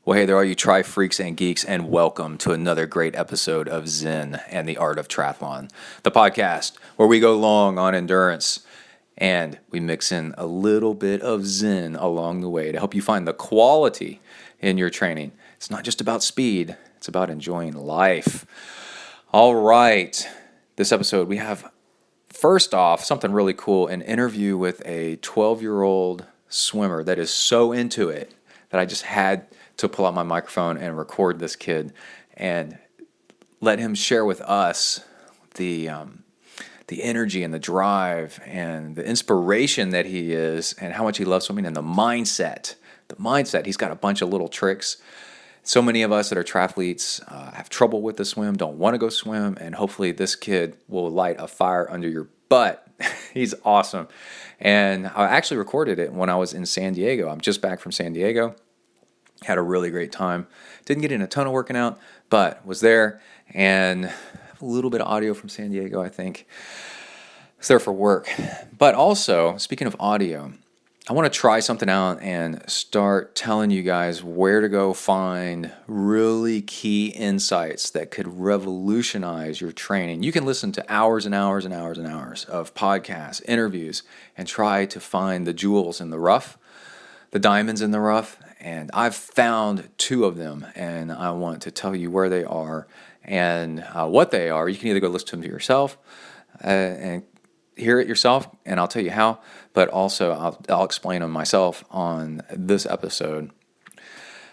Well, hey there, all you tri freaks and geeks, and welcome to another great episode of Zen and the Art of Triathlon, the podcast where we go long on endurance and we mix in a little bit of Zen along the way to help you find the quality in your training. It's not just about speed, it's about enjoying life. All right, this episode we have, first off, something really cool, an interview with a 12-year-old swimmer that is so into it that I just had to pull out my microphone and record this kid and let him share with us the energy and the drive and the inspiration that he is and how much he loves swimming and the mindset. He's got a bunch of little tricks. So many of us that are triathletes have trouble with the swim, don't want to go swim, and hopefully this kid will light a fire under your butt. He's awesome. And I actually recorded it when I was in San Diego. I'm just back from San Diego. Had a really great time. Didn't get in a ton of working out, but was there and have a little bit of audio from San Diego, I think. Was there for work. But also, speaking of audio, I want to try something out and start telling you guys where to go find really key insights that could revolutionize your training. You can listen to hours and hours and hours and hours of podcasts, interviews, and try to find the jewels in the rough, the diamonds in the rough. And I've found two of them, and I want to tell you where they are and what they are. You can either go listen to them to yourself and hear it yourself, and I'll tell you how, but also I'll explain them myself on this episode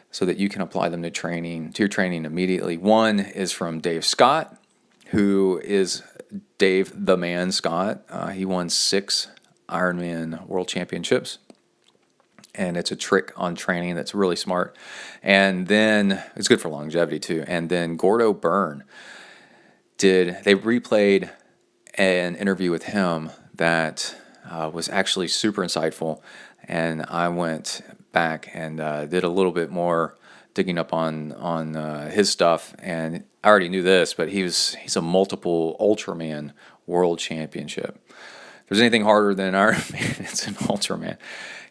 so that you can apply them to your training immediately. One is from Dave Scott, who is Dave the Man Scott. He won 6 Ironman World Championships. And it's a trick on training that's really smart. And then it's good for longevity too. And then Gordo Byrne they replayed an interview with him that was actually super insightful. And I went back and did a little bit more digging up on his stuff. And I already knew this, but he's a multiple Ultraman World Championship. If there's anything harder than Ironman, it's an Ultraman.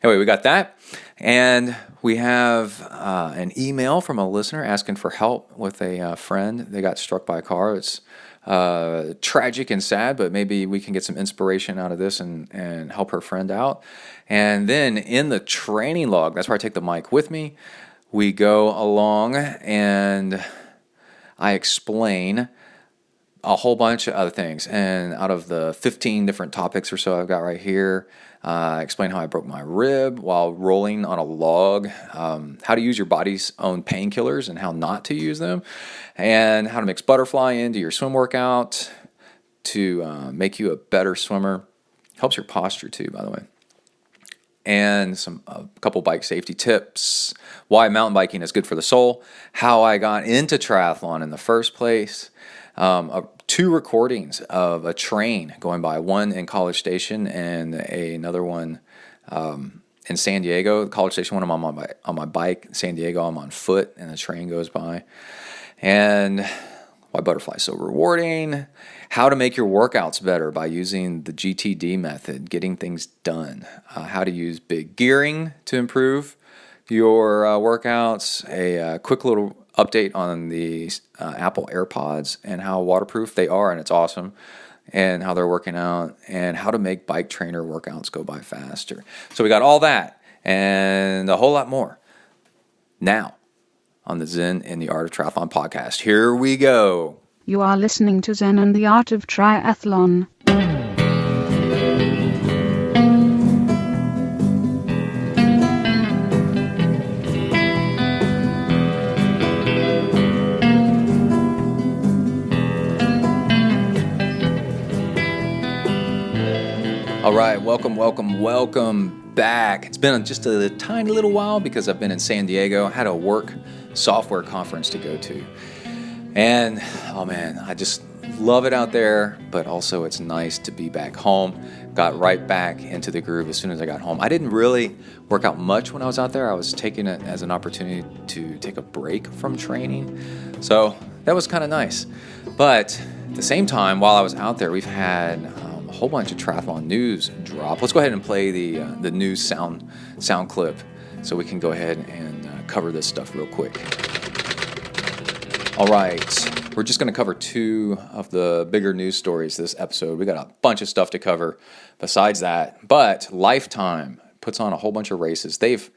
Anyway, we got that, and we have an email from a listener asking for help with a friend. They got struck by a car. It's tragic and sad, but maybe we can get some inspiration out of this and help her friend out. And then in the training log, that's where I take the mic with me, we go along and I explain a whole bunch of other things. And out of the 15 different topics or so I've got right here, explain how I broke my rib while rolling on a log, how to use your body's own painkillers and how not to use them, and how to mix butterfly into your swim workout to make you a better swimmer. Helps your posture too, by the way. And a couple bike safety tips, why mountain biking is good for the soul, how I got into triathlon in the first place, 2 recordings of a train going by, one in College Station and another one in San Diego. The College Station one I'm on my bike, San Diego I'm on foot, and the train goes by. And why butterfly is so rewarding, how to make your workouts better by using the GTD method, getting things done, how to use big gearing to improve your workouts, a quick little update on the Apple AirPods and how waterproof they are, and it's awesome, and how they're working out, and how to make bike trainer workouts go by faster. So we got all that and a whole lot more now on the Zen and the Art of Triathlon podcast. Here we go. You are listening to Zen and the Art of Triathlon. All right, welcome back. It's been just a tiny little while because I've been in San Diego. I had a work software conference to go to. And, oh man, I just love it out there, but also it's nice to be back home. Got right back into the groove as soon as I got home. I didn't really work out much when I was out there. I was taking it as an opportunity to take a break from training. So that was kind of nice. But at the same time, while I was out there, we've had a whole bunch of triathlon news drop. Let's go ahead and play the news sound clip so we can go ahead and cover this stuff real quick. All right, we're just going to cover two of the bigger news stories this episode. We got a bunch of stuff to cover besides that, but Lifetime puts on a whole bunch of races. They've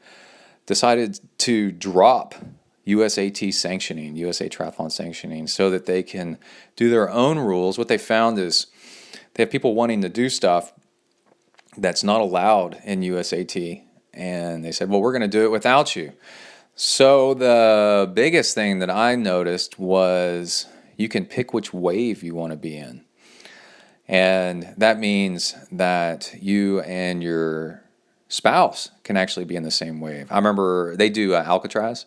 decided to drop USAT sanctioning, USA Triathlon sanctioning, so that they can do their own rules. What they found is they have people wanting to do stuff that's not allowed in USAT, and they said, well, we're going to do it without you. So the biggest thing that I noticed was you can pick which wave you want to be in. And that means that you and your spouse can actually be in the same wave. I remember they do Alcatraz,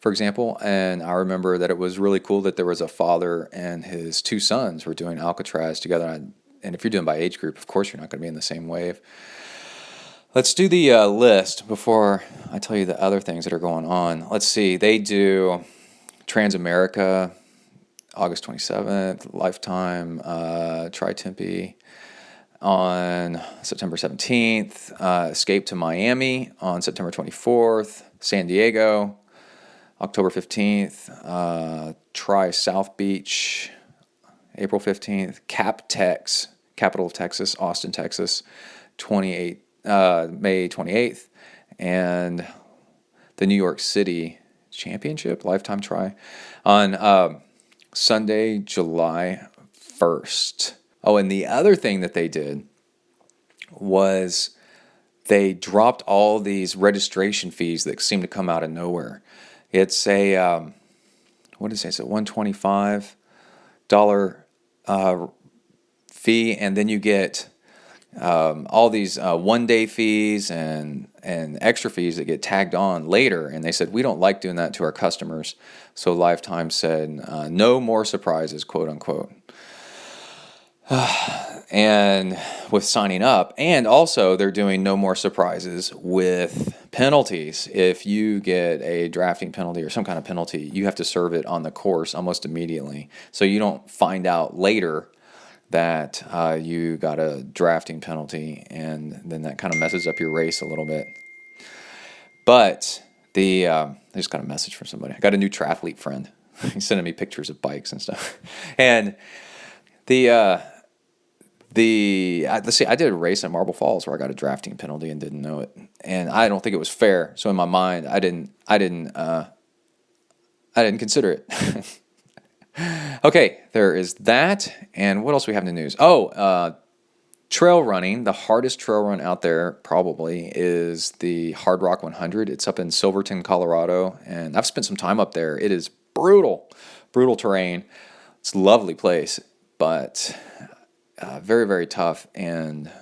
for example, and I remember that it was really cool that there was a father and his two sons were doing Alcatraz together. And if you're doing by age group, of course you're not going to be in the same wave. Let's do the list before I tell you the other things that are going on. Let's see. They do Transamerica, August 27th, Lifetime, Tri-Tempe on September 17th, Escape to Miami on September 24th, San Diego, October 15th, Tri South Beach, April 15th, CapTex, capital of Texas, Austin, Texas, May 28th, and the New York City Championship, Lifetime Tri, on Sunday, July 1st. Oh, and the other thing that they did was they dropped all these registration fees that seem to come out of nowhere. It's a, what did it say? It's a $125 fee, and then you get all these one-day fees and extra fees that get tagged on later. And they said, we don't like doing that to our customers. So Lifetime said, no more surprises, quote unquote. And with signing up, and also they're doing no more surprises with penalties. If you get a drafting penalty or some kind of penalty, you have to serve it on the course almost immediately. So you don't find out later that you got a drafting penalty, and then that kind of messes up your race a little bit. But I just got a message from somebody. I got a new triathlete friend. He's sending me pictures of bikes and stuff. And let's see, I did a race at Marble Falls where I got a drafting penalty and didn't know it, and I don't think it was fair. So in my mind, I didn't consider it. Okay, there is that, and what else we have in the news? Trail running. The hardest trail run out there probably is the Hard Rock 100. It's up in Silverton, Colorado, and I've spent some time up there. It is brutal terrain. It's a lovely place, but very, very tough. And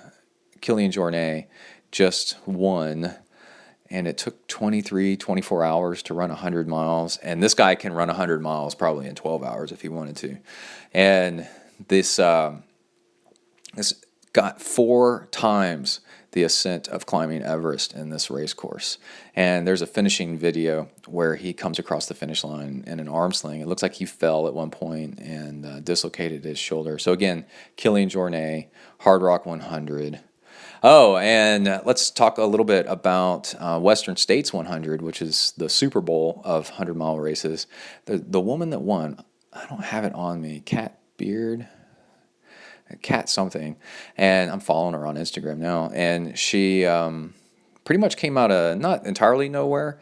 Kilian Jornet just won, and it took 24 hours to run 100 miles. And this guy can run 100 miles probably in 12 hours if he wanted to. And this got 4 times the ascent of climbing Everest in this race course. And there's a finishing video where he comes across the finish line in an arm sling. It looks like he fell at one point and dislocated his shoulder. So again, Kilian Jornet, Hard Rock 100. Oh, and let's talk a little bit about Western States 100, which is the Super Bowl of 100-mile races. The woman that won, I don't have it on me, Cat something, and I'm following her on Instagram now, and she pretty much came out of not entirely nowhere,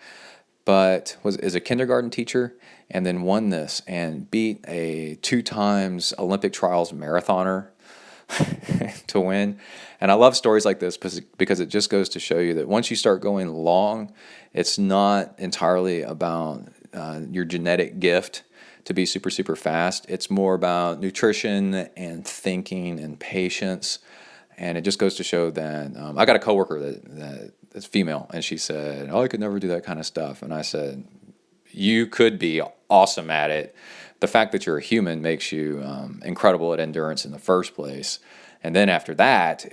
but is a kindergarten teacher, and then won this and beat a 2 times Olympic trials marathoner to win. And I love stories like this because it just goes to show you that once you start going long, it's not entirely about your genetic gift to be super, super fast. It's more about nutrition and thinking and patience. And it just goes to show that I got a coworker that's female, and she said, I could never do that kind of stuff. And I said, you could be awesome at it. The fact that you're a human makes you incredible at endurance in the first place. And then after that,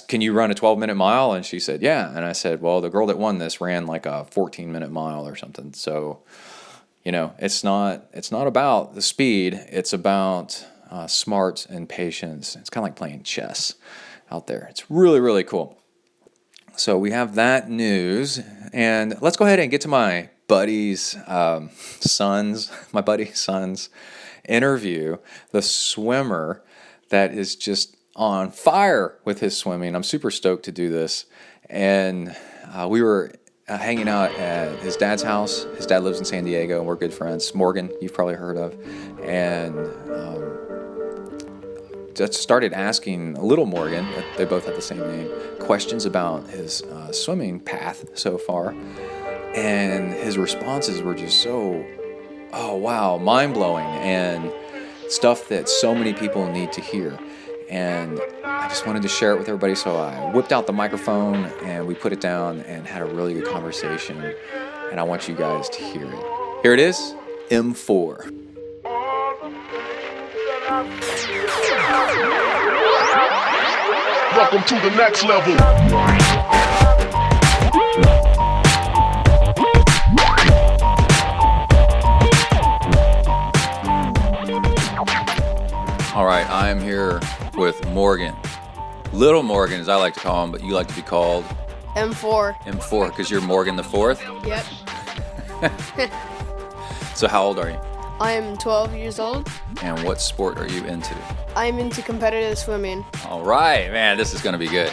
can you run a 12-minute mile? And she said, yeah. And I said, well, the girl that won this ran like a 14-minute mile or something. So, it's not about the speed. It's about smarts and patience. It's kind of like playing chess out there. It's really, really cool. So we have that news, and let's go ahead and get to my buddy's my buddy's son's interview, the swimmer that is just on fire with his swimming. I'm super stoked to do this, and we were hanging out at his dad's house. His dad lives in San Diego, and we're good friends. Morgan, you've probably heard of, and just started asking little Morgan, they both have the same name, questions about his swimming path so far. And his responses were just so, oh wow, mind-blowing, and stuff that so many people need to hear. And I just wanted to share it with everybody, so I whipped out the microphone and we put it down and had a really good conversation. And I want you guys to hear it. Here it is, M4. Welcome to the next level. All right, I am here with Morgan. Little Morgan, as I like to call him, but you like to be called? M4. M4, because you're Morgan the Fourth? Yep. So how old are you? I am 12 years old. And what sport are you into? I'm into competitive swimming. All right, man, this is going to be good.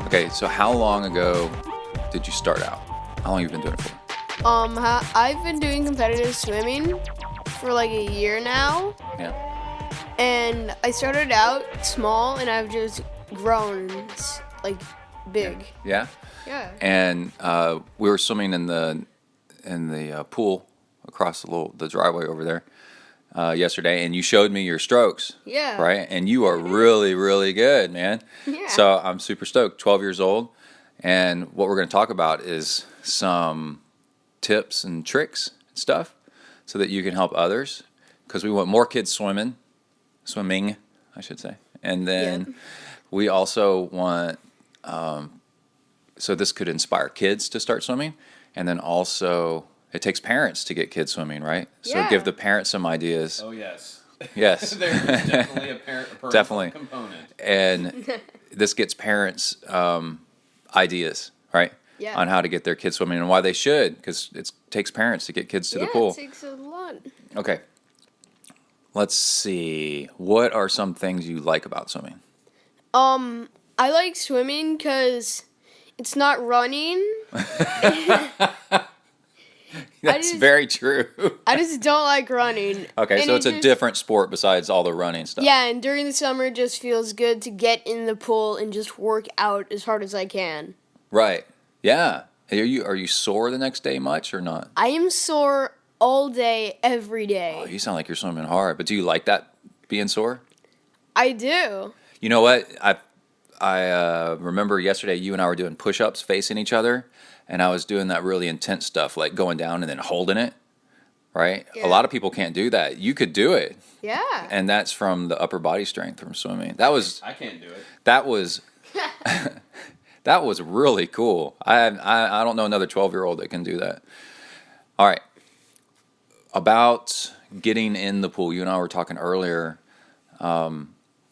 Okay, so how long ago did you start out? How long have you been doing it for? I've been doing competitive swimming for like a year now. Yeah. And I started out small and I've just grown like big. Yeah? Yeah. And we were swimming in the pool across the driveway over there yesterday, and you showed me your strokes. Yeah. Right? And you are really, really good, man. Yeah. So I'm super stoked. 12 years old. And what we're going to talk about is some tips and tricks and stuff so that you can help others, because we want more kids swimming, I should say. And then we also want, so this could inspire kids to start swimming, and then also it takes parents to get kids swimming, right? So Yeah. give the parents some ideas. Oh, yes. Yes. There's definitely a parental Definitely. component. And this gets parents ideas, right? Yeah. On how to get their kids swimming and why they should, because it takes parents to get kids to the pool. It takes a lot. Okay. Let's see. What are some things you like about swimming? I like swimming because it's not running. That's very true. I just don't like running. Okay, And so it's a just- different sport besides all the running stuff. Yeah, and during the summer, it just feels good to get in the pool and just work out as hard as I can. Right. Yeah. Are you sore the next day much or not? I am sore all day, every day. Oh, you sound like you're swimming hard. But do you like that, being sore? I do. You know what? I remember yesterday you and I were doing push-ups facing each other, and I was doing that really intense stuff, like going down and then holding it, right? Yeah. A lot of people can't do that. You could do it, Yeah. and that's from the upper body strength from swimming. That was I can't do it. that was really cool. I don't know another 12-year-old that can do that. All right. About getting in the pool, you and I were talking earlier,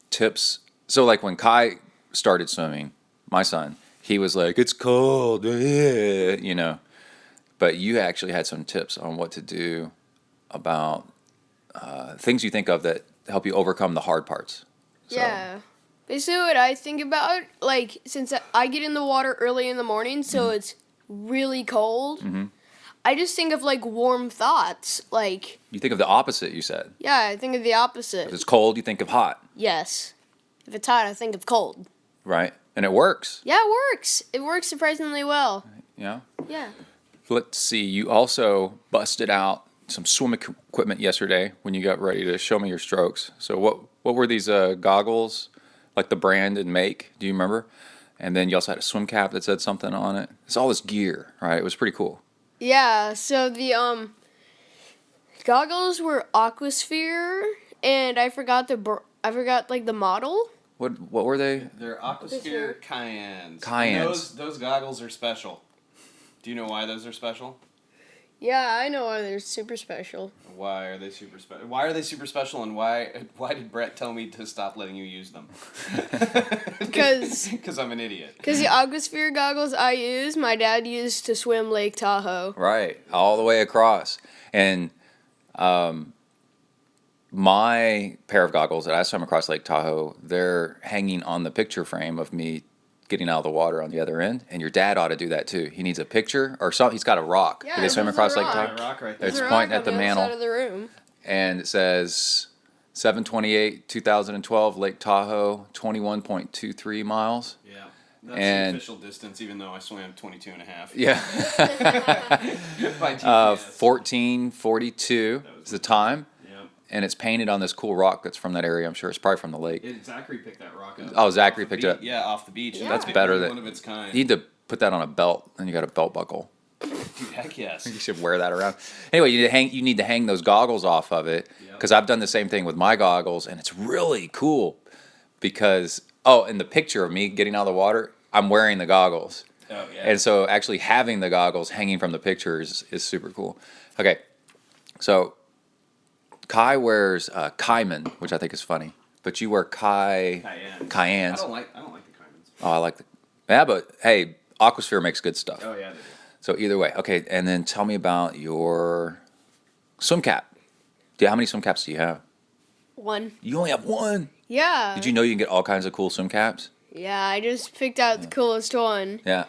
tips. So like when Kai started swimming, my son, he was like, it's cold, you know. But you actually had some tips on what to do about things you think of that help you overcome the hard parts. So, Yeah. Basically, what I think about, like, since I get in the water early in the morning, so it's really cold, I just think of, like, warm thoughts. Like, You think of the opposite, you said. yeah, I think of the opposite. If it's cold, you think of hot, Yes. If it's hot, I think of cold. right? And it works. Yeah, it works. It works surprisingly well. Yeah. Yeah. Let's see. You also busted out some swim equipment yesterday when you got ready to show me your strokes. So what were these goggles, like the brand and make? Do you remember? And then you also had a swim cap that said something on it. It's all this gear, right? It was pretty cool. Yeah, so the goggles were Aquasphere, and I forgot like the model. What were they? They're Aquasphere Cayennes. Cayennes. And those goggles are special. Do you know why those are special? Yeah, I know why they're super special. Why are they super special? Why are they super special, and why did Brett tell me to stop letting you use them? Because I'm an idiot. Because the Aquasphere goggles I use, my dad used to swim Lake Tahoe. Right, all the way across. And my pair of goggles that I swim across Lake Tahoe, they're hanging on the picture frame of me getting out of the water on the other end. And your dad ought to do that too. He needs a picture or something. He's got a rock. Yeah, Do they swim there's a across Lake rock. Tahoe? A rock right there. It's There's a pointing rock at the on other mantle. side of the room. And it says 7/28/2012 Lake Tahoe, 21.23 miles. Yeah. That's And- the official distance, even though I swam 22 and a half. Yeah. By GPS. 14:42 is the time. Yep. And it's painted on this cool rock that's from that area. I'm sure it's probably from the lake. Zachary picked that rock up. Oh, Zachary Off the picked it up. beach. Yeah, off the beach. Yeah. That's It's better really than one of its kind. You need to put that on a belt, and you got a belt buckle. Dude, heck yes. You should wear that around. Anyway, you need to hang those goggles off of it Yep. because I've done the same thing with my goggles, and it's really cool because in the picture of me getting out of the water, I'm wearing the goggles, Oh yeah. and so actually having the goggles hanging from the picture is super cool. Okay, so Kai wears Cayman, which I think is funny, but you wear Cayenne. Cayennes. I don't like the Caymans. Oh, I like but hey, Aquasphere makes good stuff. Oh yeah, they do. So either way, okay. And then tell me about your swim cap. How many swim caps do you have? One. You only have one. Yeah. Did you know you can get all kinds of cool swim caps? Yeah, I just picked out the coolest one. Yeah.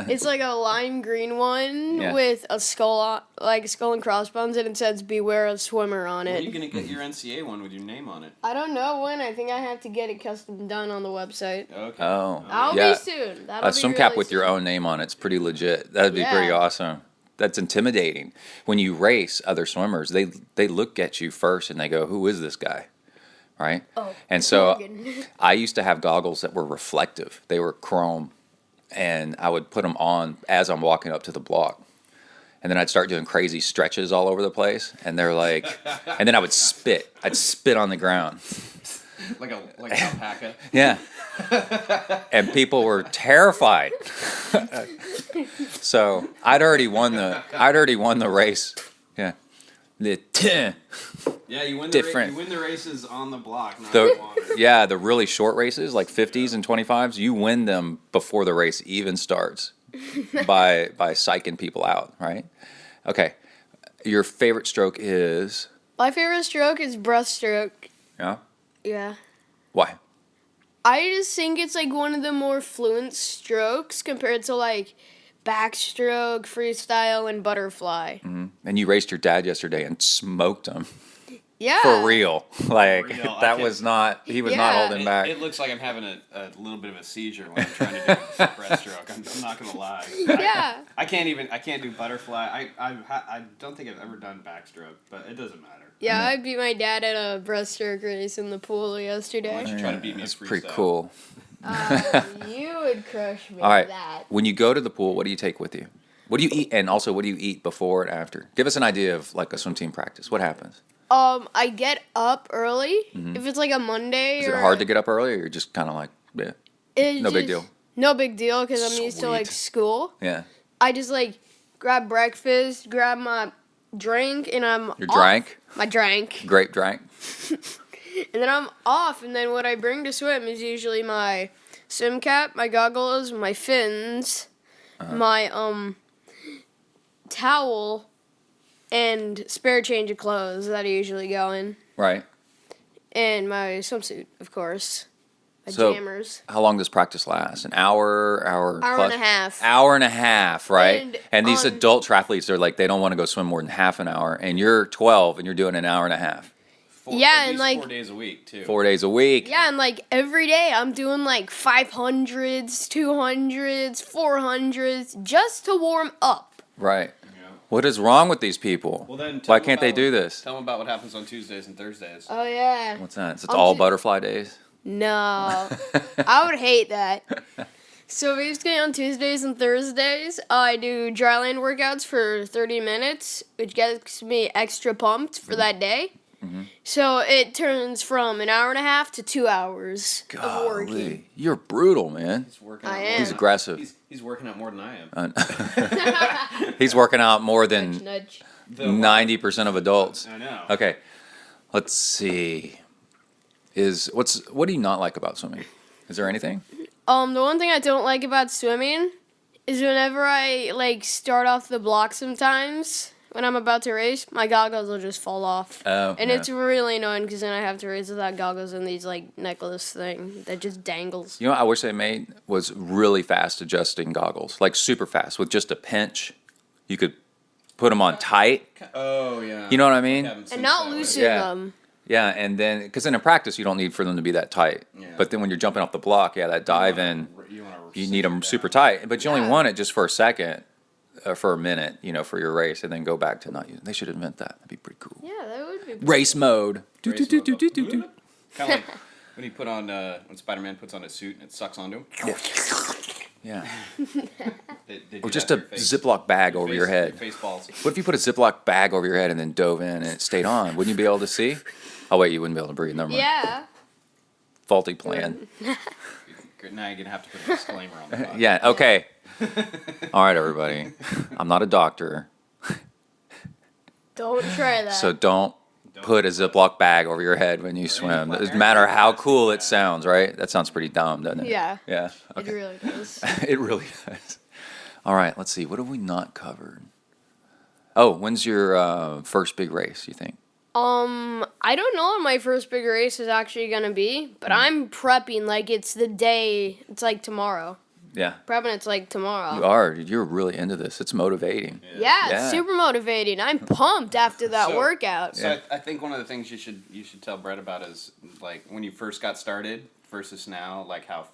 It's like a lime green one Yeah. with a skull, like a skull and crossbones, and it says "Beware of swimmer" on When are it. you gonna get your NCA one with your name on it? I don't know when. I think I have to get it custom done on the website. Okay. Oh. I'll Yeah. be soon. That'll A be swim cap really with your soon. own name on it's pretty legit. That'd be pretty Yeah. awesome. That's intimidating. When you race other swimmers, they look at you first and they go, "Who is this guy?" Right? Oh, And so Morgan. I used to have goggles that were reflective. They were chrome, and I would put them on as I'm walking up to the block. And then I'd start doing crazy stretches all over the place, and they're like, and then I would spit. I'd spit on the ground. Like an alpaca. Yeah. And people were terrified. So I'd already won the race. Yeah. Yeah, you win Different. You win the races on the block, not The in the water. yeah, the really short races like 50s and 25s, you win them before the race even starts by psyching people out, right? Okay. Your favorite stroke is My favorite stroke is breaststroke. yeah? Yeah. Why? I just think it's like one of the more fluent strokes compared to like backstroke, freestyle, and butterfly. And you raced your dad yesterday and smoked him Yeah. for real. Like For real, I that can- was not he was Yeah. not holding back. It looks like I'm having a little bit of a seizure when I'm trying to do breaststroke. I'm not gonna lie. Yeah. I can't do butterfly. I don't think I've ever done backstroke, but it doesn't matter. Yeah, I beat my dad at a breaststroke race in the pool Why yesterday. don't you try to beat me That's at freestyle? pretty cool. You would crush me All right. with that. When you go to the pool, what do you take with you? What do you eat? And also, what do you eat before and after? Give us an idea of like a swim team practice. What happens? I get up early. If it's like a Monday Is or it hard to get up early, or you're just kind of like, yeah, it's no big just- deal? No big deal because I'm used to like Sweet. school. Yeah. I just like grab breakfast, grab my drink, and I'm Your off. drank, My drink. grape drank. And then I'm off, and then what I bring to swim is usually my swim cap, my goggles, my fins, my towel, and spare change of clothes that I usually go in, Right. and my swimsuit, of course, my So- jammers. How long does practice last? An hour, Hour plus? and a half. Hour and a half, right? And these on- adult triathletes are like, they don't want to go swim more than half an hour, and you're 12 and you're doing an hour and a half, Yeah, at and, least like- 4 days a week too. 4 days a week. Yeah, and like every day I'm doing like 500s, 200s, 400s just to warm up. Right. Yeah. What is wrong with these people? Well, then Why can't they do this? Tell them about what happens on Tuesdays and Thursdays. Oh yeah. What's that? It's I'll all do- butterfly days. No. I would hate that. So basically on Tuesdays and Thursdays, I do dryland workouts for 30 minutes, which gets me extra pumped for that day. So it turns from an hour and a half to 2 hours of working. Golly, you're brutal, man. He's working I out am. more He's than- aggressive. He's working out more than I am. He's working out more Nudge, than nudge. 90% of adults. I know. Okay, let's see. What do you not like about swimming? Is there anything? The one thing I don't like about swimming is whenever I start off the block sometimes when I'm about to race, my goggles will just fall off. Oh, And yeah. it's really annoying because then I have to race without goggles and these necklace thing that just dangles. You know what I wish they made was really fast adjusting goggles, like super fast with just a pinch. You could put them on tight. Oh yeah. You know what I mean? Haven't seen And not that way. loosen Yeah. them. Yeah, and then because in practice you don't need for them to be that tight. Yeah. But then when you're jumping off the block, that dive in, you need them cinch super down. tight. But you only Yeah. want it just for a second, for a minute, for your race, and then go back to not using. They should invent that. That'd be pretty cool. Yeah, that would be. Race mode. Do, Race do, mode, do, do, do, do. Kind of like when he put on when Spider-Man puts on his suit and it sucks onto him. Yeah. They do Or that just to a your face. Ziploc bag over face- your head. face balls. What if you put a Ziploc bag over your head and then dove in and it stayed on? Wouldn't you be able to see? Oh, wait, you wouldn't be able to breathe. Never mind. Yeah. Faulty plan. Now you're gonna have to put a disclaimer on the bottom. Yeah, okay. All right, everybody. I'm not a doctor, Don't try that. so don't put a Ziploc bag over your head when you swim. It doesn't matter how cool it sounds, right? That sounds pretty dumb, doesn't it? Yeah. Yeah. It Okay. really does. It really does. All right, let's see. What have we not covered? Oh, when's your first big race, you think? I don't know when my first big race is actually gonna be, but I'm prepping like it's the day. It's like tomorrow. Yeah. Prepping it's like tomorrow. You are. You're really into this. It's motivating. Yeah, Yeah. it's super motivating. I'm pumped after that So- workout. So Yeah. I think one of the things you should tell Brett about is like when you first got started versus now, like how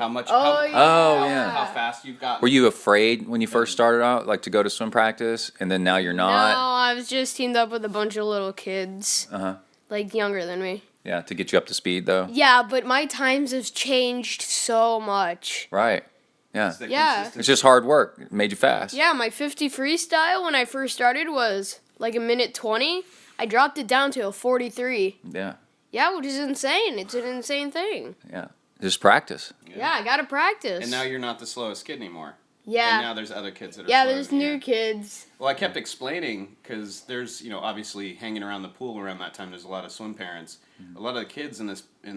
much Oh, yeah. Oh, yeah. how fast you've gotten. Were you afraid when you first started out, like to go to swim practice, and then now you're not? No, I was just teamed up with a bunch of little kids, Uh-huh. like younger than me. Yeah, to get you up to speed, though. Yeah, but my times have changed so much. Right. Yeah. It's the Yeah. consistency. It's just hard work. It made you fast. Yeah, my 50 freestyle when I first started was like a minute 20. I dropped it down to a 43. Yeah. Yeah, which is insane. It's an insane thing. Yeah. Just practice. Yeah, I gotta practice. And now you're not the slowest kid anymore. And yeah. now there's other kids that are Yeah, slower there's than you. new kids. Well, I kept explaining because there's obviously hanging around the pool around that time. There's a lot of swim parents. A lot of the kids in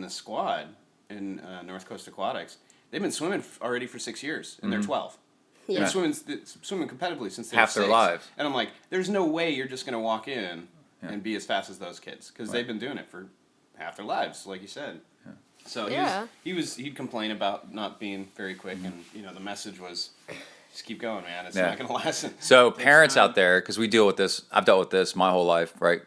the squad in North Coast Aquatics. They've been swimming already for 6 years, and they're 12. They've Yeah. been swimming competitively since they Half were their 6. lives. And I'm like, there's no way you're just gonna walk in and be as fast as those kids because Right. they've been doing it for half their lives, like you said. So Yeah. he'd complain about not being very quick, and the message was, just keep going, man. It's Yeah. not gonna last. So Takes parents time. out there, because we deal with this, I've dealt with this my whole life, right?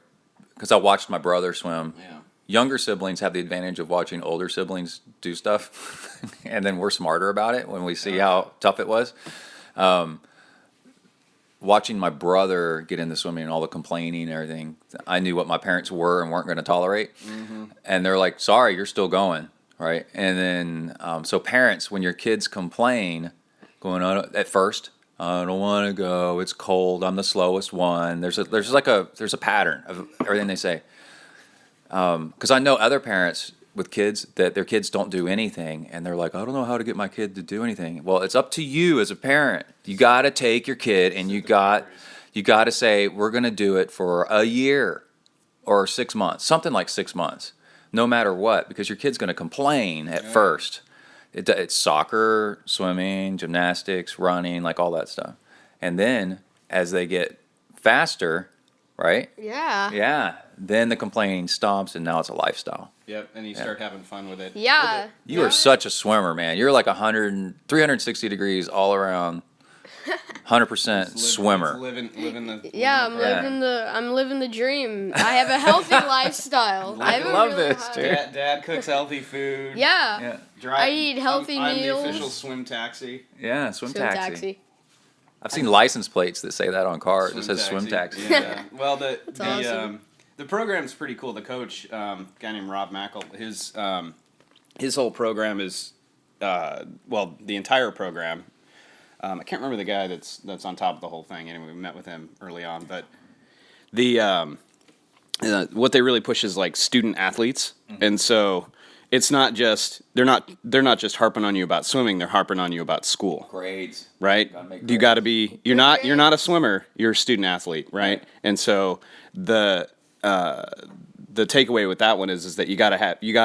Because I watched my brother swim. Yeah. Younger siblings have the advantage of watching older siblings do stuff, and then we're smarter about it when we see how tough it was. Watching my brother get into swimming and all the complaining and everything, I knew what my parents were and weren't going to tolerate. And they're like, sorry, you're still going, right? And then, so parents, when your kids complain, going on at first, I don't want to go, it's cold, I'm the slowest one. There's a pattern of everything they say. Because I know other parents with kids that their kids don't do anything, and they're like, I don't know how to get my kid to do anything. Well, it's up to you as a parent. You got to take your kid, and you got to say, we're going to do it for a year or 6 months, something like 6 months, no matter what, because your kid's going to complain at first. It's soccer, swimming, gymnastics, running, like all that stuff. And then as they get faster, right? Yeah. Yeah. Then the complaining stops, and now it's a lifestyle. Yep, and you start having fun with it. Yeah. You are such a swimmer, man. You're like 360 degrees all around, 100% swimmer. Living the. Yeah, I'm living the dream. I have a healthy lifestyle. I have a love really this, high- dude. Dad cooks healthy food. Yeah. Yeah. I eat healthy I'm meals. the official swim taxi. Yeah, swim Swim taxi. I've seen license plates that say that on cars. It says swim taxi. Yeah. Well, the awesome. the program's pretty cool. The coach, guy named Rob Mackel, his whole program is the entire program. I can't remember the guy that's on top of the whole thing. Anyway, we met with him early on, but the what they really push is like student athletes, and so it's not just they're not just harping on you about swimming; they're harping on you about school. Grades. Right? You got to be. You're not a swimmer. You're a student athlete, right? And so the takeaway with that one is that you got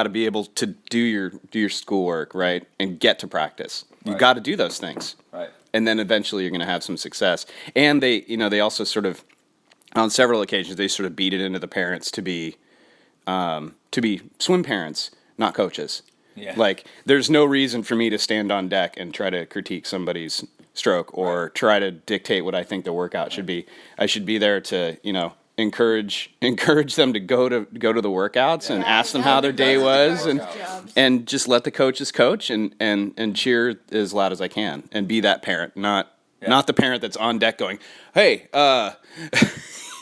to be able to do your schoolwork, right, and get to practice. You got to do those things, Right. and then eventually you're going to have some success. And they also sort of on several occasions they sort of beat it into the parents to be swim parents, not coaches. Yeah. Like, there's no reason for me to stand on deck and try to critique somebody's stroke or try to dictate what I think the workout should be. I should be there to, encourage them to go to the workouts and ask them how their day was, and just let the coaches coach and cheer as loud as I can and be that parent, not the parent that's on deck going, hey,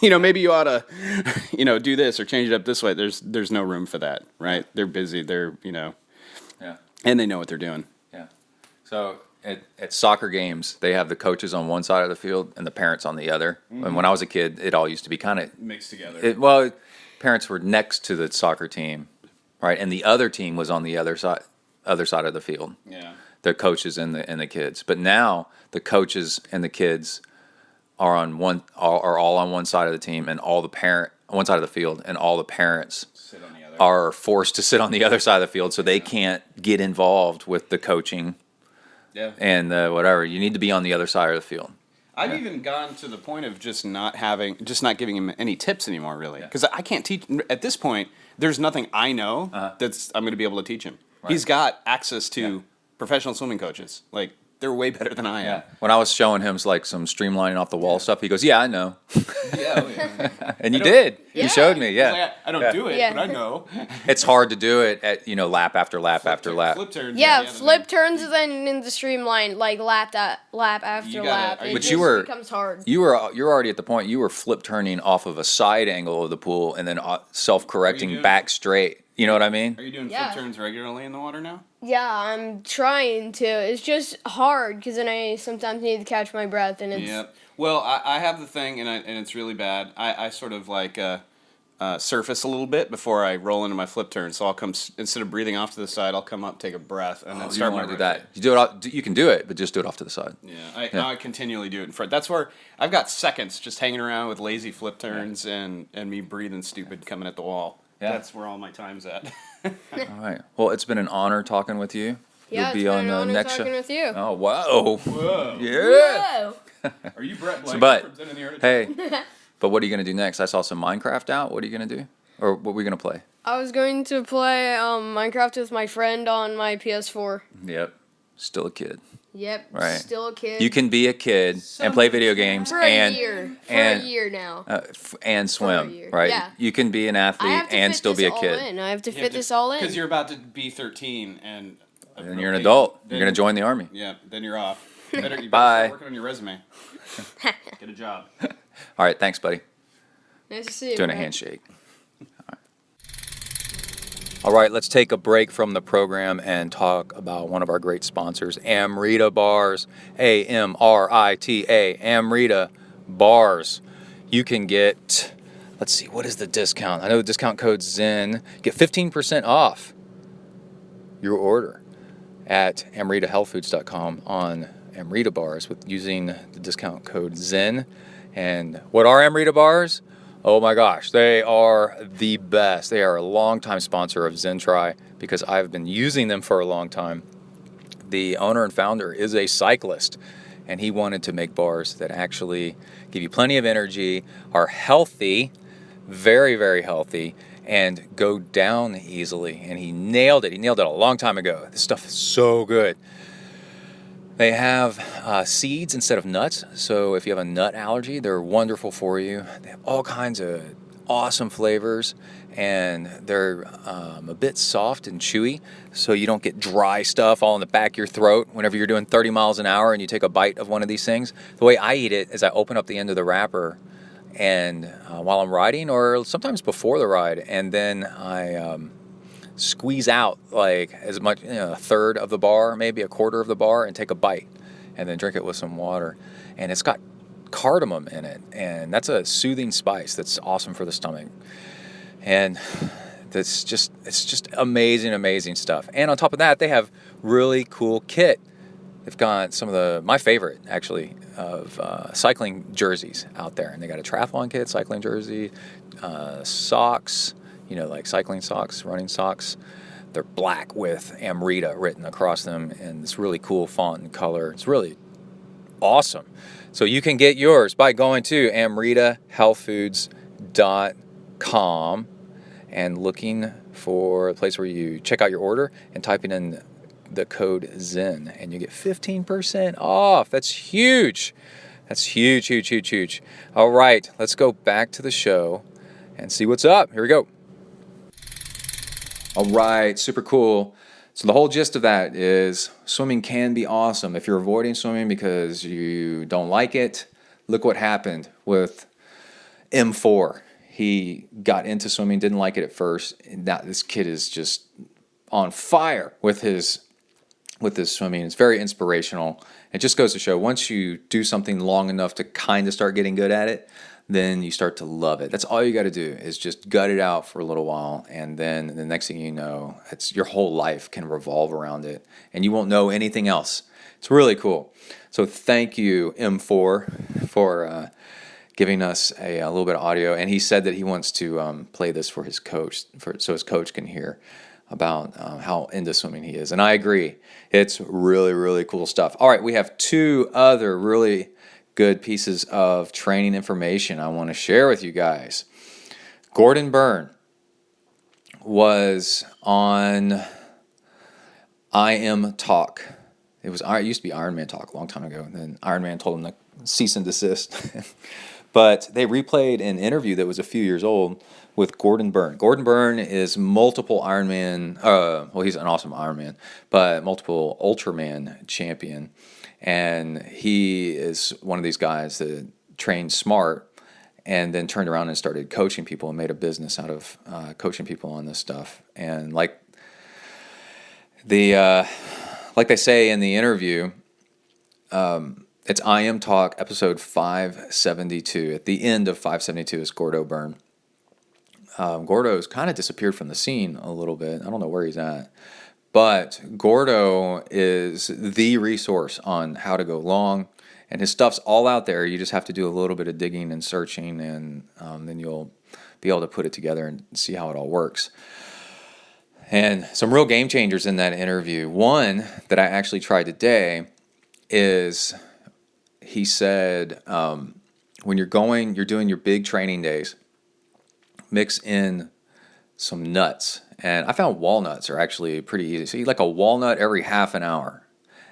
maybe you ought to, do this or change it up this way. There's no room for that, right? They're busy. They're, and they know what they're doing. Yeah. So at soccer games, they have the coaches on one side of the field and the parents on the other. Mm-hmm. And when I was a kid, it all used to be kind of mixed together. Parents were next to the soccer team, right? And the other team was on the other side of the field. Yeah. The coaches and the kids. But now the coaches and the kids are all on one side of the team, and one side of the field, and all the parents Sit on the other. Are forced to sit on the other side of the field, so they can't get involved with the coaching. Yeah. And whatever. You need to be on the other side of the field. I've even gone to the point of just not giving him any tips anymore, really, because I can't teach at this point. There's nothing I know that's I'm going to be able to teach him. Right. He's got access to professional swimming coaches. Like, they're way better than I am. When I was showing him like some streamlining off the wall stuff, he goes, "Yeah, I know." Yeah. And you did. Yeah. You showed me. Yeah. Like, I don't do it, Yeah. but I know. It's hard to do it at lap after lap after lap. Flip turns. Yeah, flip turns and then in the streamline, like lap after You gotta- lap. It But just you were- becomes hard. You're already at the point you were flip turning off of a side angle of the pool and then self-correcting doing- back straight. You know what I mean? Are you doing Yeah. flip turns regularly in the water now? Yeah, I'm trying to. It's just hard because then I sometimes need to catch my breath, and it's Yep. Well, I have the thing, and it's really bad. I sort of like surface a little bit before I roll into my flip turn. So I'll come instead of breathing off to the side, I'll come up, take a breath, and then You start don't my want to do rotate. that. You do it. You can do it, but just do it off to the side. Yeah, I continually do it in front. That's where I've got seconds just hanging around with lazy flip turns and me breathing stupid coming at the wall. Yeah. That's where all my time's at. All right. Well, it's been an honor talking with you. yeah. You'll be it's on been an the honor next talking show. with you. Oh wow! Whoa. Yeah. Whoa. Are you Brett Blank but- from Zen and the Art of Hey, but what are you gonna do next? I saw some Minecraft out. What are you gonna do? Or what are we gonna play? I was going to play Minecraft with my friend on my PS4. Yep. Still a kid. Yep, Right. still a kid. You can be a kid and play video games for and a year. For and a year now. and swim, year. right? Yeah. You can be an I athlete have to and fit still be this a all kid. in. I have to fit this all in. Because you're about to be 13 and... And you're an adult. You're gonna join the army. Yeah, then you're off. You better Bye. start working on your resume. Get a job. All right, thanks, buddy. Nice to see you. Doing a Brett. handshake. All right, let's take a break from the program and talk about one of our great sponsors, Amrita Bars. Amrita, Amrita Bars. You can get, let's see, what is the discount? I know the discount code's ZEN. Get 15% off your order at amritahealthfoods.com on Amrita Bars with using the discount code ZEN. And what are Amrita Bars? Oh my gosh, they are the best. They are a longtime sponsor of ZenTri because I've been using them for a long time. The owner and founder is a cyclist, and he wanted to make bars that actually give you plenty of energy, are healthy, very, very healthy, and go down easily. And he nailed it. He nailed it a long time ago. This stuff is so good. They have seeds instead of nuts, so if you have a nut allergy, they're wonderful for you. They have all kinds of awesome flavors, and they're a bit soft and chewy, so you don't get dry stuff all in the back of your throat whenever you're doing 30 miles an hour and you take a bite of one of these things. The way I eat it is I open up the end of the wrapper and while I'm riding, or sometimes before the ride, and then I squeeze out like as much, a third of the bar, maybe a quarter of the bar, and take a bite and then drink it with some water. And it's got cardamom in it, and that's a soothing spice that's awesome for the stomach. And it's just amazing stuff. And on top of that, they have really cool kit. They've got some of my favorite, actually, of cycling jerseys out there. And they got a triathlon kit, cycling jersey, socks, like cycling socks, running socks. They're black with Amrita written across them in this really cool font and color. It's really awesome. So you can get yours by going to amritahealthfoods.com and looking for a place where you check out your order and typing in the code ZEN, and you get 15% off. That's huge. That's huge. All right, let's go back to the show and see what's up. Here we go. All right, super cool. So the whole gist of that is swimming can be awesome. If you're avoiding swimming because you don't like it, look what happened with M4. He got into swimming, didn't like it at first, and now this kid is just on fire with his swimming. It's very inspirational. It just goes to show once you do something long enough to kind of start getting good at it, then you start to love it. That's all you got to do is just gut it out for a little while, and then the next thing you know, it's your whole life can revolve around it, and you won't know anything else. It's really cool. So thank you, M4, for giving us a little bit of audio. And he said that he wants to play this for his coach, so his coach can hear about how into swimming he is. And I agree. It's really cool stuff. All right, we have two other really good pieces of training information I want to share with you guys. Gordon Byrne was on I Am Talk. It used to be Iron Man Talk a long time ago. And then Iron Man told him to cease and desist. But they replayed an interview that was a few years old with Gordon Byrne. Gordon Byrne is multiple Ironman, he's an awesome Ironman, but multiple Ultraman champion. And he is one of these guys that trained smart and then turned around and started coaching people and made a business out of coaching people on this stuff. And like they say in the interview, it's I Am Talk, episode 572. At the end of 572 is Gordo Byrne. Gordo's kind of disappeared from the scene a little bit. I don't know where he's at. But Gordo is the resource on how to go long. And his stuff's all out there. You just have to do a little bit of digging and searching, and then you'll be able to put it together and see how it all works. And some real game changers in that interview. One that I actually tried today is... He said, when you're doing your big training days, mix in some nuts. And I found walnuts are actually pretty easy. So you eat like a walnut every half an hour.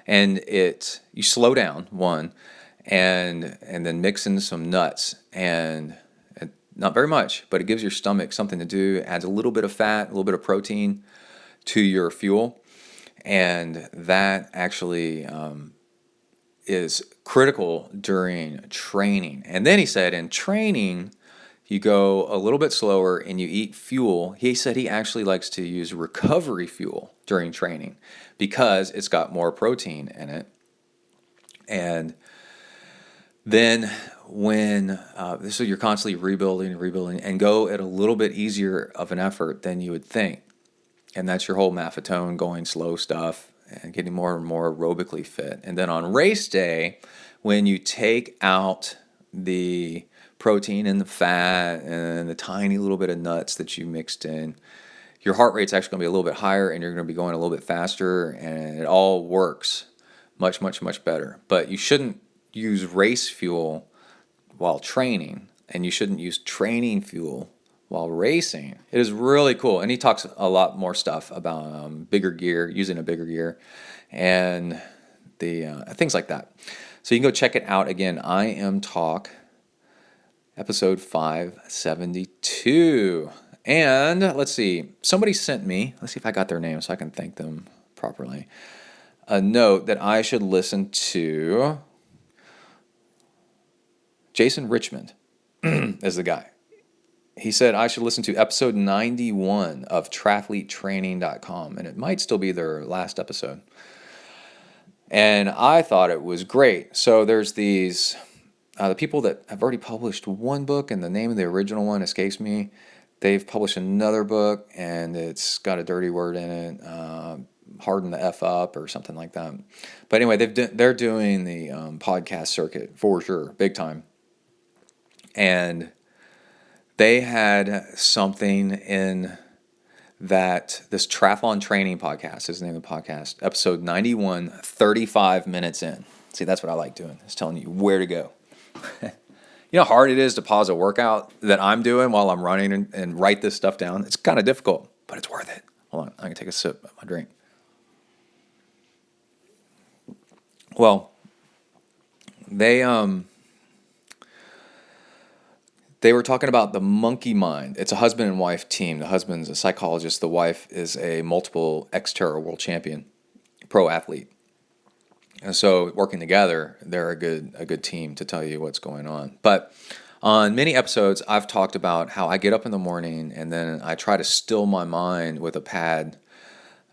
And you slow down, one, and then mix in some nuts. And not very much, but it gives your stomach something to do. It adds a little bit of fat, a little bit of protein to your fuel. And that actually... is critical during training. And then he said in training, you go a little bit slower and you eat fuel. He said he actually likes to use recovery fuel during training because it's got more protein in it. And then so you're constantly rebuilding and go at a little bit easier of an effort than you would think. And that's your whole maffetone, going slow stuff, and getting more and more aerobically fit. And then on race day, when you take out the protein and the fat and the tiny little bit of nuts that you mixed in, your heart rate's actually going to be a little bit higher, and you're going to be going a little bit faster, and it all works much better. But you shouldn't use race fuel while training, and you shouldn't use training fuel while racing. It is really cool. And he talks a lot more stuff about bigger gear, using a bigger gear, and the things like that. So you can go check it out again. I Am Talk, episode 572. And let's see, somebody sent me, let's see if I got their name so I can thank them properly, a note that I should listen to. Jason Richmond is the guy. He said I should listen to episode 91 of triathletetraining.com, and it might still be their last episode. And I thought it was great. So there's these, the people that have already published one book, and the name of the original one escapes me. they've published another book, and it's got a dirty word in it, harden the F up or something like that. But anyway, they're doing the podcast circuit for sure, big time. And they had something in that this triathlon training podcast is the name of the podcast, episode 91, 35 minutes in. See, that's what I like doing, is telling you where to go. You know how hard it is to pause a workout that I'm doing while I'm running and write this stuff down? It's kind of difficult, but it's worth it. Hold on, I'm going to take a sip of my drink. Well, they were talking about the monkey mind. It's a husband and wife team. The husband's a psychologist. The wife is a multiple Xterra world champion, pro athlete. And so working together, they're a good team to tell you what's going on. But on many episodes, I've talked about how I get up in the morning and then I try to still my mind with a pad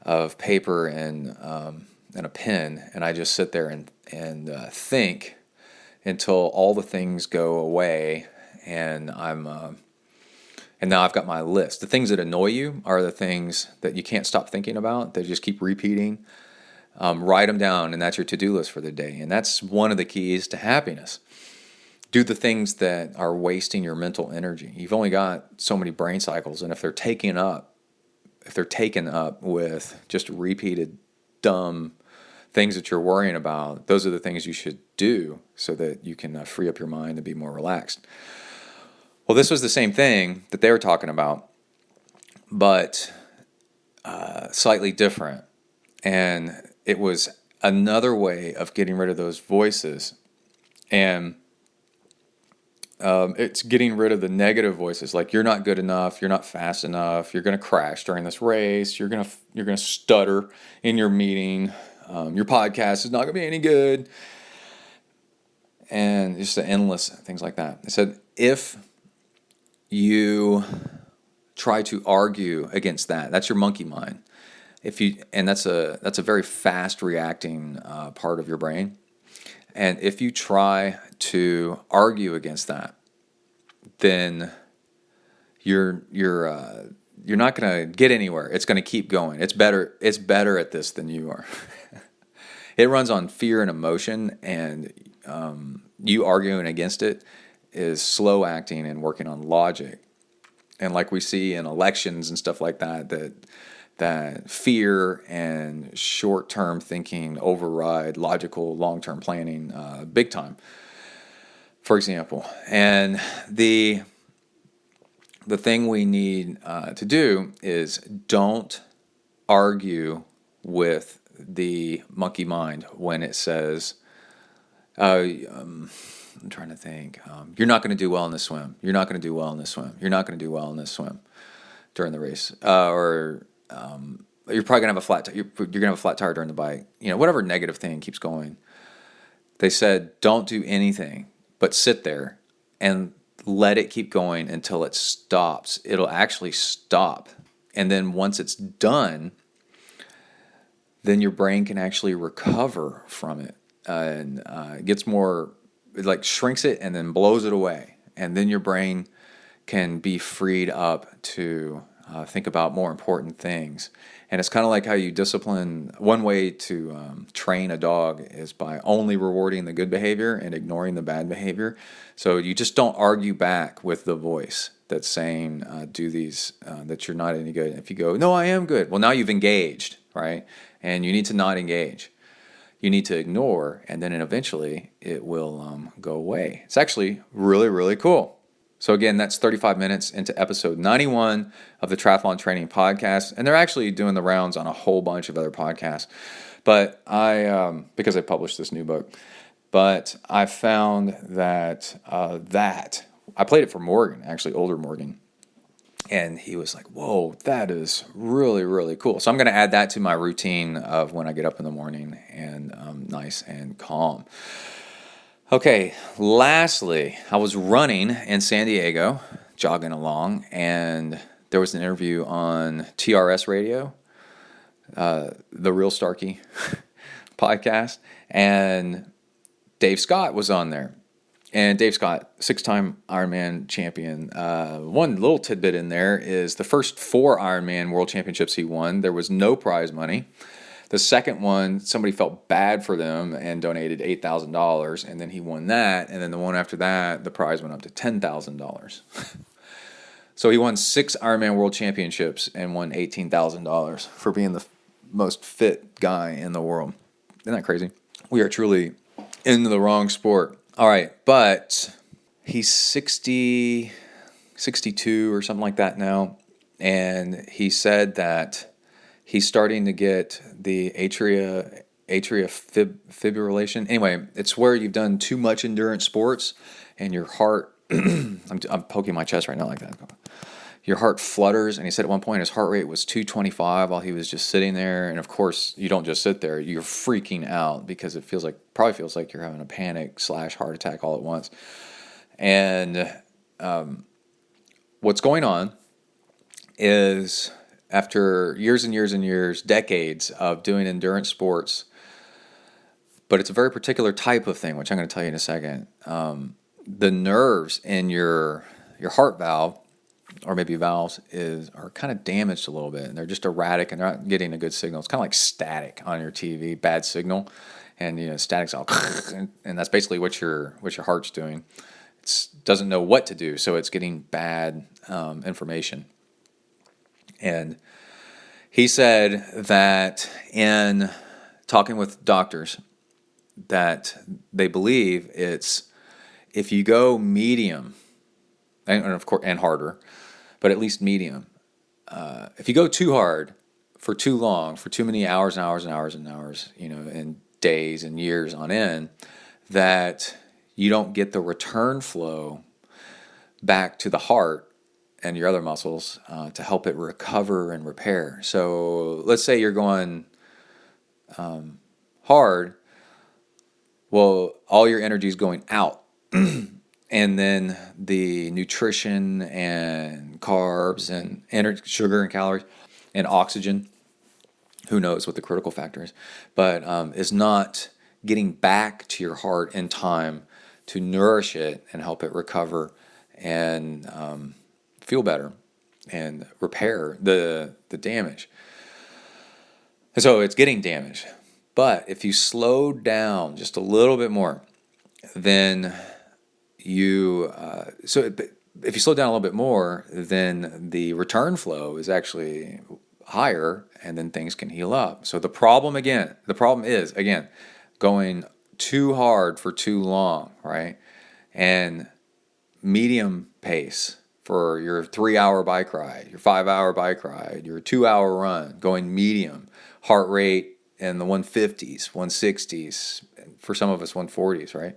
of paper and a pen, and I just sit there and think until all the things go away, and and now I've got my list. The things that annoy you are the things that you can't stop thinking about. They just keep repeating. Write them down, and that's your to-do list for the day. And that's one of the keys to happiness. Do the things that are wasting your mental energy. You've only got so many brain cycles, and if they're taken up with just repeated dumb things that you're worrying about, those are the things you should do so that you can free up your mind and be more relaxed. Well, this was the same thing that they were talking about, but slightly different. And it was another way of getting rid of those voices. And it's getting rid of the negative voices, like you're not good enough, you're not fast enough, you're going to crash during this race, you're going to stutter in your meeting, your podcast is not going to be any good, and just the endless things like that. They said if you try to argue against that, that's your monkey mind. That's a very fast reacting part of your brain. And if you try to argue against that, then you're not going to get anywhere. It's going to keep going. It's better at this than you are. It runs on fear and emotion, and you arguing against it is slow acting and working on logic. And like we see in elections and stuff like that fear and short-term thinking override logical long-term planning big time, for example. And the thing we need to do is don't argue with the monkey mind when it says, I'm trying to think, you're not going to do well in this swim. You're not going to do well in this swim. You're not going to do well in this swim during the race. You're probably gonna have a flat. You're gonna have a flat tire during the bike. Whatever negative thing keeps going. They said don't do anything but sit there and let it keep going until it stops. It'll actually stop, and then once it's done, then your brain can actually recover from it, and it gets more. It like shrinks it and then blows it away, and then your brain can be freed up to think about more important things. And it's kind of like how you discipline. One way to train a dog is by only rewarding the good behavior and ignoring the bad behavior. So you just don't argue back with the voice that's saying, do these, that you're not any good. And if you go, no, I am good. Well, now you've engaged, right? And you need to not engage. You need to ignore, and then eventually it will go away. It's actually really, really cool. So again, that's 35 minutes into episode 91 of the Triathlon Training Podcast. And they're actually doing the rounds on a whole bunch of other podcasts. But because I published this new book, but I found that I played it for Morgan, actually older Morgan. And he was like, whoa, that is really, really cool. So I'm going to add that to my routine of when I get up in the morning and nice and calm. Okay, lastly, I was running in San Diego, jogging along, and there was an interview on TRS Radio, the Real Starkey podcast, and Dave Scott was on there. And Dave Scott, 6-time Ironman champion. One little tidbit in there is the first 4 Ironman World Championships he won, there was no prize money. The second one, somebody felt bad for them and donated $8,000, and then he won that. And then the one after that, the prize went up to $10,000. So he won 6 Ironman World Championships and won $18,000 for being the most fit guy in the world. Isn't that crazy? We are truly in the wrong sport. All right, but he's 60, 62 or something like that now, and he said that he's starting to get the atria fibrillation. Anyway, it's where you've done too much endurance sports and your heart, I'm poking my chest right now like that. Your heart flutters, and he said at one point his heart rate was 225 while he was just sitting there. And of course, you don't just sit there; you're freaking out because it probably feels like you're having a panic / heart attack all at once. And what's going on is after years and years and years, decades of doing endurance sports, but it's a very particular type of thing, which I'm going to tell you in a second. The nerves in your heart valve, or maybe valves, are kind of damaged a little bit, and they're just erratic, and they're not getting a good signal. It's kind of like static on your TV, bad signal, and static's all, and that's basically what your heart's doing. It doesn't know what to do, so it's getting bad information. And he said that in talking with doctors, that they believe it's if you go medium, and of course, and harder, but at least medium. If you go too hard for too long, for too many hours and hours and hours and hours, and days and years on end, that you don't get the return flow back to the heart and your other muscles to help it recover and repair. So let's say you're going hard. Well, all your energy is going out. And then the nutrition and carbs and sugar and calories and oxygen, who knows what the critical factor is, but is not getting back to your heart in time to nourish it and help it recover and feel better and repair the damage. And so it's getting damaged. But if you slow down just a little bit more, then if you slow down a little bit more, then the return flow is actually higher, and then things can heal up. So the problem is going too hard for too long, right? And medium pace for your 3-hour bike ride, your 5-hour bike ride, your 2-hour run, going medium, heart rate in the 150s, 160s, for some of us 140s, right?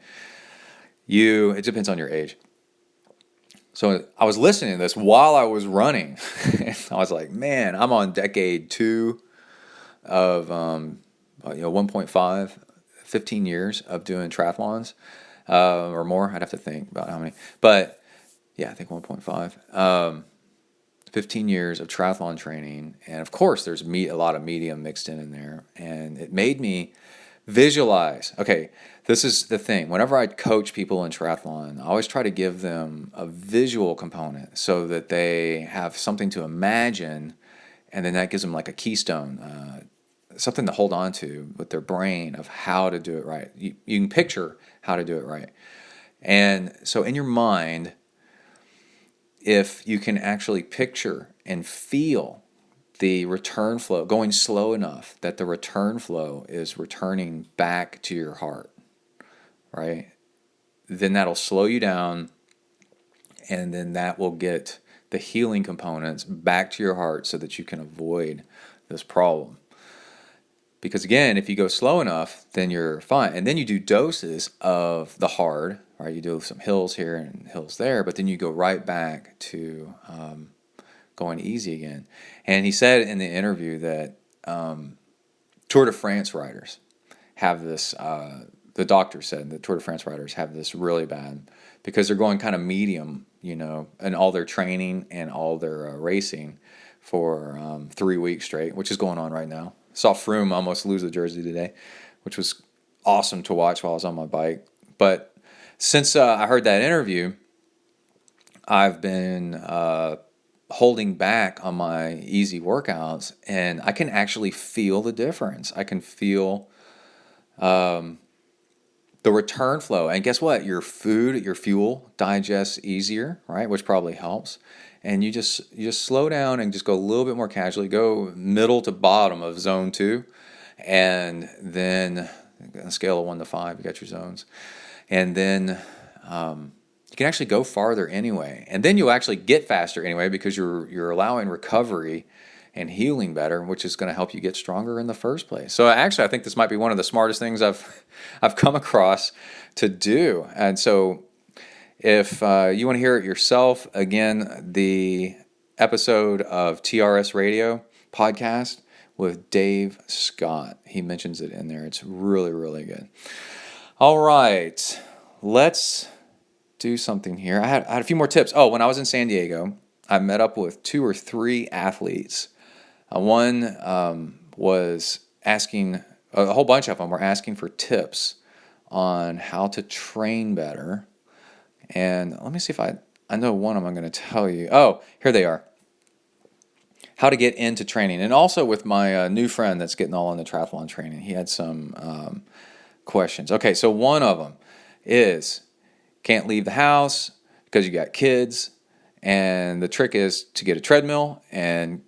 It depends on your age. So I was listening to this while I was running. I was like, man, I'm on decade 2 of 1.5, 15 years of doing triathlons or more. I'd have to think about how many. But yeah, I think 1.5. 15 years of triathlon training. And of course, there's a lot of medium mixed in there. And it made me visualize. Okay, this is the thing. Whenever I coach people in triathlon, I always try to give them a visual component so that they have something to imagine, and then that gives them like a keystone, something to hold on to with their brain of how to do it right. You can picture how to do it right. And so in your mind, if you can actually picture and feel the return flow going slow enough that the return flow is returning back to your heart, right? Then that'll slow you down, and then that will get the healing components back to your heart so that you can avoid this problem. Because again, if you go slow enough, then you're fine. And then you do doses of the hard, right? You do some hills here and hills there, but then you go right back to going easy again. And he said in the interview that Tour de France riders have this, the doctor said that Tour de France riders have this really bad because they're going kind of medium, in all their training and all their racing for 3 weeks straight, which is going on right now. Saw Froome almost lose the jersey today, which was awesome to watch while I was on my bike. But since I heard that interview, I've been holding back on my easy workouts, and I can actually feel the difference. I can feel the return flow. And guess what? Your food, your fuel digests easier, right? Which probably helps. And you just slow down and just go a little bit more casually. Go middle to bottom of zone 2, and then on a scale of 1 to 5, you got your zones, and then you can actually go farther anyway. And then you'll actually get faster anyway because you're allowing recovery and healing better, which is going to help you get stronger in the first place. So actually, I think this might be one of the smartest things I've come across to do. And so if you want to hear it yourself, again, the episode of TRS Radio podcast with Dave Scott, he mentions it in there. It's really, really good. All right, let's do something here. I had a few more tips. Oh, when I was in San Diego, I met up with 2 or 3 athletes. One was asking, a whole bunch of them were asking for tips on how to train better. And let me see if I know one of them I'm going to tell you. Oh, here they are. How to get into training. And also with my new friend that's getting all into triathlon training, he had some questions. Okay, so one of them is can't leave the house because you got kids. And the trick is to get a treadmill and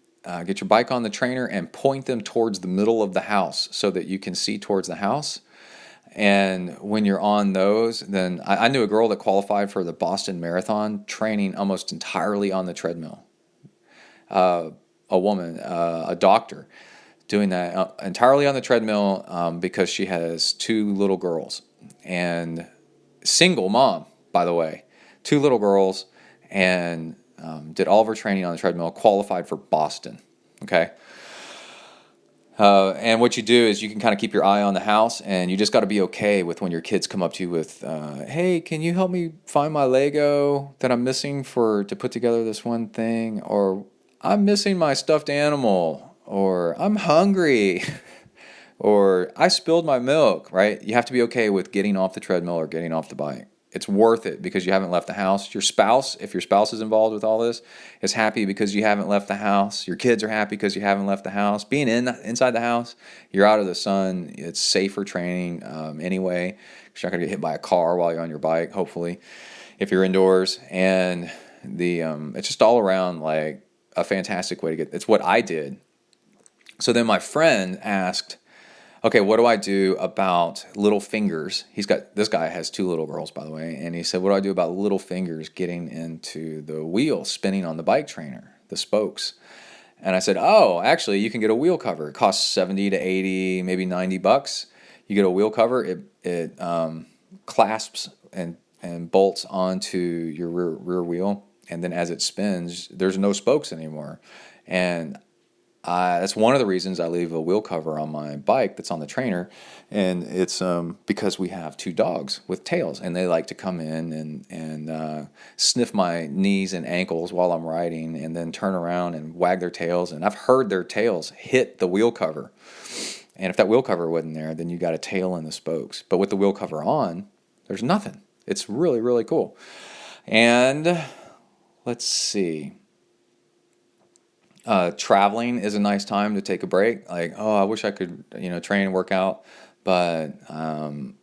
get your bike on the trainer and point them towards the middle of the house so that you can see towards the house. And when you're on those, then I knew a girl that qualified for the Boston Marathon training almost entirely on the treadmill. A woman, a doctor, doing that entirely on the treadmill because she has 2 little girls. And single mom, by the way, 2 little girls, and did all of her training on the treadmill, qualified for Boston. Okay. And what you do is you can kind of keep your eye on the house, and you just got to be okay with when your kids come up to you with, hey, can you help me find my Lego that I'm missing to put together this one thing? Or I'm missing my stuffed animal, or I'm hungry, or I spilled my milk, right? You have to be okay with getting off the treadmill or getting off the bike. It's worth it because you haven't left the house. Your spouse, if your spouse is involved with all this, is happy because you haven't left the house. Your kids are happy because you haven't left the house. Being inside the house, you're out of the sun. It's safer training anyway, because you're not going to get hit by a car while you're on your bike, hopefully, if you're indoors. And it's just all around like a fantastic way to get. It's what I did. So then my friend asked, okay, what do I do about little fingers? This guy has 2 little girls, by the way, and he said, what do I do about little fingers getting into the wheel, spinning on the bike trainer, the spokes? And I said, oh, actually, you can get a wheel cover. It costs 70 to 80, maybe $90. You get a wheel cover. It clasps and bolts onto your rear wheel, and then as it spins, there's no spokes anymore. And that's one of the reasons I leave a wheel cover on my bike that's on the trainer, and it's because we have 2 dogs with tails, and they like to come in and sniff my knees and ankles while I'm riding, and then turn around and wag their tails, and I've heard their tails hit the wheel cover. And if that wheel cover wasn't there, then you got a tail in the spokes. But with the wheel cover on, there's nothing. It's really, really cool. And let's see. Traveling is a nice time to take a break. Like, oh, I wish I could, train and work out, but coming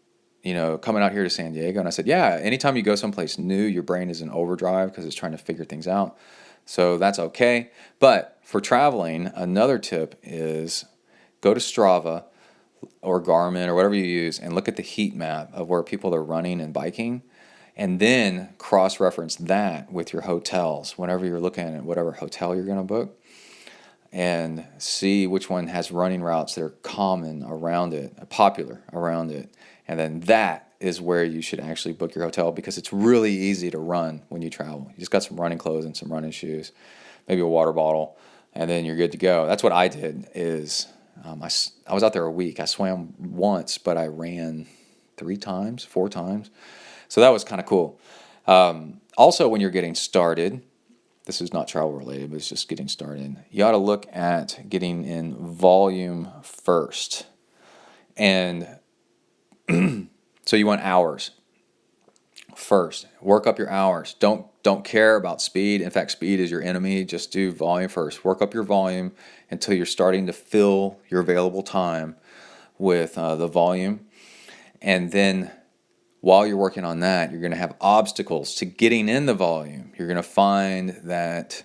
out here to San Diego, and I said, yeah, anytime you go someplace new, your brain is in overdrive because it's trying to figure things out. So that's okay. But for traveling, another tip is go to Strava or Garmin or whatever you use and look at the heat map of where people are running and biking. And then cross-reference that with your hotels whenever you're looking at whatever hotel you're going to book, and see which one has running routes that are common around it, popular around it. And then that is where you should actually book your hotel, because it's really easy to run when you travel. You just got some running clothes and some running shoes, maybe a water bottle, and then you're good to go. That's what I did. I was out there a week. I swam once, but I ran 4 times. So that was kind of cool. Also, when you're getting started, this is not travel related, but it's just getting started, you ought to look at getting in volume first. And so you want hours. first. Work up your hours. Don't care about speed. In fact, speed is your enemy. Just do volume first. Work up your volume until you're starting to fill your available time with the volume. And then while you're working on that, you're going to have obstacles to getting in the volume. You're going to find that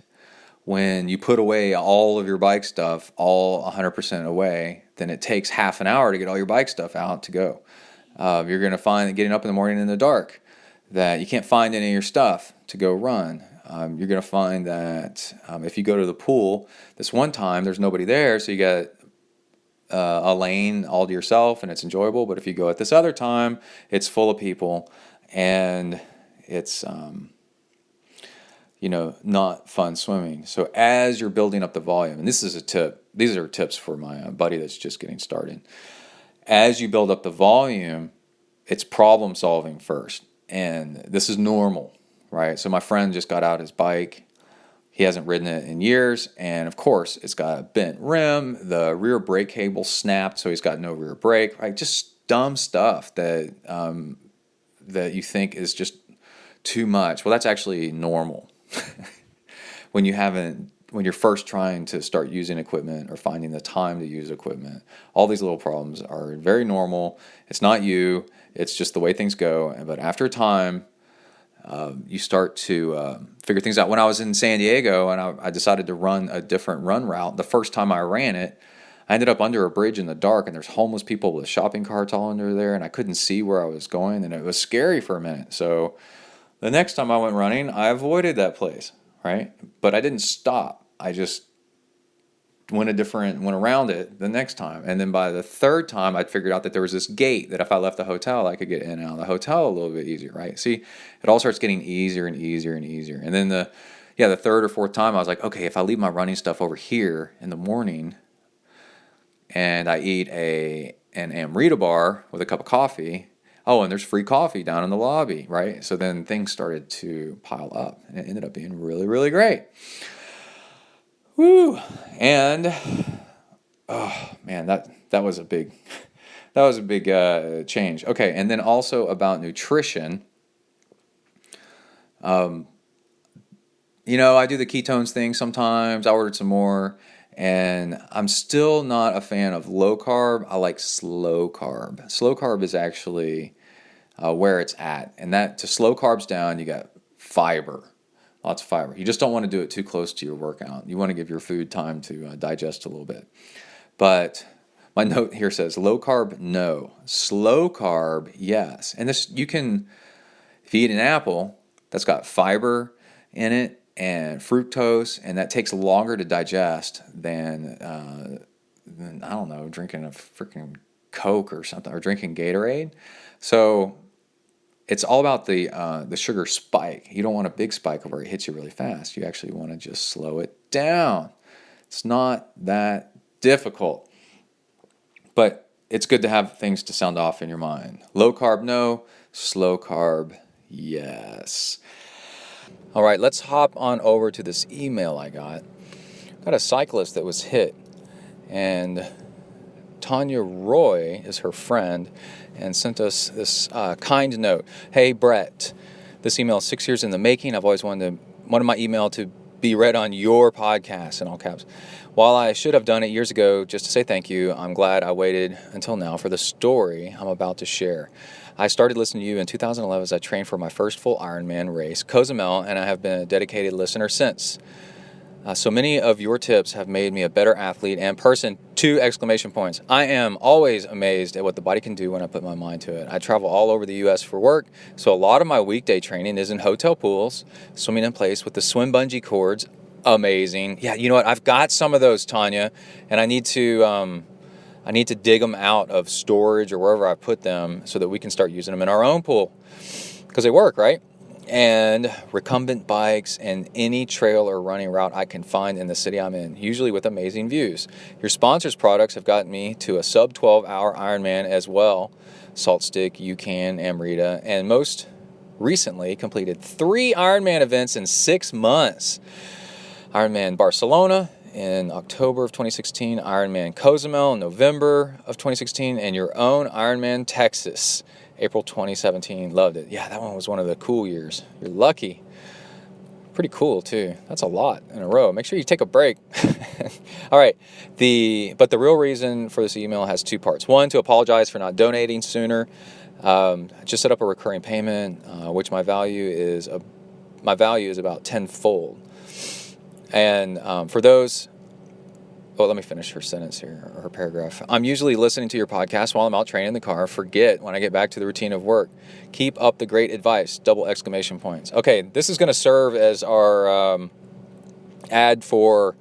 when you put away all of your bike stuff, all 100% away, then it takes half an hour to get all your bike stuff out to go. You're going to find that getting up in the morning in the dark, that you can't find any of your stuff to go run. You're going to find that if you go to the pool, this one time there's nobody there, so you got a lane all to yourself and it's enjoyable. But if you go at this other time, it's full of people and it's not fun swimming. So as you're building up the volume, and this is a tip, these are tips for my buddy that's just getting started. As you build up the volume, it's problem solving first. And this is normal, right? So my friend just got out his bike. He hasn't ridden it in years. And of course, it's got a bent rim. The rear brake cable snapped, so he's got no rear brake, right? Just dumb stuff that you think is just too much. Well, that's actually normal. When you're first trying to start using equipment or finding the time to use equipment, all these little problems are very normal. It's not you, it's just the way things go. But after time, you start to figure things out. When I was in San Diego and I decided to run a different run route, the first time I ran it, I ended up under a bridge in the dark, and there's homeless people with shopping carts all under there, and I couldn't see where I was going, and it was scary for a minute. So the next time I went running, I avoided that place, right? But I didn't stop. I just went around it the next time. And then by the third time, I'd figured out that there was this gate that if I left the hotel, I could get in and out of the hotel a little bit easier, right? See, it all starts getting easier and easier and easier. And then the third or fourth time, I was like, okay, if I leave my running stuff over here in the morning and I eat an Amrita bar with a cup of coffee, oh, and there's free coffee down in the lobby, right? So then things started to pile up, and it ended up being really, really great. Woo! And oh man, that was a big change. Okay, and then also about nutrition. I do the ketones thing sometimes. I ordered some more, and I'm still not a fan of low carb. I like slow carb. Slow carb is actually where it's at, and that to slow carbs down, you got fiber. Lots of fiber. You just don't want to do it too close to your workout. You want to give your food time to digest a little bit. But my note here says low carb, no. Slow carb, yes. And this, you can, if you eat an apple, that's got fiber in it and fructose, and that takes longer to digest than I don't know, drinking a freaking Coke or something, or drinking Gatorade. So it's all about the sugar spike. You don't want a big spike where it hits you really fast. You actually want to just slow it down. It's not that difficult. But it's good to have things to sound off in your mind. Low carb, no. Slow carb, yes. All right, let's hop on over to this email I got. Got a cyclist that was hit, and Tanya Roy is her friend and sent us this kind note. Hey, Brett, this email is 6 years in the making. I've always wanted my email to be read on your podcast, in all caps. While I should have done it years ago just to say thank you, I'm glad I waited until now for the story I'm about to share. I started listening to you in 2011 as I trained for my first full Ironman race, Cozumel, and I have been a dedicated listener since. So many of your tips have made me a better athlete and person. 2 exclamation points. I am always amazed at what the body can do when I put my mind to it. I travel all over the U.S. for work, so a lot of my weekday training is in hotel pools, swimming in place with the swim bungee cords. Amazing. Yeah, you know what? I've got some of those, Tanya, and I need to dig them out of storage or wherever I put them so that we can start using them in our own pool because they work, right? And recumbent bikes and any trail or running route I can find in the city I'm in, usually with amazing views. Your sponsors' products have gotten me to a sub 12-hour Ironman as well. Salt Stick, UCAN, Amrita, and most recently completed 3 Ironman events in 6 months. Ironman Barcelona in October of 2016, Ironman Cozumel in November of 2016, and your own Ironman Texas, April 2017, loved it. Yeah, that one was one of the cool years. You're lucky. Pretty cool too. That's a lot in a row. Make sure you take a break. All right. But the real reason for this email has two parts. One, to apologize for not donating sooner. I just set up a recurring payment, which my value is about tenfold. And for those, let me finish her sentence here, or her paragraph. I'm usually listening to your podcast while I'm out training in the car. Forget when I get back to the routine of work. Keep up the great advice, ! Okay, this is going to serve as our ad for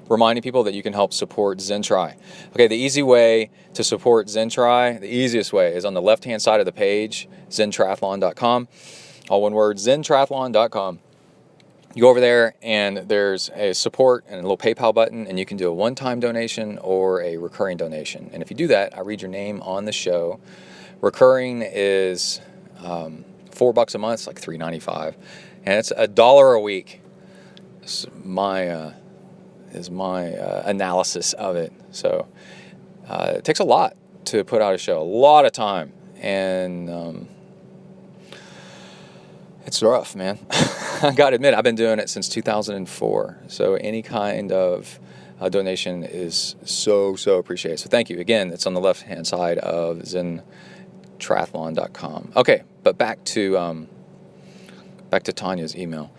reminding people that you can help support ZenTri. Okay, the easy way to support ZenTri, the easiest way, is on the left-hand side of the page, zentriathlon.com. All one word, zentriathlon.com. You go over there, and there's a support and a little PayPal button, and you can do a one-time donation or a recurring donation. And if you do that, I read your name on the show. Recurring is $4 a month, it's like $3.95, and it's $1 a week. Is my analysis of it. So it takes a lot to put out a show, a lot of time, and it's rough, man. I got to admit, I've been doing it since 2004. So any kind of donation is so appreciated. So thank you. Again, it's on the left-hand side of ZenTriathlon.com. Okay, but back to Tanya's email.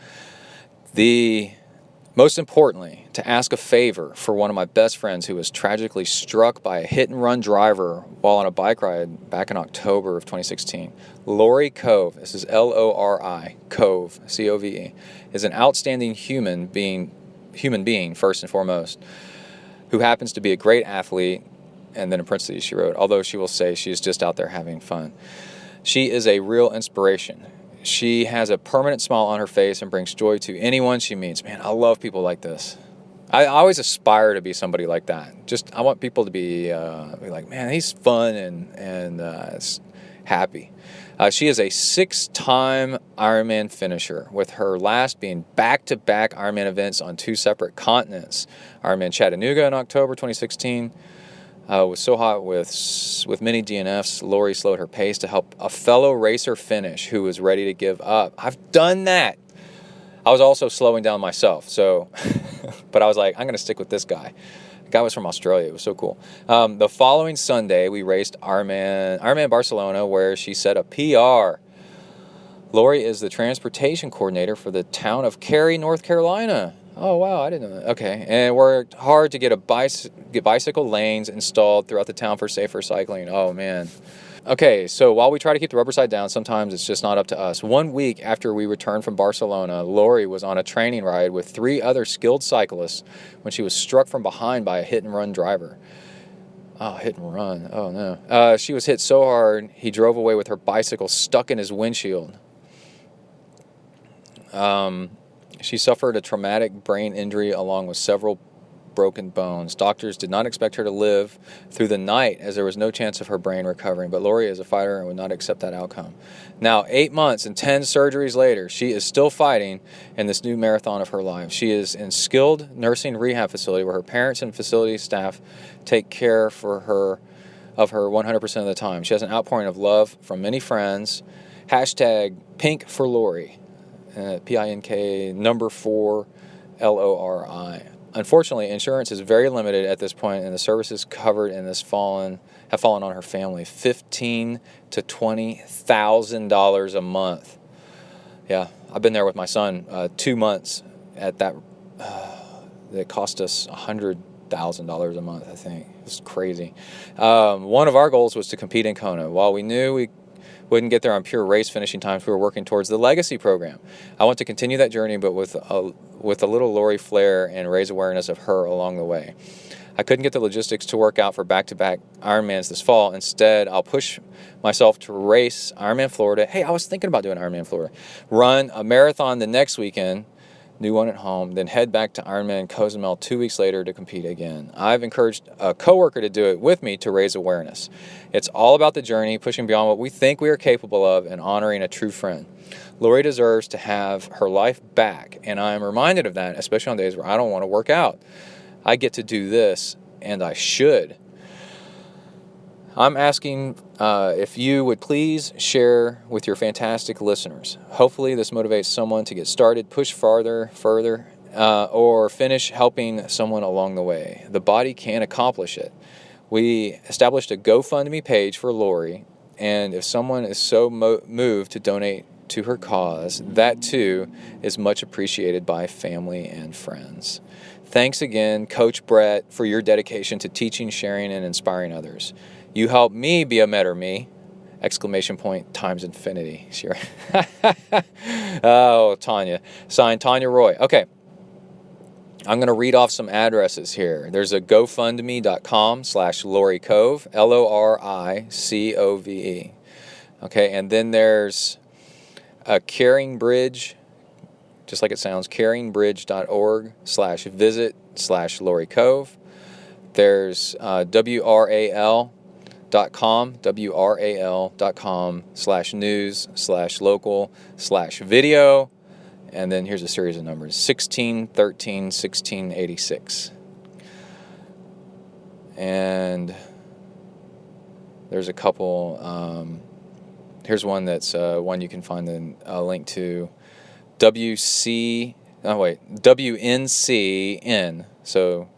Most importantly, to ask a favor for one of my best friends who was tragically struck by a hit-and-run driver while on a bike ride back in October of 2016. Lori Cove, this is Lori, Cove, C-O-V-E, is an outstanding human being first and foremost, who happens to be a great athlete, and then in parentheses she wrote, although she will say she's just out there having fun. She is a real inspiration. She has a permanent smile on her face and brings joy to anyone she meets. Man, I love people like this. I always aspire to be somebody like that. I want people to be like, man, he's fun and happy. She is a 6-time Ironman finisher, with her last being back-to-back Ironman events on 2 separate continents. Ironman Chattanooga in October 2016. Was so hot with many DNFs, Lori slowed her pace to help a fellow racer finish who was ready to give up. I've done that. I was also slowing down myself, so, but I was like, I'm going to stick with this guy. The guy was from Australia. It was so cool. The following Sunday, we raced Ironman Barcelona, where she set a PR. Lori is the transportation coordinator for the town of Cary, North Carolina. Oh, wow, I didn't know that. Okay, and worked hard to get bicycle lanes installed throughout the town for safer cycling. Oh, man. Okay, so while we try to keep the rubber side down, sometimes it's just not up to us. 1 week after we returned from Barcelona, Lori was on a training ride with 3 other skilled cyclists when she was struck from behind by a hit-and-run driver. Oh, hit and run. Oh, no. She was hit so hard, he drove away with her bicycle stuck in his windshield. She suffered a traumatic brain injury along with several broken bones. Doctors did not expect her to live through the night, as there was no chance of her brain recovering, but Lori is a fighter and would not accept that outcome. Now, 8 months and 10 surgeries later, she is still fighting in this new marathon of her life. She is in skilled nursing rehab facility where her parents and facility staff take care of her 100% of the time. She has an outpouring of love from many friends. Hashtag Pink for Lori. PINK number 4 LORI. Unfortunately, insurance is very limited at this point, and the services covered in this have fallen on her family. $15,000 to $20,000 a month. Yeah, I've been there with my son 2 months at that. It cost us $100,000 a month, I think. It's crazy. One of our goals was to compete in Kona. While we knew we wouldn't get there on pure race finishing times, we were working towards the legacy program. I want to continue that journey, but with a little Lori flair and raise awareness of her along the way. I couldn't get the logistics to work out for back-to-back Ironmans this fall. Instead, I'll push myself to race Ironman Florida. Hey, I was thinking about doing Ironman Florida. Run a marathon the next weekend, new one at home, then head back to Ironman Cozumel 2 weeks later to compete again. I've encouraged a coworker to do it with me to raise awareness. It's all about the journey, pushing beyond what we think we are capable of, and honoring a true friend. Lori deserves to have her life back, and I am reminded of that, especially on days where I don't want to work out. I get to do this, and I should. I'm asking if you would please share with your fantastic listeners. Hopefully this motivates someone to get started, push further, or finish helping someone along the way. The body can accomplish it. We established a GoFundMe page for Lori, and if someone is so moved to donate to her cause, that too is much appreciated by family and friends. Thanks again, Coach Brett, for your dedication to teaching, sharing, and inspiring others. You help me be a better me! Exclamation point times infinity. Sure. Oh, Tanya. Signed, Tanya Roy. Okay. I'm going to read off some addresses here. There's a GoFundMe.com/Lori Cove, LORICOVE. Okay, and then there's a Caring Bridge, just like it sounds, caringbridge.org/visit/Lori Cove. There's WRAL.com/news/local/video. And then here's a series of numbers, 1613 1686. And there's a couple, here's one that's one you can find a link to, WNCN, so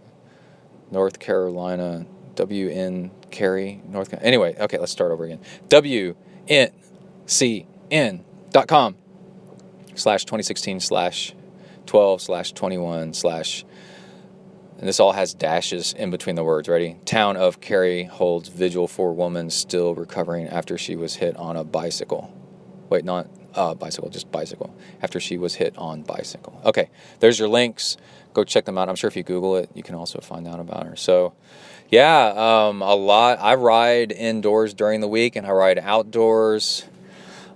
North Carolina, WN Cary, North Carolina. Anyway, okay, let's start over again. WNCN.com/2016/12/21/ and this all has dashes in between the words. Ready? Town of Cary holds vigil for woman still recovering after she was hit on a bicycle. Wait, not bicycle, just bicycle. After she was hit on bicycle. Okay, there's your links. Go check them out. I'm sure if you Google it, you can also find out about her. So, yeah, a lot. I ride indoors during the week, and I ride outdoors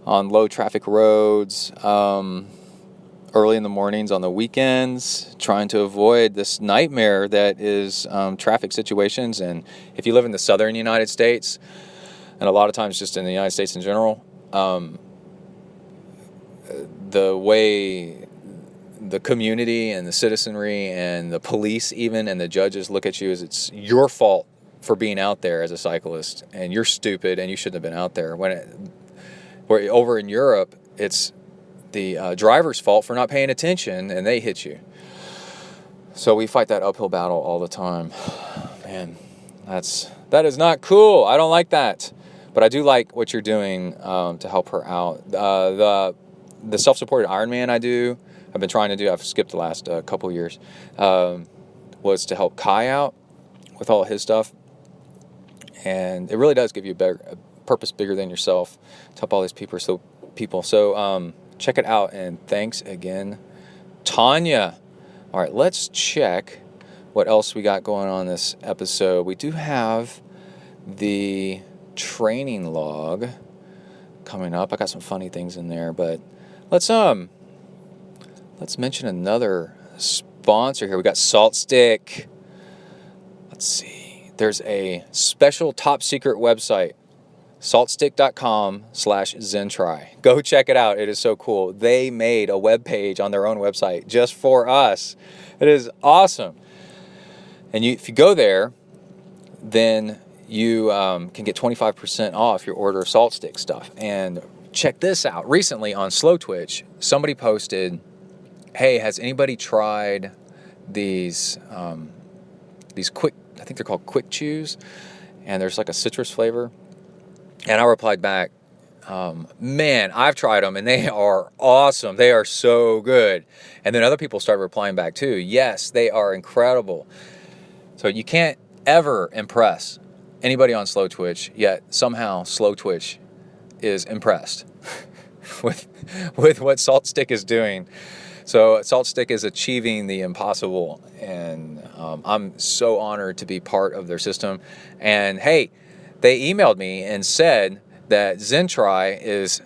on low traffic roads, early in the mornings on the weekends, trying to avoid this nightmare that is traffic situations. And if you live in the southern United States, and a lot of times just in the United States in general, the way the community and the citizenry and the police even and the judges look at you is it's your fault for being out there as a cyclist, and you're stupid and you shouldn't have been out there. Where over in Europe, it's the driver's fault for not paying attention and they hit you. So we fight that uphill battle all the time. Man, that is not cool. I don't like that. But I do like what you're doing to help her out. The self-supported Ironman I've been trying to do, I've skipped the last couple years, was to help Kai out with all his stuff. And it really does give you a purpose bigger than yourself to help all these people. So check it out, and thanks again, Tanya. All right, let's check what else we got going on this episode. We do have the training log coming up. I got some funny things in there, but let's mention another sponsor here. We got Salt Stick. Let's see. There's a special top secret website, saltstick.com/ZenTri. Go check it out. It is so cool. They made a web page on their own website just for us. It is awesome. And if you go there, then you can get 25% off your order of Salt Stick stuff. And check this out. Recently on Slow Twitch, somebody posted, hey, has anybody tried these quick, I think they're called Quick Chews, and there's like a citrus flavor. And I replied back, man, I've tried them and they are awesome. They are so good. And then other people started replying back too. Yes, they are incredible. So you can't ever impress anybody on Slow Twitch, yet somehow Slow Twitch is impressed with what Salt Stick is doing. So Salt Stick is achieving the impossible, and I'm so honored to be part of their system. And hey, they emailed me and said that ZenTri is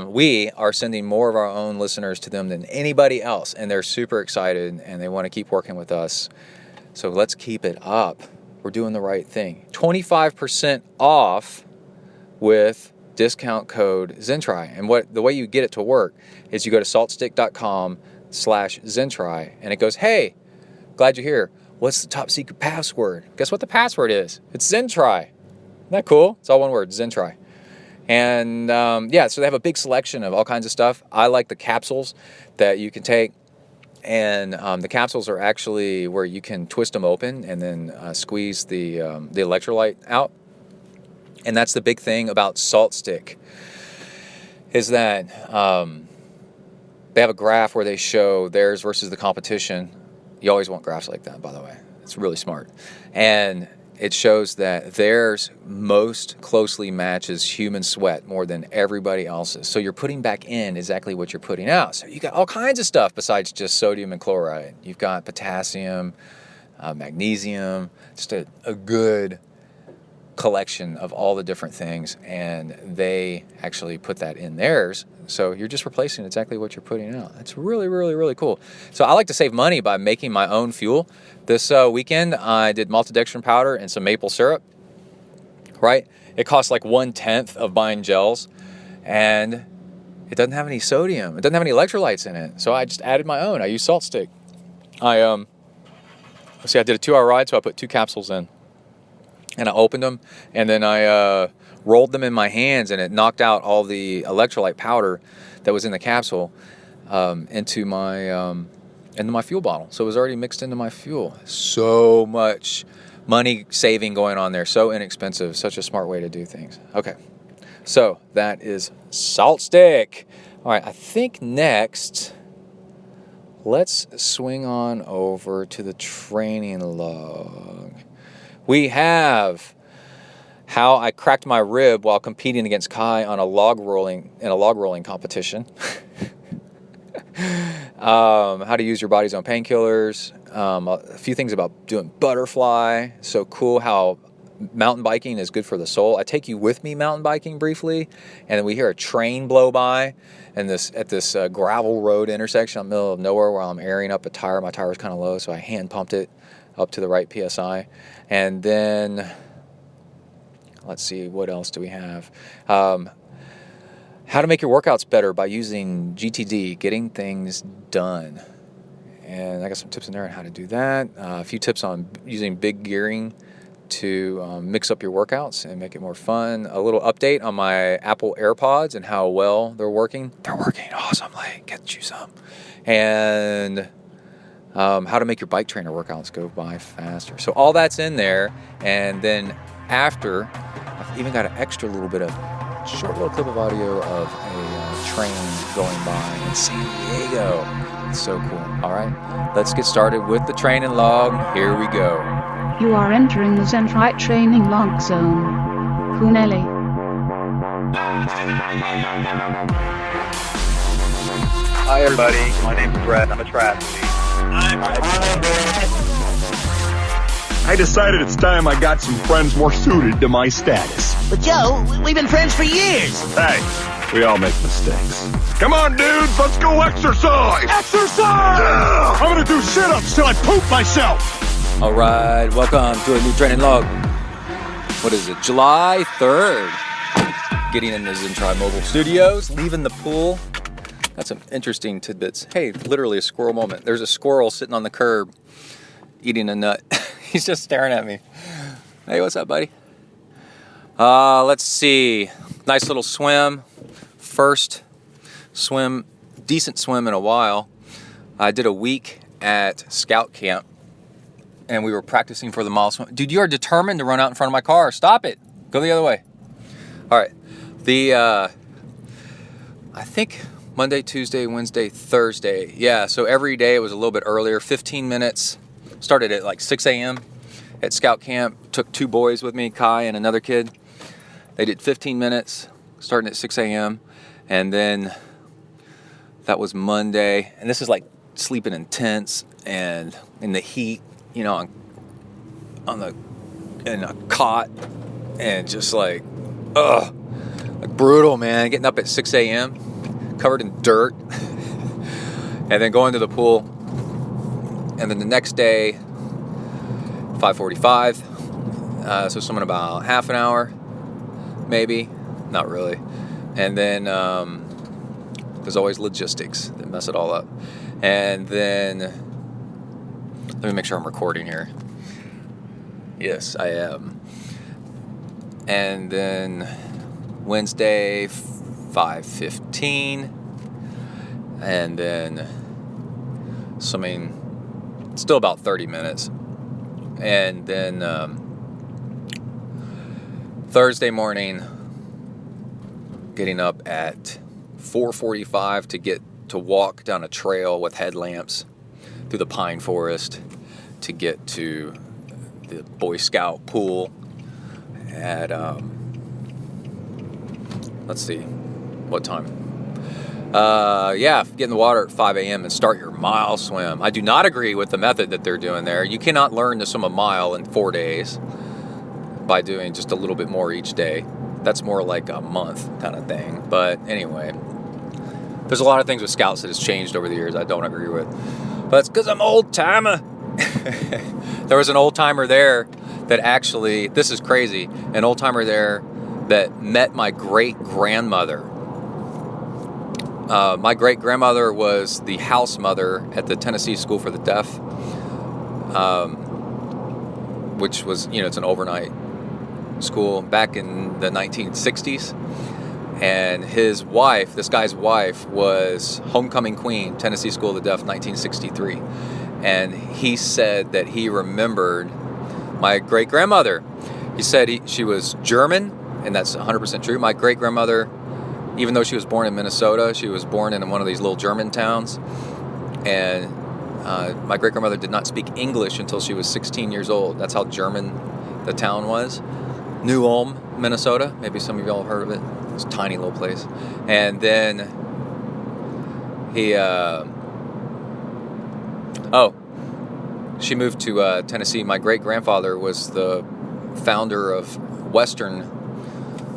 we are sending more of our own listeners to them than anybody else, and they're super excited and they want to keep working with us. So let's keep it up. We're doing the right thing. 25% off with discount code ZenTri. And the way you get it to work is you go to saltstick.com/ZenTri, and it goes, hey, glad you're here. What's the top secret password? Guess what the password is? It's ZenTri. Isn't that cool? It's all one word, ZenTri. And so they have a big selection of all kinds of stuff. I like the capsules that you can take. And the capsules are actually where you can twist them open and then squeeze the electrolyte out. And that's the big thing about Salt Stick, is that they have a graph where they show theirs versus the competition. You always want graphs like that, by the way. It's really smart. And it shows that theirs most closely matches human sweat more than everybody else's. So you're putting back in exactly what you're putting out. So you got all kinds of stuff besides just sodium and chloride. You've got potassium, magnesium, just a good collection of all the different things, and they actually put that in theirs. So you're just replacing exactly what you're putting out. It's really, really, really cool. So I like to save money by making my own fuel. This weekend I did maltodextrin powder and some maple syrup, right? It costs like 1/10 of buying gels, and it doesn't have any sodium. It doesn't have any electrolytes in it. So I just added my own. I use Salt Stick. I did a 2-hour ride, so I put 2 capsules in. And I opened them, and then I rolled them in my hands, and it knocked out all the electrolyte powder that was in the capsule into my fuel bottle. So it was already mixed into my fuel. So much money saving going on there. So inexpensive. Such a smart way to do things. Okay, so that is Salt Stick. All right, I think next, let's swing on over to the training log. We have how I cracked my rib while competing against Kai on a log rolling competition. How to use your body's own painkillers. A few things about doing butterfly. So cool how mountain biking is good for the soul. I take you with me mountain biking briefly, and then we hear a train blow by at this gravel road intersection in the middle of nowhere while I'm airing up a tire. My tire was kind of low, so I hand pumped it up to the right PSI. And then, let's see, what else do we have? How to make your workouts better by using GTD, getting things done. And I got some tips in there on how to do that. A few tips on using big gearing to mix up your workouts and make it more fun. A little update on my Apple AirPods and how well they're working. They're working awesomely. Get you some. And how to make your bike trainer workouts go by faster. So all that's in there. And then after, I've even got an extra little bit of short little clip of audio of a train going by in San Diego. It's so cool. All right, let's get started with the training log. Here we go. You are entering the ZenTri training log zone. Huneli. Hi everybody, my name's Brett. I'm a triathlete. I decided it's time I got some friends more suited to my status. But Joe, we've been friends for years. Hey, we all make mistakes. Come on, dudes, let's go exercise! Exercise! Yeah! I'm gonna do sit-ups till I poop myself! All right, welcome to a new training log. What is it, July 3rd? Getting into ZenTri Mobile Studios, leaving the pool. Got some interesting tidbits. Hey, literally a squirrel moment. There's a squirrel sitting on the curb eating a nut. He's just staring at me. Hey, what's up, buddy? Let's see. Nice little swim. First swim, decent swim in a while. I did a week at scout camp, and we were practicing for the mile swim. Dude, you are determined to run out in front of my car. Stop it. Go the other way. All right. I think Monday, Tuesday, Wednesday, Thursday. Yeah, so every day it was a little bit earlier, 15 minutes. Started at like 6 a.m. at scout camp. Took 2 boys with me, Kai and another kid. They did 15 minutes, starting at 6 a.m. And then that was Monday. And this is like sleeping in tents and in the heat, you know, in a cot, and just like brutal, man. Getting up at 6 a.m., covered in dirt, and then going to the pool. And then the next day, 5:45, so swimming about half an hour, maybe, not really. And then there's always logistics that mess it all up. And then, let me make sure I'm recording here. Yes, I am. And then Wednesday, 5:15. And then, so I mean, still about 30 minutes. And then Thursday morning, getting up at 4:45 to walk down a trail with headlamps through the pine forest to get to the Boy Scout pool at, let's see, what time? Get in the water at 5 a.m. and start your mile swim. I do not agree with the method that they're doing there. You cannot learn to swim a mile in 4 days by doing just a little bit more each day. That's more like a month kind of thing. But anyway, there's a lot of things with Scouts that has changed over the years I don't agree with. But it's because I'm old-timer. There was an old-timer there that actually, this is crazy, an old-timer there that met my great-grandmother. My great-grandmother was the house mother at the Tennessee School for the Deaf, which was, it's an overnight school back in the 1960s. And his wife, this guy's wife, was homecoming queen, Tennessee School of the Deaf, 1963. And he said that he remembered my great-grandmother. He said she was German, and that's 100% true. My great-grandmother, even though she was born in Minnesota, she was born in one of these little German towns. And my great-grandmother did not speak English until she was 16 years old. That's how German the town was. New Ulm, Minnesota. Maybe some of y'all have heard of it. It's a tiny little place. And then she moved to Tennessee. My great-grandfather was the founder of Western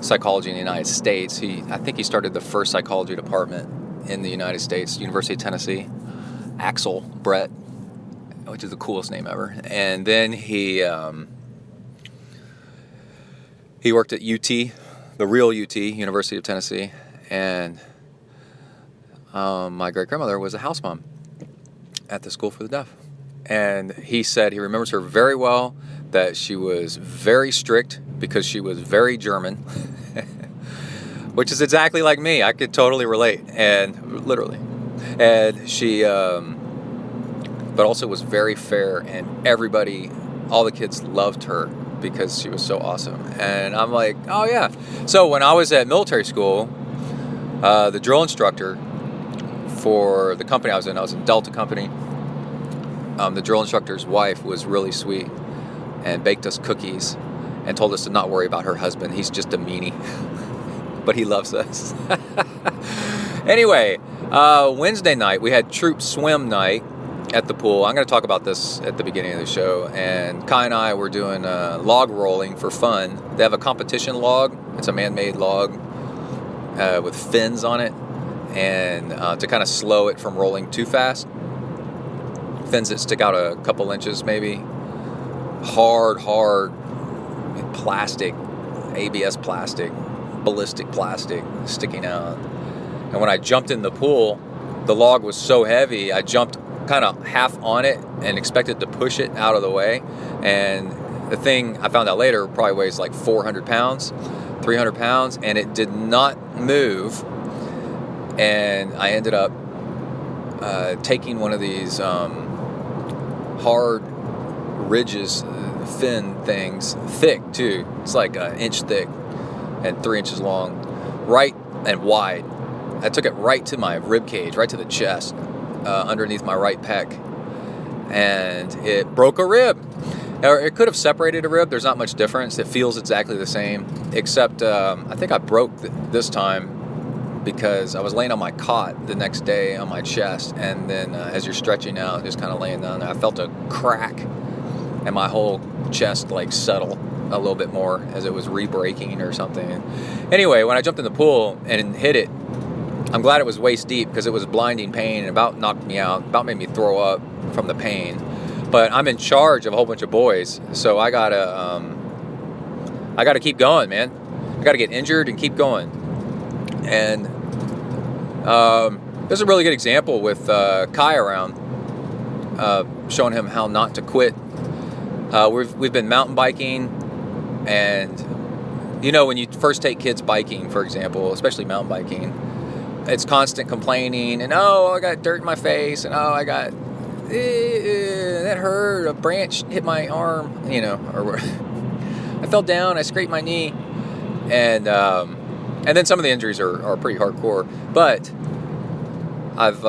psychology in the United States. I think he started the first psychology department in the United States, University of Tennessee. Axel Brett, which is the coolest name ever. And then he worked at UT, the real UT, University of Tennessee, and my great-grandmother was a house mom at the School for the Deaf. And he said he remembers her very well, that she was very strict because she was very German, which is exactly like me. I could totally relate, and literally. And she, but also was very fair, and everybody, all the kids loved her because she was so awesome. And I'm like, oh yeah. So when I was at military school, the drill instructor for the company I was in Delta Company, the drill instructor's wife was really sweet and baked us cookies and told us to not worry about her husband. He's just a meanie, but he loves us. Anyway, Wednesday night, we had troop swim night at the pool. I'm going to talk about this at the beginning of the show. And Kai and I were doing log rolling for fun. They have a competition log. It's a man-made log with fins on it, and to kind of slow it from rolling too fast. Fins that stick out a couple inches maybe. Hard plastic, ABS plastic, ballistic plastic sticking out. And when I jumped in the pool, the log was so heavy, I jumped kind of half on it and expected to push it out of the way. And the thing, I found out later, probably weighs like 400 pounds, 300 pounds, and it did not move. And I ended up taking one of these hard ridges, fin things, thick too. It's like an inch thick and 3 inches long, right and wide. I took it right to my rib cage, right to the chest, underneath my right pec, and it broke a rib. Or it could have separated a rib. There's not much difference. It feels exactly the same, except I think I broke this time because I was laying on my cot the next day on my chest, and then as you're stretching out, just kind of laying down there, I felt a crack, and my whole chest like settle a little bit more as it was re-breaking or something. Anyway, when I jumped in the pool and hit it, I'm glad it was waist deep because it was blinding pain and about knocked me out, about made me throw up from the pain. But I'm in charge of a whole bunch of boys, so I gotta keep going, man. I gotta get injured and keep going. And there's a really good example with Kai around, showing him how not to quit. We've been mountain biking, and You know, when you first take kids biking, for example, especially mountain biking, it's constant complaining and, oh, I got dirt in my face and, oh, I got, that hurt, a branch hit my arm, you know, or I fell down, I scraped my knee, and then some of the injuries are pretty hardcore, but I've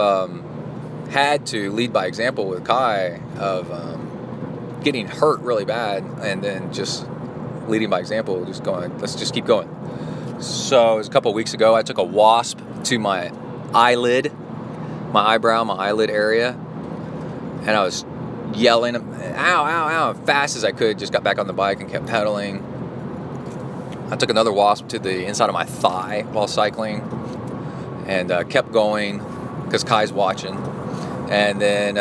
had to lead by example with Kai of getting hurt really bad and then just leading by example, just going, let's just keep going. So it was a couple of weeks ago, I took a wasp to my eyelid, my eyebrow, my eyelid area, and I was yelling, ow, ow, ow, as fast as I could, just got back on the bike and kept pedaling. I took another wasp to the inside of my thigh while cycling and kept going because Kai's watching. And then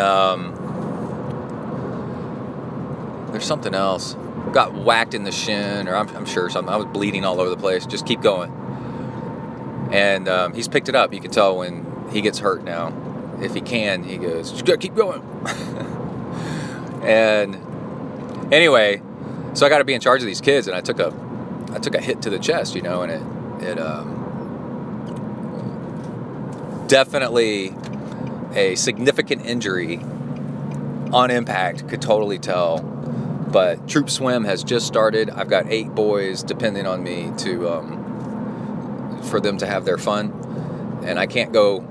there's something else. Got whacked in the shin, or I'm sure something. I was bleeding all over the place. Just keep going. And he's picked it up. You can tell when he gets hurt now. If he can, he goes, just gotta keep going. And anyway, so I got to be in charge of these kids, and I took a hit to the chest, you know, and it definitely a significant injury on impact, could totally tell. But troop swim has just started. I've got 8 boys depending on me for them to have their fun, and I can't go.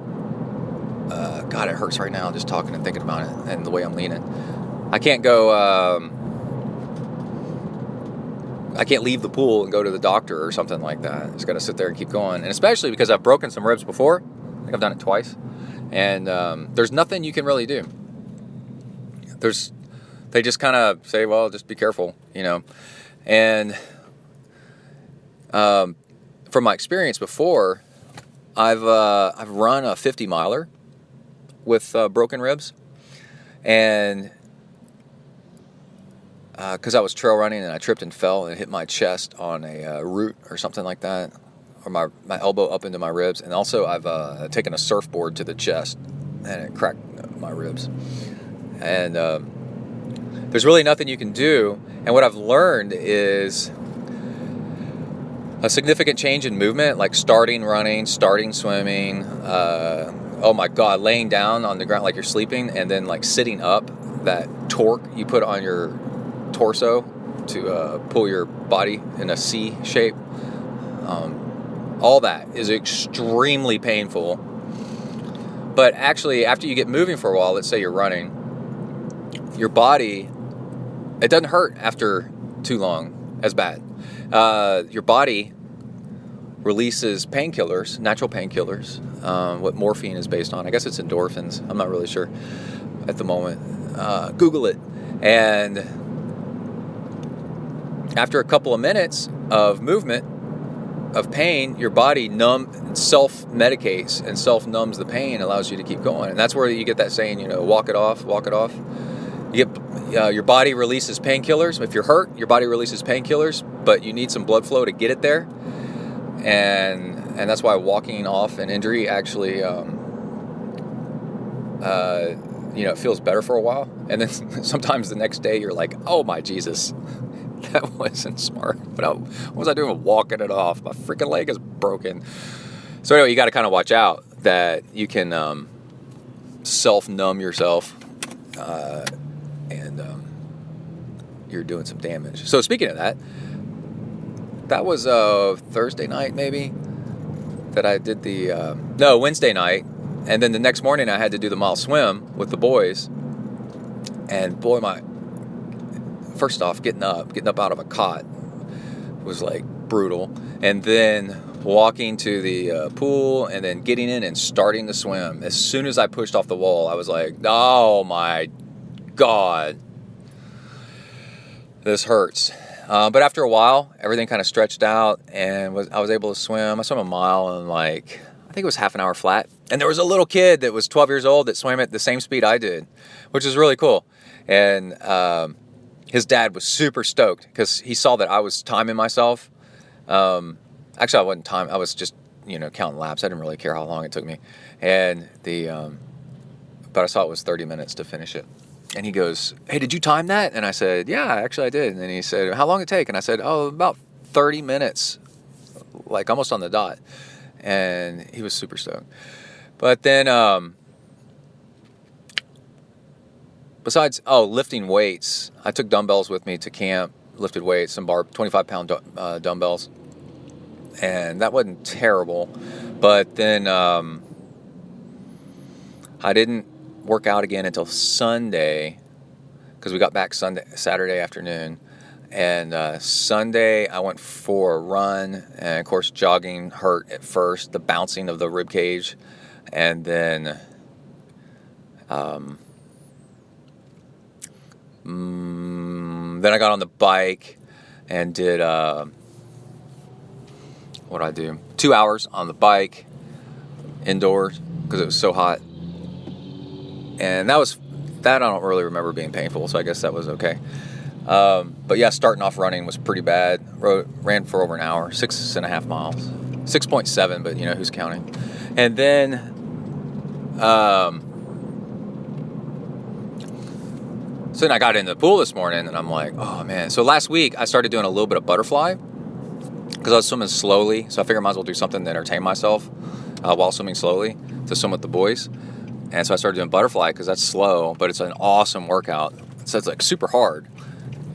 God, it hurts right now just talking and thinking about it and the way I'm leaning. I can't go. I can't leave the pool and go to the doctor or something like that. I just got to sit there and keep going, and especially because I've broken some ribs before. I think I've done it twice, and there's nothing you can really do. They just kind of say, well, just be careful, you know. And from my experience before, I've run a 50 miler with broken ribs, and because I was trail running and I tripped and fell and hit my chest on a root or something like that, or my elbow up into my ribs, and also I've taken a surfboard to the chest and it cracked my ribs. And there's really nothing you can do. And what I've learned is a significant change in movement, like starting running, starting swimming, oh my God, laying down on the ground like you're sleeping, and then like sitting up, that torque you put on your torso to pull your body in a C shape. All that is extremely painful. But actually, after you get moving for a while, let's say you're running, your body, it doesn't hurt after too long as bad. Your body releases painkillers, natural painkillers, what morphine is based on. I guess it's endorphins. I'm not really sure at the moment. Google it. And after a couple of minutes of movement, of pain, your body self-medicates and self-numbs the pain, allows you to keep going. And that's where you get that saying, you know, walk it off, walk it off. You get, your body releases painkillers. If you're hurt, your body releases painkillers, but you need some blood flow to get it there. And that's why walking off an injury actually, it feels better for a while. And then sometimes the next day you're like, oh my Jesus, that wasn't smart. But what was I doing walking it off? My freaking leg is broken. So anyway, you got to kind of watch out that you can self-numb yourself, and you're doing some damage. So speaking of that was Thursday night maybe that I did Wednesday night. And then the next morning I had to do the mile swim with the boys. And boy, first off, getting up out of a cot was like brutal. And then walking to the pool and then getting in and starting to swim. As soon as I pushed off the wall, I was like, oh my God, this hurts. But after a while, everything kind of stretched out and I was able to swim. I swam a mile in I think it was half an hour flat. And there was a little kid that was 12 years old that swam at the same speed I did, which was really cool. And his dad was super stoked because he saw that I was timing myself. Actually, I wasn't timing. I was just, counting laps. I didn't really care how long it took me. And but I saw it was 30 minutes to finish it. And he goes, hey, did you time that? And I said, yeah, actually I did. And then he said, how long did it take? And I said, about 30 minutes, like almost on the dot. And he was super stoked. But then, besides, lifting weights, I took dumbbells with me to camp, lifted weights, some 25-pound dumbbells. And that wasn't terrible. But then I didn't work out again until Sunday, because we got back Saturday afternoon. And Sunday I went for a run, and of course jogging hurt at first, the bouncing of the rib cage, and then then I got on the bike and did what did I do? 2 hours on the bike indoors because it was so hot, and that I don't really remember being painful, so I guess that was okay. But yeah, starting off running was pretty bad. Ran for over an hour, 6.5 miles, 6.7, but who's counting? And then, so then I got into the pool this morning, and I'm like, oh man. So last week I started doing a little bit of butterfly because I was swimming slowly. So I figured I might as well do something to entertain myself while swimming slowly, to swim with the boys. And so I started doing butterfly because that's slow, but it's an awesome workout. So it's like super hard.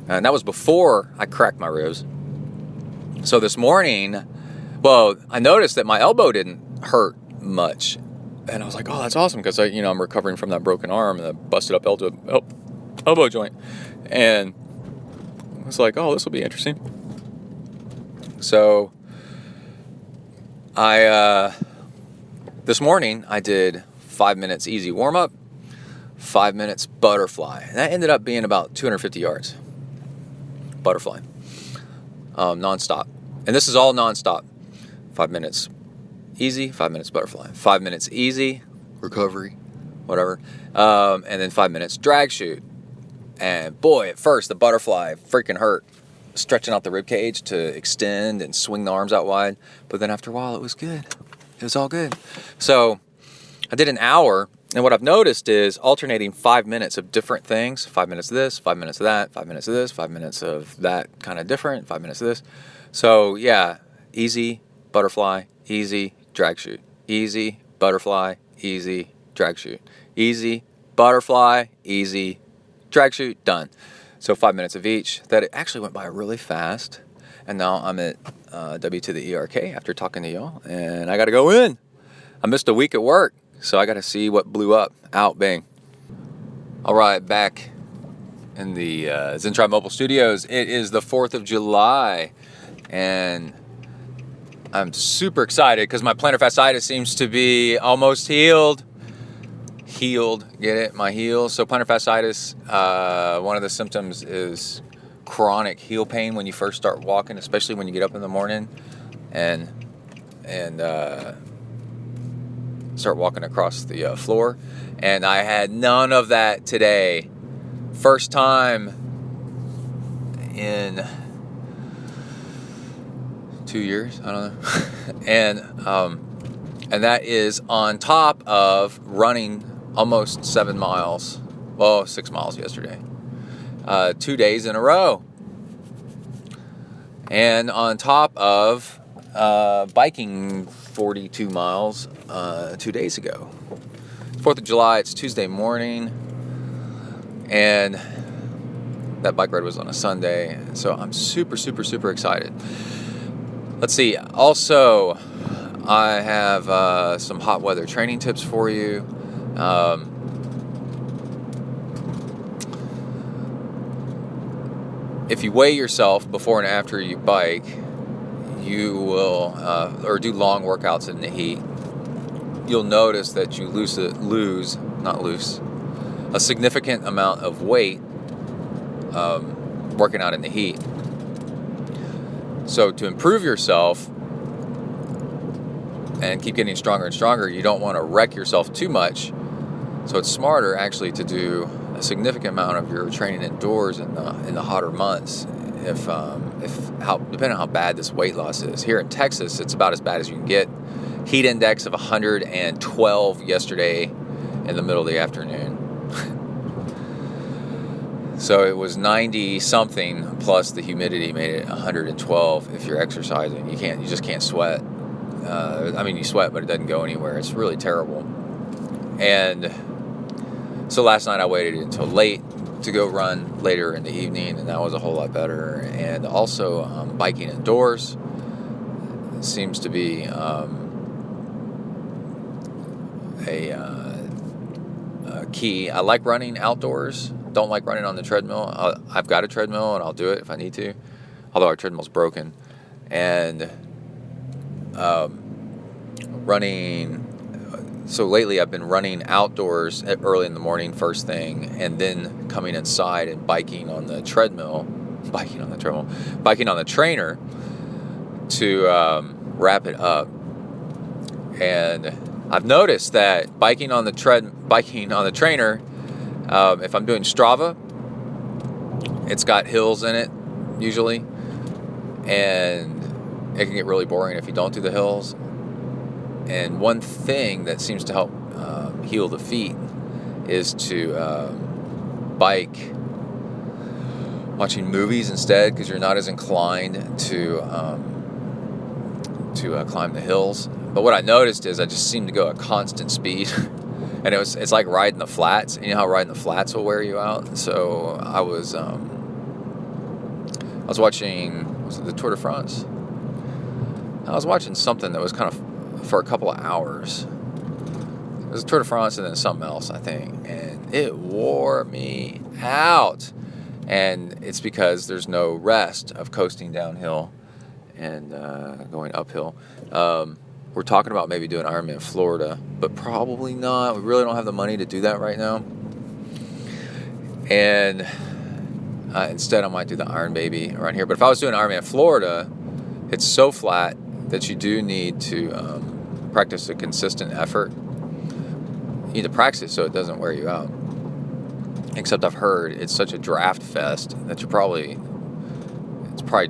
And that was before I cracked my ribs. So this morning, I noticed that my elbow didn't hurt much. And I was like, oh, that's awesome, because I'm recovering from that broken arm and the busted up elbow joint. And I was like, oh, this will be interesting. So this morning I did 5 minutes easy warm-up, 5 minutes butterfly. And that ended up being about 250 yards. Butterfly. Non-stop. And this is all non-stop. 5 minutes easy, 5 minutes butterfly. 5 minutes easy, recovery, whatever. And then 5 minutes drag shoot. And boy, at first the butterfly freaking hurt. Stretching out the rib cage to extend and swing the arms out wide. But then after a while it was good. It was all good. So I did an hour. And what I've noticed is alternating 5 minutes of different things. 5 minutes of this, 5 minutes of that, 5 minutes of this, 5 minutes of that kind of different, 5 minutes of this. So yeah, easy, butterfly, easy, drag shoot. Easy, butterfly, easy, drag shoot. Easy, butterfly, easy, drag shoot, done. So 5 minutes of each. That actually went by really fast. And now I'm at W to the ERK after talking to y'all. And I got to go in. I missed a week at work. So I got to see what blew up. Out, bang. All right, back in the ZenTri Mobile Studios. It is the 4th of July, and I'm super excited because my plantar fasciitis seems to be almost healed. Get it? My heel. So plantar fasciitis, one of the symptoms is chronic heel pain when you first start walking, especially when you get up in the morning and start walking across the floor. And I had none of that today. First time in 2 years, I don't know. And that is on top of running almost 7 miles, 6 miles yesterday, 2 days in a row. And on top of biking 42 miles 2 days ago. 4th of July, it's Tuesday morning, and that bike ride was on a Sunday, so I'm super, super, super excited. Let's see, also, I have some hot weather training tips for you. If you weigh yourself before and after you bike, you will, or do long workouts in the heat, you'll notice that you lose a significant amount of weight working out in the heat. So to improve yourself and keep getting stronger and stronger, you don't want to wreck yourself too much. So it's smarter actually to do a significant amount of your training indoors in the hotter months. Depending on how bad this weight loss is. Here in Texas, it's about as bad as you can get. Heat index of 112 yesterday in the middle of the afternoon. So it was 90 something plus the humidity made it 112 if you're exercising. You just can't sweat. You sweat, but it doesn't go anywhere. It's really terrible. And so last night I waited until late to go run later in the evening, and that was a whole lot better. And also biking indoors seems to be a key. I like running outdoors. Don't like running on the treadmill. I've got a treadmill, and I'll do it if I need to, although our treadmill's broken. And running, so lately I've been running outdoors early in the morning, first thing, and then coming inside and biking on the trainer to wrap it up. And I've noticed that biking on the trainer, if I'm doing Strava, it's got hills in it usually, and it can get really boring if you don't do the hills. And one thing that seems to help heal the feet is to bike watching movies instead, because you're not as inclined to climb the hills. But what I noticed is I just seem to go at constant speed. And it's like riding the flats. You know how riding the flats will wear you out? So I was watching, was it the Tour de France? I was watching something that was kind of for a couple of hours. It was Tour de France and then something else, I think. And it wore me out. And it's because there's no rest of coasting downhill and going uphill. We're talking about maybe doing Ironman Florida, but probably not. We really don't have the money to do that right now. And instead, I might do the Iron Baby around here. But if I was doing Ironman Florida, it's so flat that you do need to practice a consistent effort. You need to practice it so it doesn't wear you out. Except I've heard it's such a draft fest that it's probably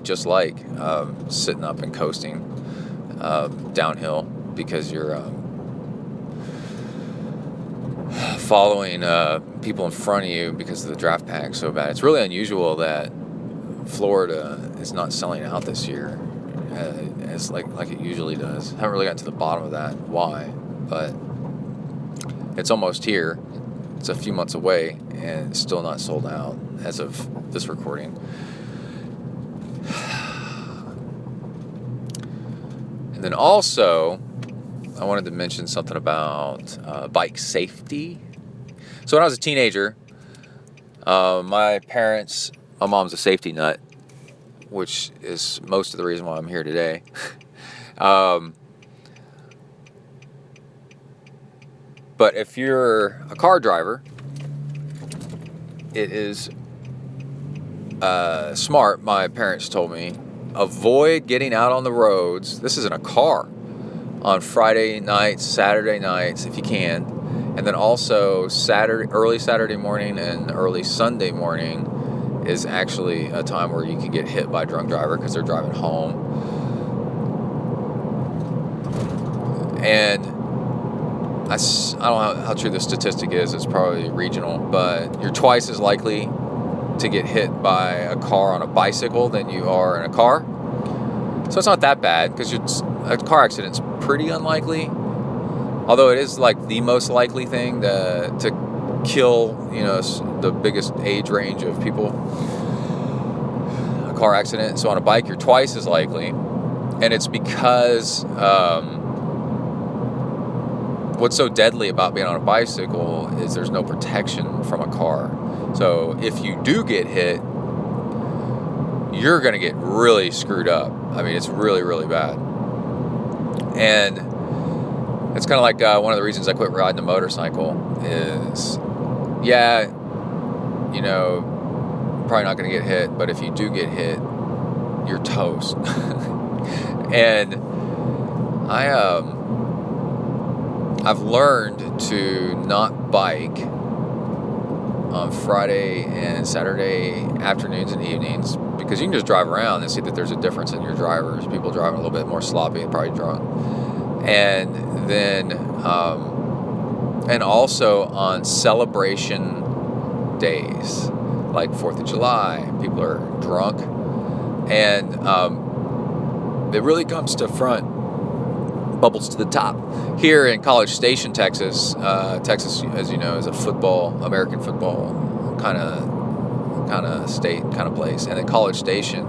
just like sitting up and coasting downhill, because you're following people in front of you because of the draft pack so bad. It's really unusual that Florida is not selling out this year as like it usually does. Haven't really gotten to the bottom of that, why, but it's almost here. It's a few months away and it's still not sold out as of this recording. And then also, I wanted to mention something about bike safety. So when I was a teenager, my mom's a safety nut, which is most of the reason why I'm here today. But if you're a car driver, it is smart, my parents told me, avoid getting out on the roads. This is in a car on Friday nights, Saturday nights, if you can. And then also early Saturday morning and early Sunday morning is actually a time where you can get hit by a drunk driver because they're driving home. And I don't know how true the statistic is. It's probably regional, but you're twice as likely to get hit by a car on a bicycle than you are in a car. So it's not that bad, because a car accident's pretty unlikely. Although it is like the most likely thing to kill, the biggest age range of people. A car accident. So on a bike, you're twice as likely. And it's because what's so deadly about being on a bicycle is there's no protection from a car. So if you do get hit, you're going to get really screwed up. I mean, it's really, really bad. And it's kind of like one of the reasons I quit riding a motorcycle is, probably not going to get hit, but if you do get hit, you're toast. And I've learned to not bike on Friday and Saturday afternoons and evenings, because you can just drive around and see that there's a difference in your drivers. People driving a little bit more sloppy and probably drunk. And then, and also on celebration days, like 4th of July. People are drunk. And it really comes to front, bubbles to the top. Here in College Station, Texas, Texas, as you know, is a American football kind of state, kind of place. And then College Station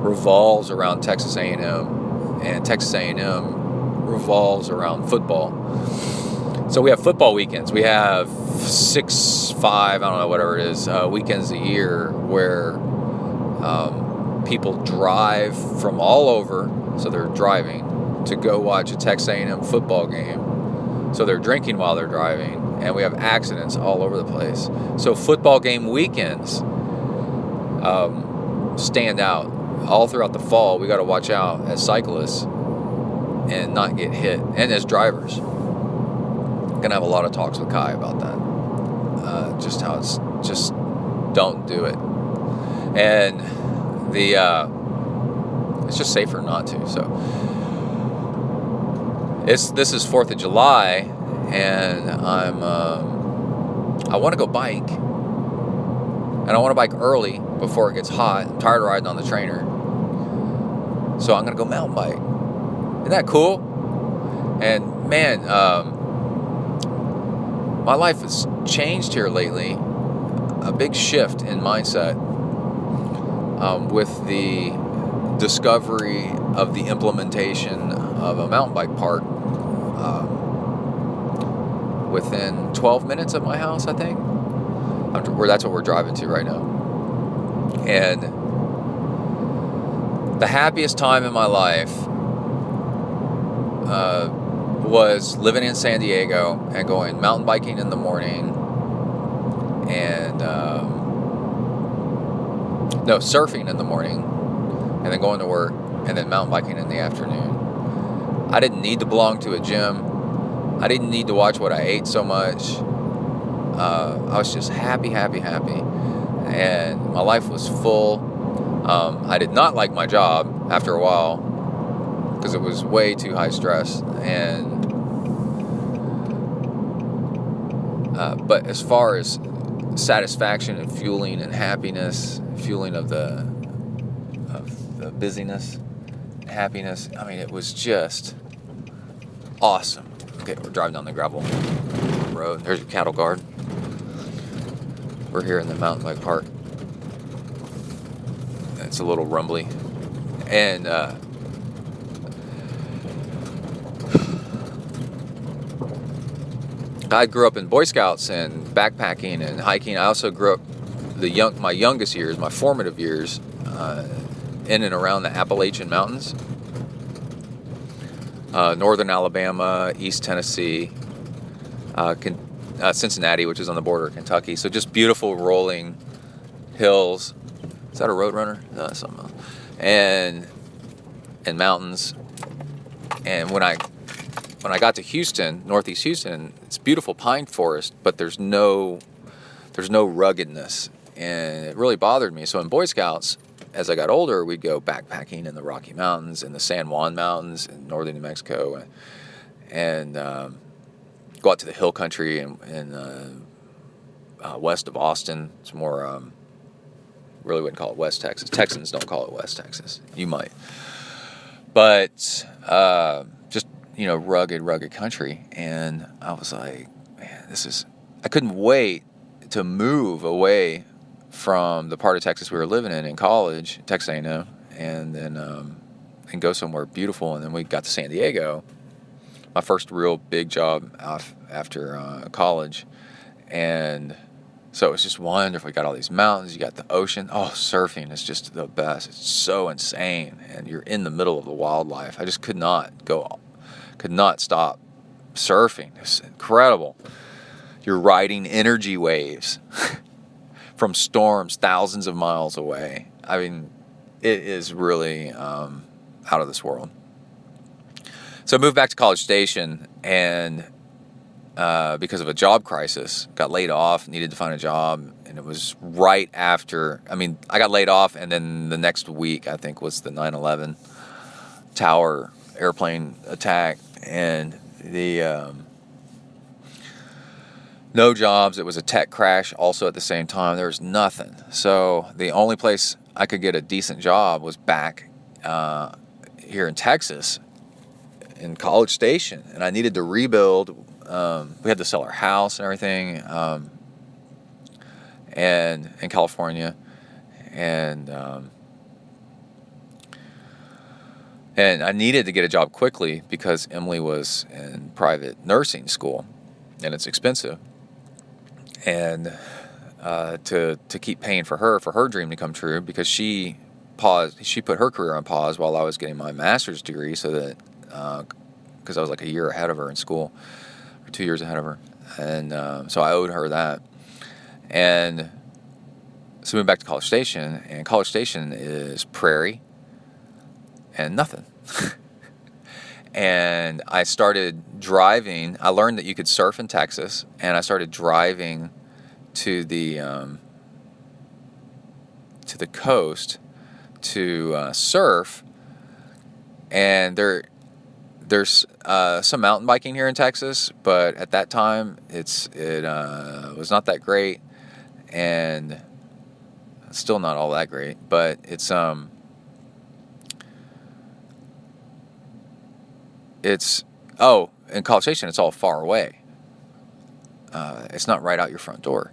revolves around Texas A&M, and Texas A&M revolves around football. So we have football weekends. We have 6, 5, I don't know, whatever it is, weekends a year where people drive from all over, so they're driving, to go watch a Texas A&M football game. So they're drinking while they're driving, and we have accidents all over the place. So football game weekends stand out. All throughout the fall, we got to watch out as cyclists and not get hit, and as drivers. I'm gonna have a lot of talks with Kai about that. Just how it's just don't do it, and it's just safer not to. So this is 4th of July, and I want to go bike, and I want to bike early before it gets hot. I'm tired of riding on the trainer, so I'm gonna go mountain bike. Isn't that cool? And man, my life has changed here lately. A big shift in mindset with the discovery of the implementation of a mountain bike park within 12 minutes of my house, I think. That's what we're driving to right now. And the happiest time in my life was living in San Diego and going mountain biking in the morning and surfing in the morning and then going to work and then mountain biking in the afternoon. I didn't need to belong to a gym. I didn't need to watch what I ate so much. I was just happy. And my life was full. I did not like my job after a while because it was way too high stress. But as far as satisfaction and fueling and happiness, fueling of the busyness, happiness, I mean, it was just awesome. Okay, we're driving down the gravel road. There's a cattle guard. We're here in the mountain bike park. It's a little rumbly. And I grew up in Boy Scouts and backpacking and hiking. I also grew up my youngest years, my formative years, in and around the Appalachian Mountains. Northern Alabama, East Tennessee, Cincinnati, which is on the border of Kentucky. So just beautiful rolling hills. Is that a Roadrunner? No, that's something else. And mountains. And when I got to Houston, Northeast Houston, it's beautiful pine forest, but there's no ruggedness, and it really bothered me. So in Boy Scouts, as I got older, we'd go backpacking in the Rocky Mountains and the San Juan Mountains in northern New Mexico, and go out to the hill country and west of Austin. It's more, really wouldn't call it West Texas. Texans don't call it West Texas. You might. But just, rugged country. And I was like, man, I couldn't wait to move away from the part of Texas we were living in college, Texas A&M, and then and go somewhere beautiful. And then we got to San Diego, my first real big job after college. And so it was just wonderful. You got all these mountains, you got the ocean. Oh, surfing is just the best. It's so insane. And you're in the middle of the wildlife. I just could not stop surfing. It's incredible. You're riding energy waves from storms thousands of miles away. I mean, it is really out of this world. So I moved back to College Station, and because of a job crisis, got laid off, needed to find a job, and it was right after, I got laid off, and then the next week, I think, was the 9/11 tower airplane attack, and no jobs. It was a tech crash also at the same time. There was nothing. So the only place I could get a decent job was back here in Texas, in College Station, and I needed to rebuild. We had to sell our house and everything, and in California, and I needed to get a job quickly because Emily was in private nursing school, and it's expensive, and to keep paying for her dream to come true, because she put her career on pause while I was getting my master's degree, so that because I was like a year ahead of her in school, or 2 years ahead of her, and so I owed her that. And so we went back to College Station, and College Station is prairie and nothing. And I started driving. I learned that you could surf in Texas, and I started driving to the coast to surf. And there's some mountain biking here in Texas, but at that time it was not that great, and still not all that great. But it's in College Station, it's all far away. It's not right out your front door.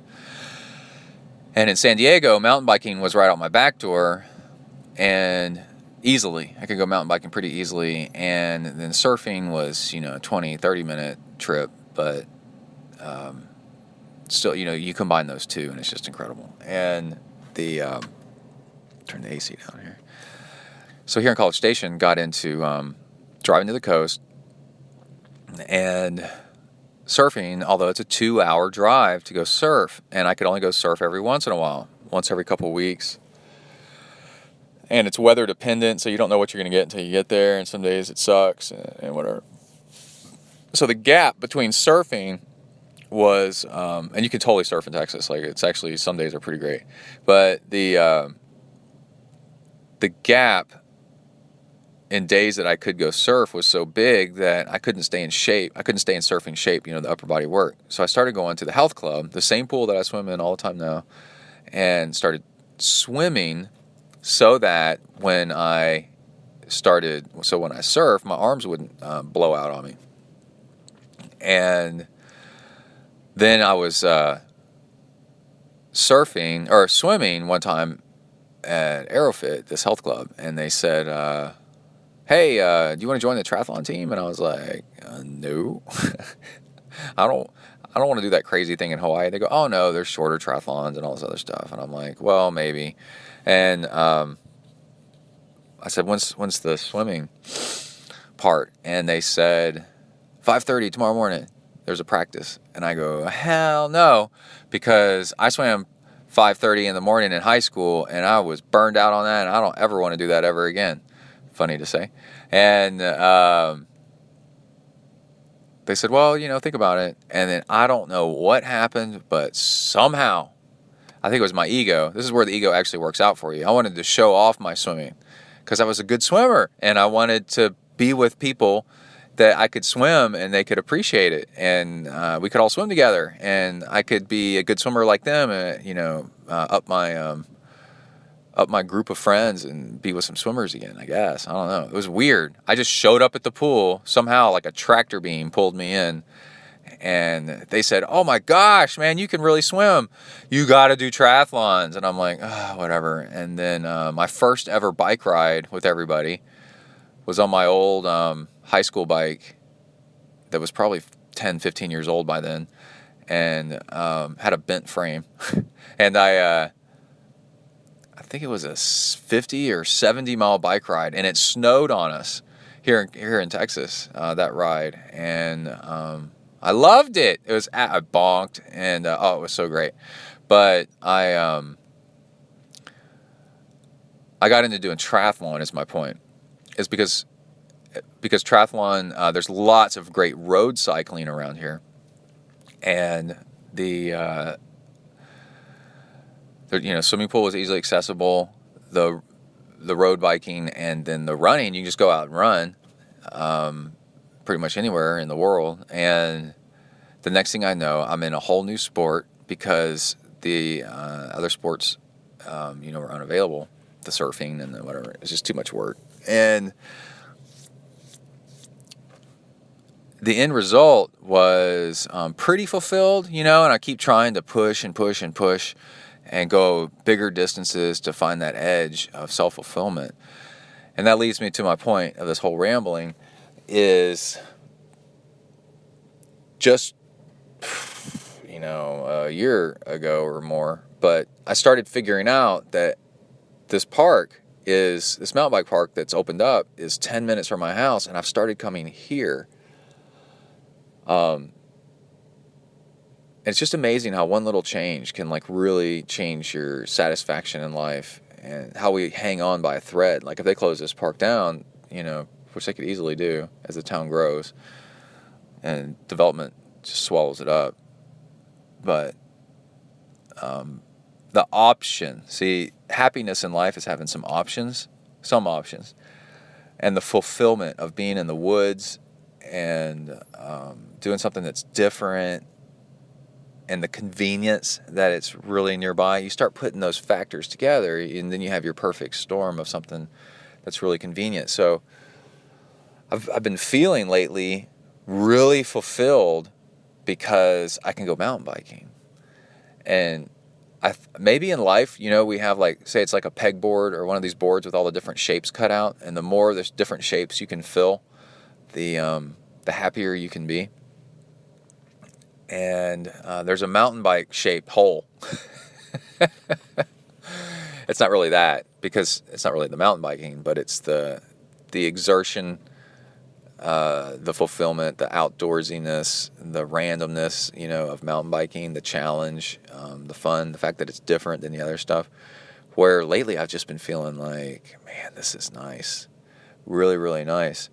And in San Diego, mountain biking was right out my back door, and easily. I could go mountain biking pretty easily. And then surfing was, a 20, 30-minute trip, but still, you combine those two, and it's just incredible. And turn the AC down here. So here in College Station, got into driving to the coast and surfing, although it's a 2-hour drive to go surf, and I could only go surf every once in a while, once every couple of weeks. And it's weather dependent, so you don't know what you're going to get until you get there, and some days it sucks and whatever. So the gap between surfing was, and you can totally surf in Texas, like it's actually, some days are pretty great, but the gap in days that I could go surf was so big that I couldn't stay in shape. I couldn't stay in surfing shape, the upper body work. So I started going to the health club, the same pool that I swim in all the time now, and started swimming so that when I surf, my arms wouldn't blow out on me. And then I was swimming one time at Aerofit, this health club, and they said, hey, do you want to join the triathlon team? And I was like, no. I don't want to do that crazy thing in Hawaii. They go, oh no, there's shorter triathlons and all this other stuff. And I'm like, well, maybe. And I said, when's the swimming part? And they said, 5:30 tomorrow morning. There's a practice. And I go, hell no, because I swam 5:30 in the morning in high school, and I was burned out on that, and I don't ever want to do that ever again. Funny to say. And they said, well, think about it. And then I don't know what happened, but somehow, I think it was my ego. This is where the ego actually works out for you. I wanted to show off my swimming because I was a good swimmer, and I wanted to be with people that I could swim and they could appreciate it, and we could all swim together, and I could be a good swimmer like them, up my group of friends and be with some swimmers again, I guess. I don't know. It was weird. I just showed up at the pool. Somehow, like a tractor beam pulled me in. And they said, oh my gosh, man, you can really swim. You got to do triathlons. And I'm like, whatever. And then my first ever bike ride with everybody was on my old high school bike that was probably 10, 15 years old by then, and had a bent frame. And I think it was a 50 or 70 mile bike ride, and it snowed on us here in Texas, that ride. And I loved it. I bonked, and it was so great. But I got into doing triathlon, is my point. Is because triathlon, there's lots of great road cycling around here, and the swimming pool was easily accessible. The road biking, and then the running, you can just go out and run pretty much anywhere in the world. And the next thing I know, I'm in a whole new sport because the other sports, were unavailable. The surfing and the whatever. It's just too much work. And the end result was pretty fulfilled, and I keep trying to push and push and push and go bigger distances to find that edge of self-fulfillment. And that leads me to my point of this whole rambling is just, a year ago or more, but I started figuring out that this mountain bike park that's opened up is 10 minutes from my house, and I've started coming here. It's just amazing how one little change can really change your satisfaction in life, and how we hang on by a thread. Like if they close this park down, which they could easily do as the town grows and development just swallows it up. But the option, happiness in life is having some options, and the fulfillment of being in the woods and doing something that's different, and the convenience that it's really nearby. You start putting those factors together, and then you have your perfect storm of something that's really convenient. So I've been feeling lately really fulfilled because I can go mountain biking. And maybe in life, we have say it's like a pegboard or one of these boards with all the different shapes cut out, and the more there's different shapes you can fill, the happier you can be. And there's a mountain bike shaped hole. It's not really that, because it's not really the mountain biking, but it's the exertion, the fulfillment, the outdoorsiness, the randomness, of mountain biking, the challenge, the fun, the fact that it's different than the other stuff. Where lately I've just been feeling like, man, this is nice, really, really nice.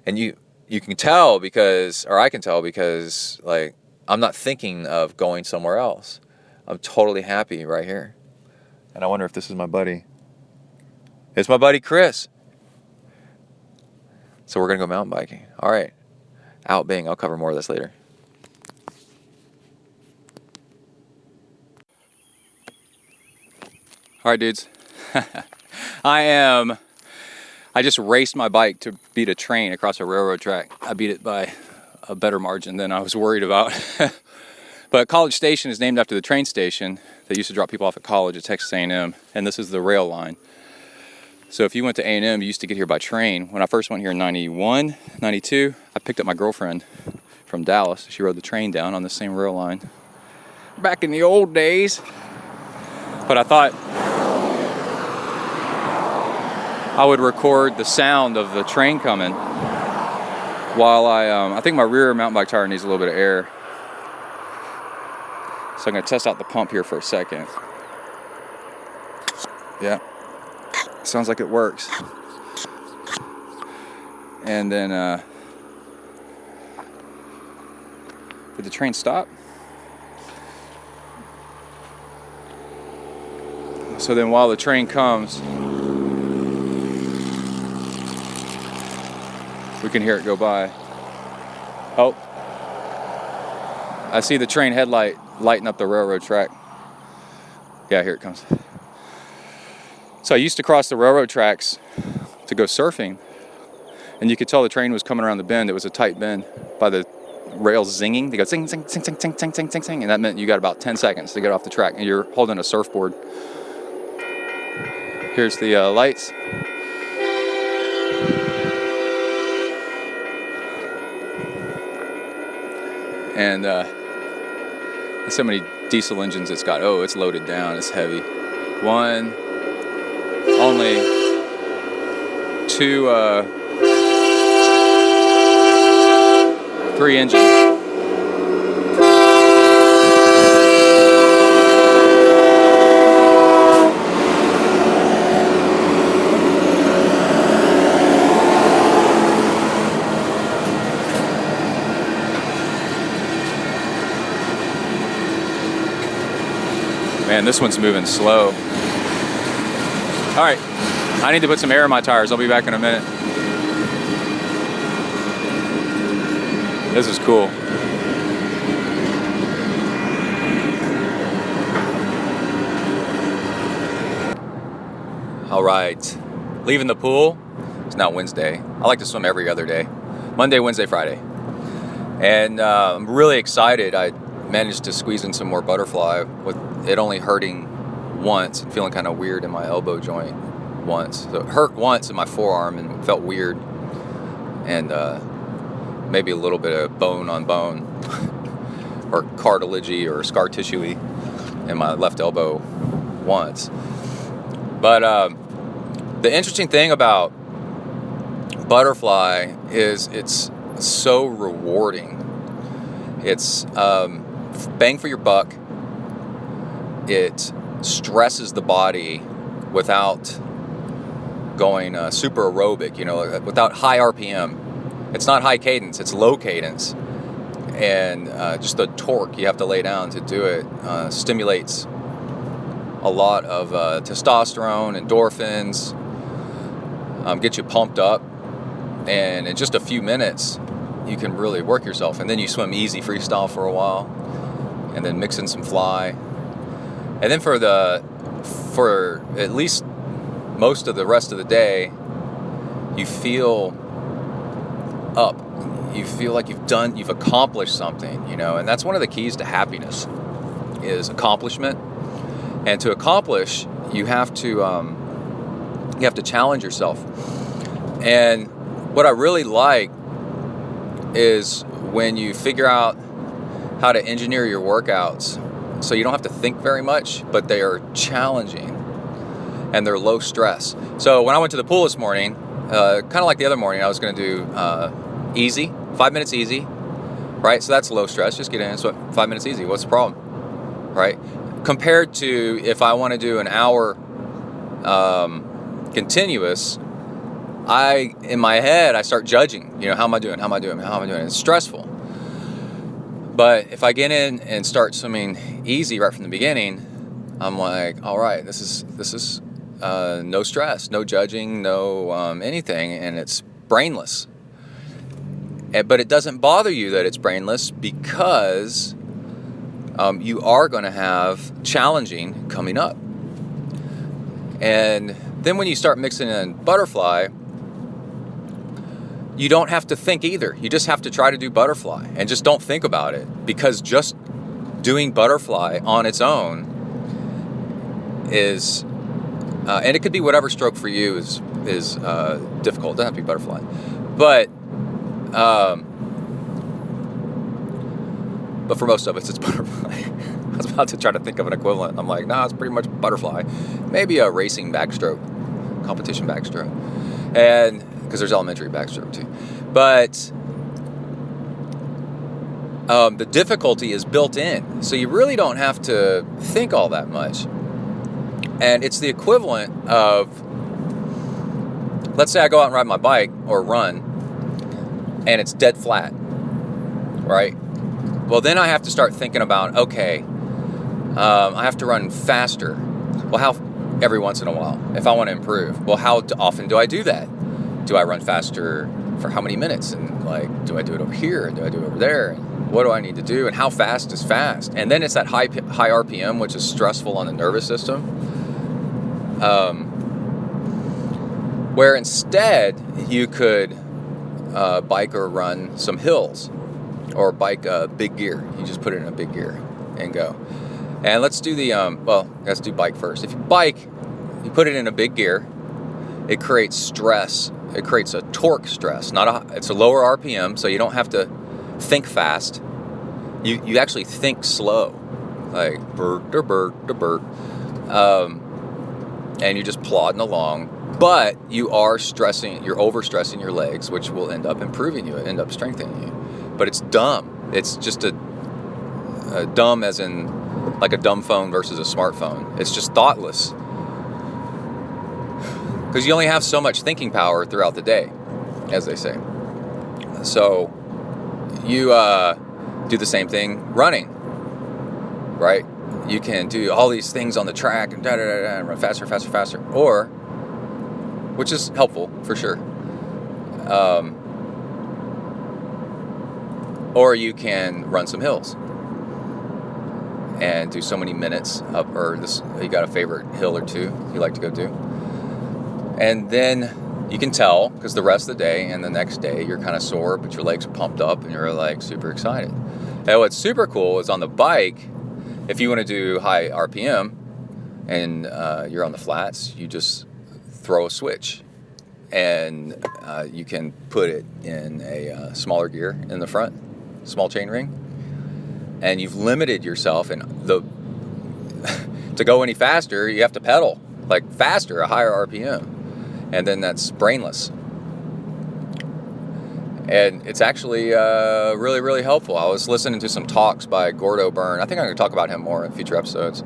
And you can tell I can tell because I'm not thinking of going somewhere else. I'm totally happy right here. And I wonder if this is my buddy. It's my buddy Chris. So we're going to go mountain biking. All right. Out Bing. I'll cover more of this later. All right, dudes. I just raced my bike to beat a train across a railroad track. I beat it by a better margin than I was worried about. But College Station is named after the train station that used to drop people off at college at Texas A&M, and this is the rail line. So if you went to A&M, you used to get here by train. When I first went here in 91, 92, I picked up my girlfriend from Dallas. She rode the train down on the same rail line. Back in the old days. But I thought I would record the sound of the train coming while I think my rear mountain bike tire needs a little bit of air. So I'm going to test out the pump here for a second. Yeah. Sounds like it works. And then did the train stop? So then while the train comes, we can hear it go by. Oh, I see the train headlight lighting up the railroad track. Yeah, here it comes. So I used to cross the railroad tracks to go surfing, and you could tell the train was coming around the bend. It was a tight bend by the rails zinging. They go zing, zing, zing, zing, zing, zing, zing, zing, zing, and that meant you got about 10 seconds to get off the track, and you're holding a surfboard. Here's the lights. And there's so many diesel engines it's got. Oh, it's loaded down. It's heavy. Only two, 3 engines. Man, this one's moving slow. All right, I need to put some air in my tires. I'll be back in a minute. This is cool. All right. Leaving the pool. It's now Wednesday. I like to swim every other day. Monday, Wednesday, Friday. And I'm really excited. I managed to squeeze in some more butterfly with it only hurting once and feeling kind of weird in my elbow joint once. So it hurt once in my forearm and felt weird. And maybe a little bit of bone on bone or cartilagey or scar tissue-y in my left elbow once. But the interesting thing about butterfly is it's so rewarding. It's bang for your buck. It stresses the body without going super aerobic, without high RPM. It's not high cadence, it's low cadence. And just the torque you have to lay down to do it stimulates a lot of testosterone, endorphins, get you pumped up. And in just a few minutes, you can really work yourself. And then you swim easy freestyle for a while, and then mix in some fly. And then for at least most of the rest of the day, you feel up. You feel like you've accomplished something, and that's one of the keys to happiness is accomplishment. And to accomplish, you have to challenge yourself. And what I really like is when you figure out how to engineer your workouts so you don't have to think very much, but they are challenging and they're low stress. So when I went to the pool this morning, kind of like the other morning, I was going to do easy, 5 minutes easy, right? So that's low stress. Just get in and swim 5 minutes easy. What's the problem, right? Compared to if I want to do an hour continuous, in my head, I start judging, how am I doing? It's stressful. But if I get in and start swimming easy right from the beginning, I'm like, all right, this is no stress, no judging, no anything, and it's brainless. But it doesn't bother you that it's brainless because you are going to have challenging coming up. And then when you start mixing in butterfly, you don't have to think either. You just have to try to do butterfly and just don't think about it, because just doing butterfly on its own is, and it could be whatever stroke for you is difficult. It doesn't have to be butterfly, but for most of us, it's butterfly. I was about to try to think of an equivalent. I'm like, no, it's pretty much butterfly. Maybe a racing backstroke, competition backstroke, and because there's elementary backstroke too. But the difficulty is built in, so you really don't have to think all that much. And it's the equivalent of, let's say I go out and ride my bike or run, and it's dead flat, right? Well, then I have to start thinking about, okay, I have to run faster. Well, every once in a while, if I want to improve. Well, how often do I do that? Do I run faster for how many minutes? And do I do it over here? Do I do it over there? And what do I need to do? And how fast is fast? And then it's that high RPM, which is stressful on the nervous system. Where instead you could bike or run some hills, or bike big gear. You just put it in a big gear and go. And let's do let's do bike first. If you bike, you put it in a big gear, it creates stress. It creates a torque stress. It's a lower RPM, so you don't have to think fast. You actually think slow, like bert, and you're just plodding along. But you are stressing. You're overstressing your legs, which will end up improving you. It end up strengthening you. But it's dumb. It's just a dumb, as in like a dumb phone versus a smartphone. It's just thoughtless. Because you only have so much thinking power throughout the day, as they say. So you do the same thing running, right? You can do all these things on the track and and run faster, or, which is helpful for sure. Or you can run some hills and do so many minutes up, or this. You got a favorite hill or two you like to go do? And then you can tell, because the rest of the day and the next day you're kind of sore, but your legs are pumped up and you're like super excited. And what's super cool is on the bike, if you want to do high RPM and you're on the flats, you just throw a switch and you can put it in a smaller gear in the front, small chainring, and you've limited yourself. And to go any faster, you have to pedal like faster, a higher RPM, and then that's brainless. And it's actually really, really helpful. I was listening to some talks by Gordo Byrne. I think I'm going to talk about him more in future episodes,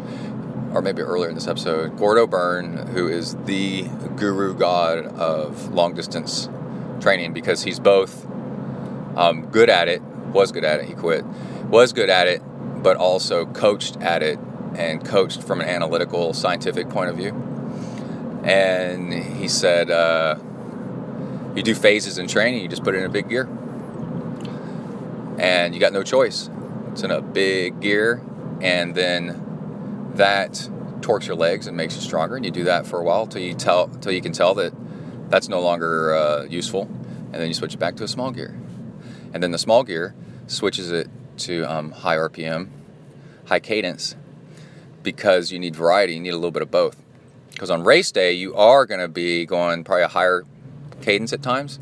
or maybe earlier in this episode. Gordo Byrne, who is the guru god of long distance training, because he's both good at it, was good at it, he quit, was good at it, but also coached at it, and coached from an analytical, scientific point of view. And he said, you do phases in training, you just put it in a big gear. And you got no choice. It's in a big gear, and then that torques your legs and makes you stronger, and you do that for a while till you can tell that that's no longer useful, and then you switch it back to a small gear. And then the small gear switches it to high RPM, high cadence, because you need variety, you need a little bit of both. Because on race day, you are going to be going probably a higher cadence at times,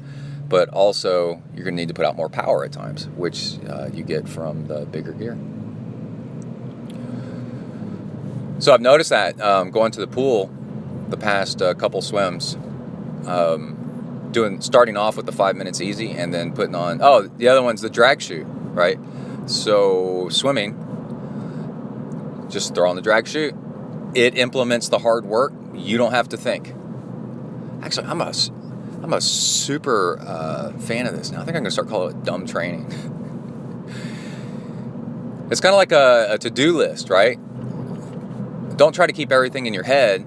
but also you're going to need to put out more power at times, which you get from the bigger gear. So I've noticed that going to the pool the past couple swims, starting off with the 5 minutes easy and then putting on, the other one's the drag chute, right? So swimming, just throw on the drag chute. It implements the hard work. You don't have to think. Actually, I'm a super fan of this now. I think I'm going to start calling it dumb training. It's kind of like a to-do list, right? Don't try to keep everything in your head.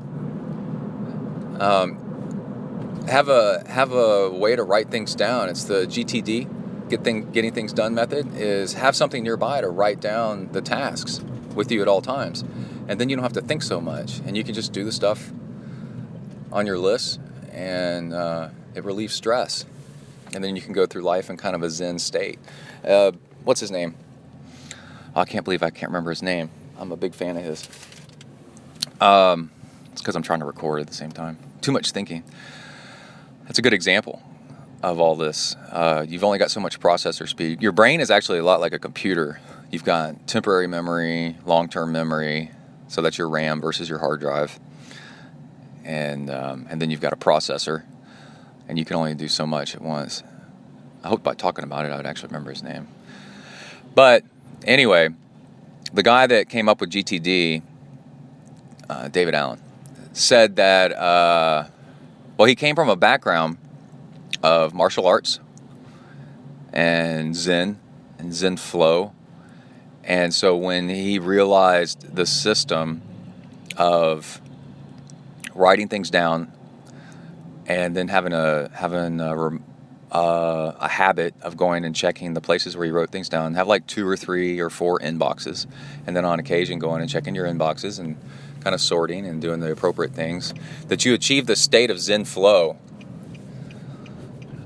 Have a way to write things down. It's the GTD, getting things done method, is have something nearby to write down the tasks with you at all times. And then you don't have to think so much. And you can just do the stuff on your list, and it relieves stress. And then you can go through life in kind of a Zen state. What's his name? I can't believe I can't remember his name. I'm a big fan of his. It's because I'm trying to record at the same time. Too much thinking. That's a good example of all this. You've only got so much processor speed. Your brain is actually a lot like a computer. You've got temporary memory, long-term memory, so that's your RAM versus your hard drive. And then you've got a processor, and you can only do so much at once. I hope by talking about it, I would actually remember his name. But anyway, the guy that came up with GTD, David Allen, said that, he came from a background of martial arts and Zen flow. And so when he realized the system of writing things down and then having a habit of going and checking the places where he wrote things down, have like 2 or 3 or 4 inboxes, and then on occasion going and checking your inboxes and kind of sorting and doing the appropriate things, that you achieve the state of Zen flow,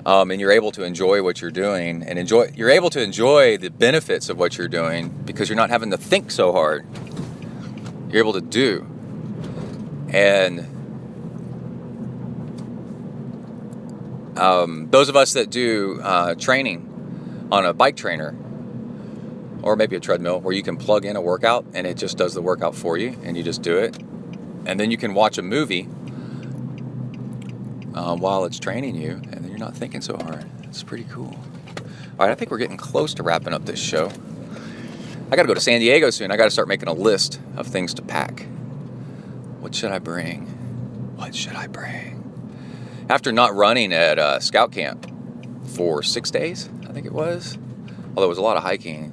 and you're able to enjoy what you're doing, and you're able to enjoy the benefits of what you're doing because you're not having to think so hard. You're able to do. And those of us that do training on a bike trainer, or maybe a treadmill, where you can plug in a workout and it just does the workout for you, and you just do it, and then you can watch a movie while it's training you, and then you're not thinking so hard. It's pretty cool. All right, I think we're getting close to wrapping up this show. I got to go to San Diego soon. I got to start making a list of things to pack. What should I bring? What should I bring? After not running at Scout Camp for 6 days, I think it was, although it was a lot of hiking,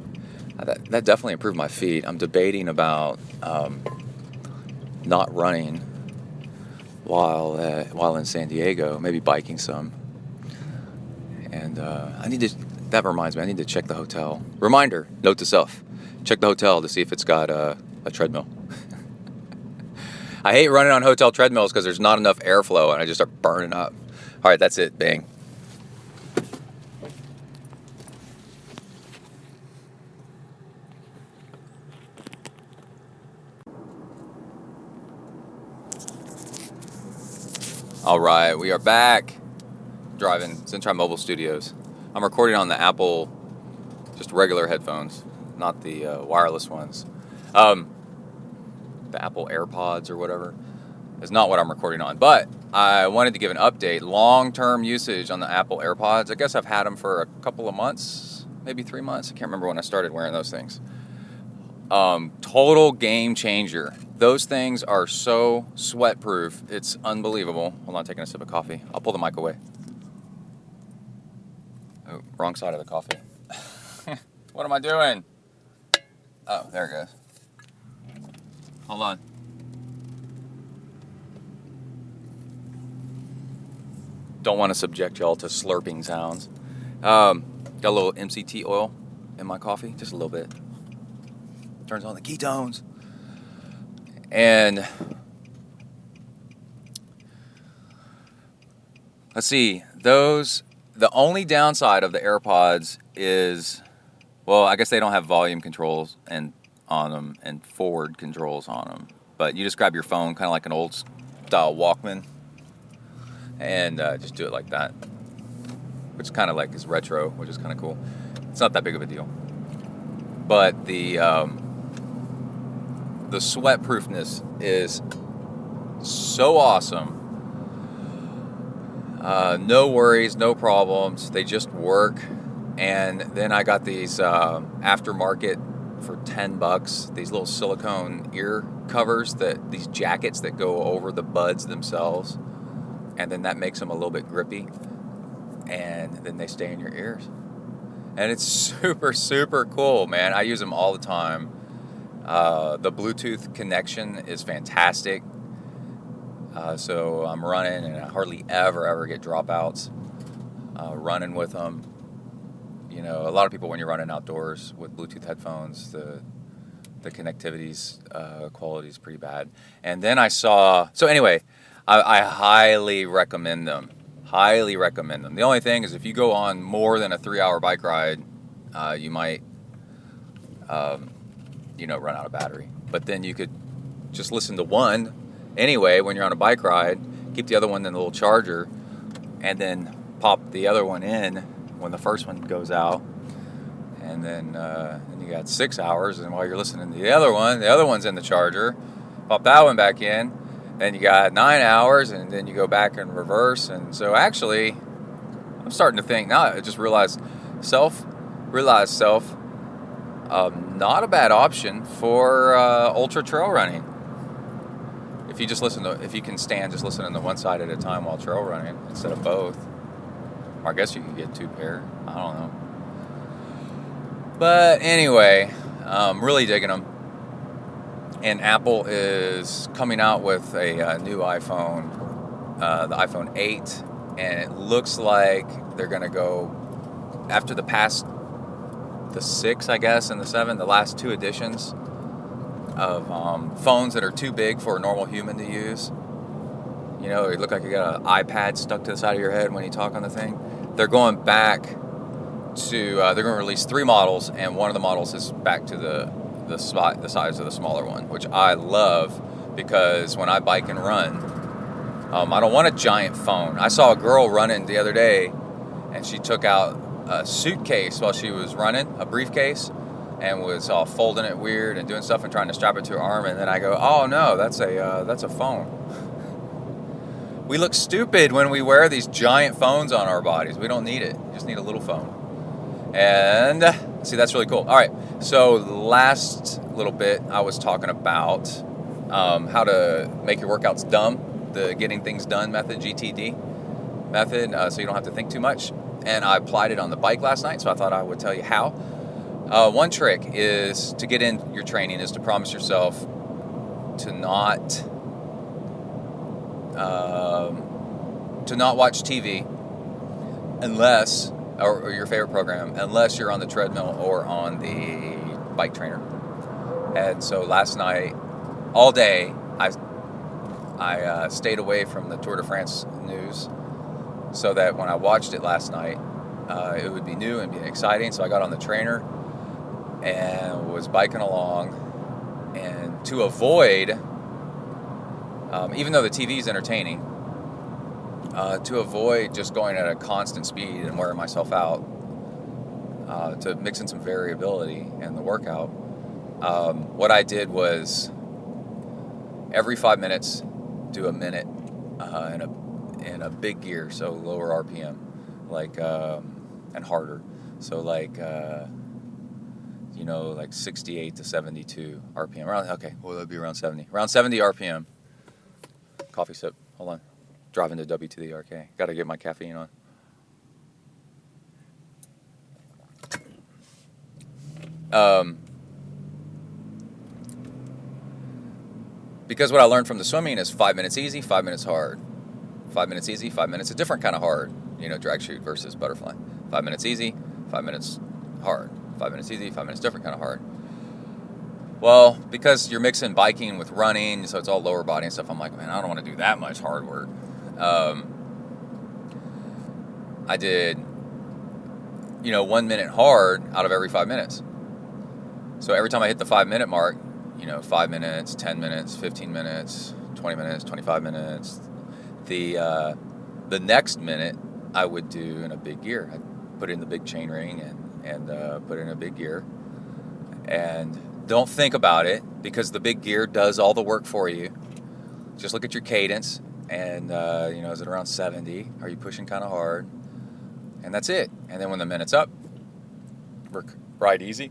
that definitely improved my feet. I'm debating about not running while in San Diego, maybe biking some. And that reminds me, I need to check the hotel. Reminder, note to self, check the hotel to see if it's got a treadmill. I hate running on hotel treadmills because there's not enough airflow and I just start burning up. All right, that's it. Bang. All right, we are back driving ZenTri Mobile Studios. I'm recording on the Apple, just regular headphones, not the wireless ones. The Apple AirPods or whatever is not what I'm recording on. But I wanted to give an update. Long-term usage on the Apple AirPods. I guess I've had them for a couple of months, maybe 3 months. I can't remember when I started wearing those things. Total game changer. Those things are so sweat-proof. It's unbelievable. Hold on, taking a sip of coffee. I'll pull the mic away. Oh, wrong side of the coffee. What am I doing? Oh, there it goes. Hold on. Don't want to subject y'all to slurping sounds. Got a little MCT oil in my coffee, just a little bit. Turns on the ketones. And let's see, the only downside of the AirPods is, well, I guess they don't have volume controls on them and forward controls on them. But you just grab your phone, kind of like an old style Walkman, and just do it like that, which kind of like is retro, which is kind of cool. It's not that big of a deal. But the sweat proofness is so awesome. No worries, no problems. They just work. And then I got these aftermarket for $10. These little silicone ear covers, these jackets that go over the buds themselves, and then that makes them a little bit grippy, and then they stay in your ears. And it's super, super cool, man. I use them all the time. The Bluetooth connection is fantastic. So I'm running, and I hardly ever get dropouts running with them. You know, a lot of people, when you're running outdoors with Bluetooth headphones, the connectivity's quality is pretty bad. And then I saw, so anyway, I highly recommend them. Highly recommend them. The only thing is, if you go on more than a 3-hour bike ride, you might, run out of battery. But then you could just listen to one anyway when you're on a bike ride, keep the other one in the little charger, and then pop the other one in when the first one goes out. And then you got 6 hours, and while you're listening to the other one's in the charger, pop that one back in. Then you got 9 hours, and then you go back in reverse. And so actually, I'm starting to think now. I just realized self, not a bad option for ultra trail running. If you just if you can stand just listening to one side at a time while trail running instead of both. Or I guess you can get 2 pair. I don't know. But anyway, really digging them. And Apple is coming out with a new iPhone, the iPhone 8, and it looks like they're going to go after the 6, I guess, and the 7, the last 2 editions of phones that are too big for a normal human to use. You know, it look like you got an iPad stuck to the side of your head when you talk on the thing. They're going back to, they're going to release 3 models, and one of the models is back to the size of the smaller one, which I love, because when I bike and run, I don't want a giant phone. I saw a girl running the other day, and she took out a suitcase while she was running, a briefcase, and was all folding it weird and doing stuff and trying to strap it to her arm. And then I go, oh no, that's a phone. We look stupid when we wear these giant phones on our bodies. We don't need it. You just need a little phone. And see, that's really cool. All right, so the last little bit I was talking about how to make your workouts dumb, the getting things done method, GTD method, so you don't have to think too much. And I applied it on the bike last night, so I thought I would tell you how. One trick is to get in your training is to promise yourself to not watch TV unless, or your favorite program, unless you're on the treadmill or on the bike trainer. And so last night, all day, I I stayed away from the Tour de France news so that when I watched it last night, it would be new and be exciting. So I got on the trainer and was biking along. And to avoid, even though the TV is entertaining, to avoid just going at a constant speed and wearing myself out, to mix in some variability in the workout, what I did was every 5 minutes do a minute in a big gear, so lower RPM, like and harder, so like like 68 to 72 RPM. That'd be around 70 RPM. Coffee sip. Hold on. Driving to W to the RK. Got to get my caffeine on. Because what I learned from the swimming is 5 minutes easy, 5 minutes hard. 5 minutes easy, 5 minutes a different kind of hard. Drag chute versus butterfly. 5 minutes easy, 5 minutes hard. 5 minutes easy, 5 minutes different kind of hard. Well, because you're mixing biking with running, so it's all lower body and stuff, I'm like, man, I don't want to do that much hard work. I did, 1 minute hard out of every 5 minutes. So every time I hit the 5 minute mark, 5 minutes, 10 minutes, 15 minutes, 20 minutes, 25 minutes. The next minute I would do in a big gear. I'd put in the big chain ring and put in a big gear. And don't think about it, because the big gear does all the work for you. Just look at your cadence and, is it around 70? Are you pushing kind of hard? And that's it. And then when the minute's up, ride easy,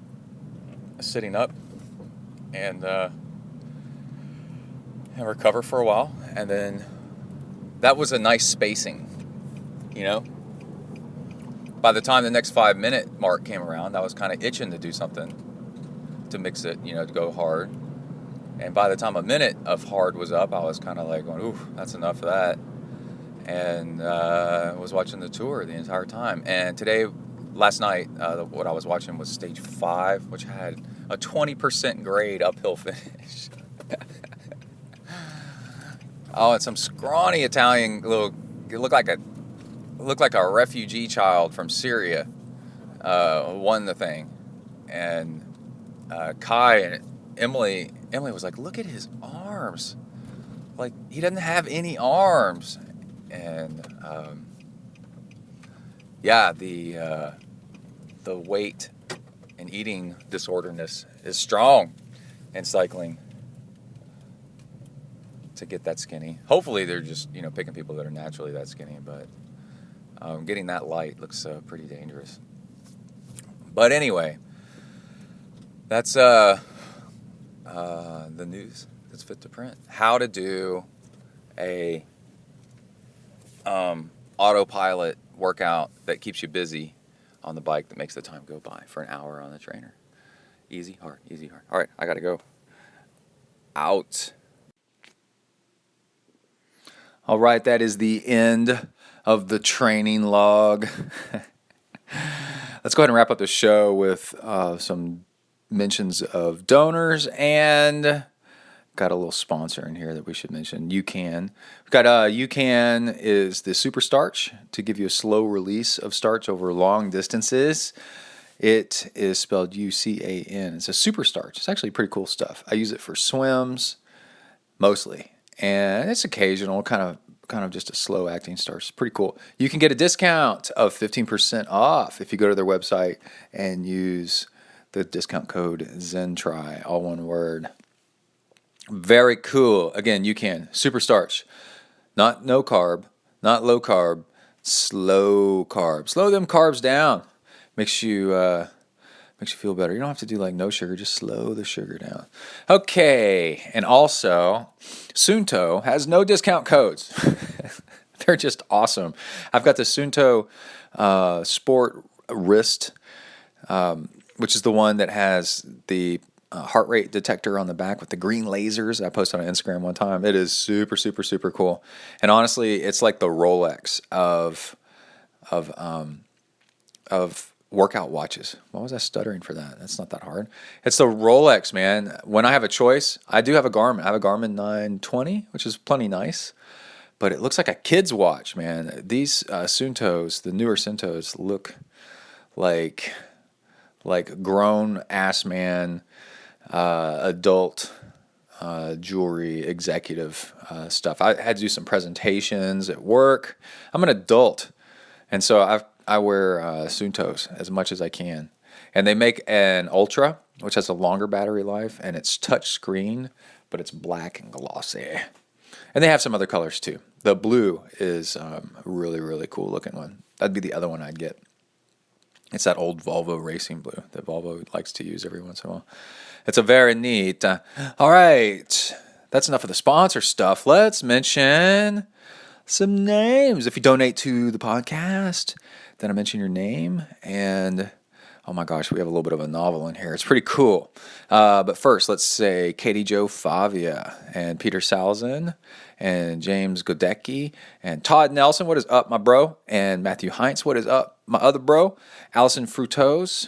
sitting up, and recover for a while. And then that was a nice spacing, By the time the next 5 minute mark came around, I was kind of itching to do something to mix it, to go hard. And by the time a minute of hard was up, I was kind of like going, ooh, that's enough of that. And I was watching the tour the entire time. And last night, what I was watching was stage 5, which had a 20% grade uphill finish. Oh, and some scrawny Italian it looked like a refugee child from Syria won the thing. And Kai and Emily was like, look at his arms. Like, he doesn't have any arms. And the weight and eating disorderness is strong in cycling to get that skinny. Hopefully they're just, picking people that are naturally that skinny, but getting that light looks pretty dangerous. But anyway, that's the news that's fit to print. How to do a autopilot workout that keeps you busy on the bike, that makes the time go by for an hour on the trainer. Easy, hard, easy, hard. All right, I gotta go. Out. All right, that is the end of the training log. Let's go ahead and wrap up the show with some mentions of donors, and got a little sponsor in here that we should mention. UCAN. We've got UCAN is the super starch to give you a slow release of starch over long distances. It is spelled UCAN. It's a super starch. It's actually pretty cool stuff. I use it for swims mostly, and it's occasional, kind of just a slow acting starch. It's pretty cool. You can get a discount of 15% off if you go to their website and use the discount code ZenTri, all one word. Very cool. Again, you can. Super starch. Not no carb, not low carb, slow carb. Slow them carbs down. Makes you feel better. You don't have to do like no sugar, just slow the sugar down. Okay, and also, Sunto has no discount codes. They're just awesome. I've got the Sunto Sport Wrist, which is the one that has the heart rate detector on the back with the green lasers. I posted on Instagram one time. It is super, super, super cool. And honestly, it's like the Rolex of workout watches. Why was I stuttering for that? That's not that hard. It's the Rolex, man. When I have a choice, I do have a Garmin. I have a Garmin 920, which is plenty nice. But it looks like a kid's watch, man. These Suntos, the newer Suntos, look like grown ass man, adult jewelry executive stuff. I had to do some presentations at work. I'm an adult, and so I wear Suntos as much as I can. And they make an Ultra, which has a longer battery life, and it's touch screen, but it's black and glossy. And they have some other colors too. The blue is a really, really cool looking one. That'd be the other one I'd get. It's that old Volvo racing blue that Volvo likes to use every once in a while. It's a very neat. All right. That's enough of the sponsor stuff. Let's mention some names. If you donate to the podcast, then I mention your name. And oh my gosh, we have a little bit of a novel in here. It's pretty cool. But first, let's say Katie Jo Favia and Peter Salzin and James Godecki and Todd Nelson. What is up, my bro? And Matthew Heinz. What is up, my other bro? Allison Frutos.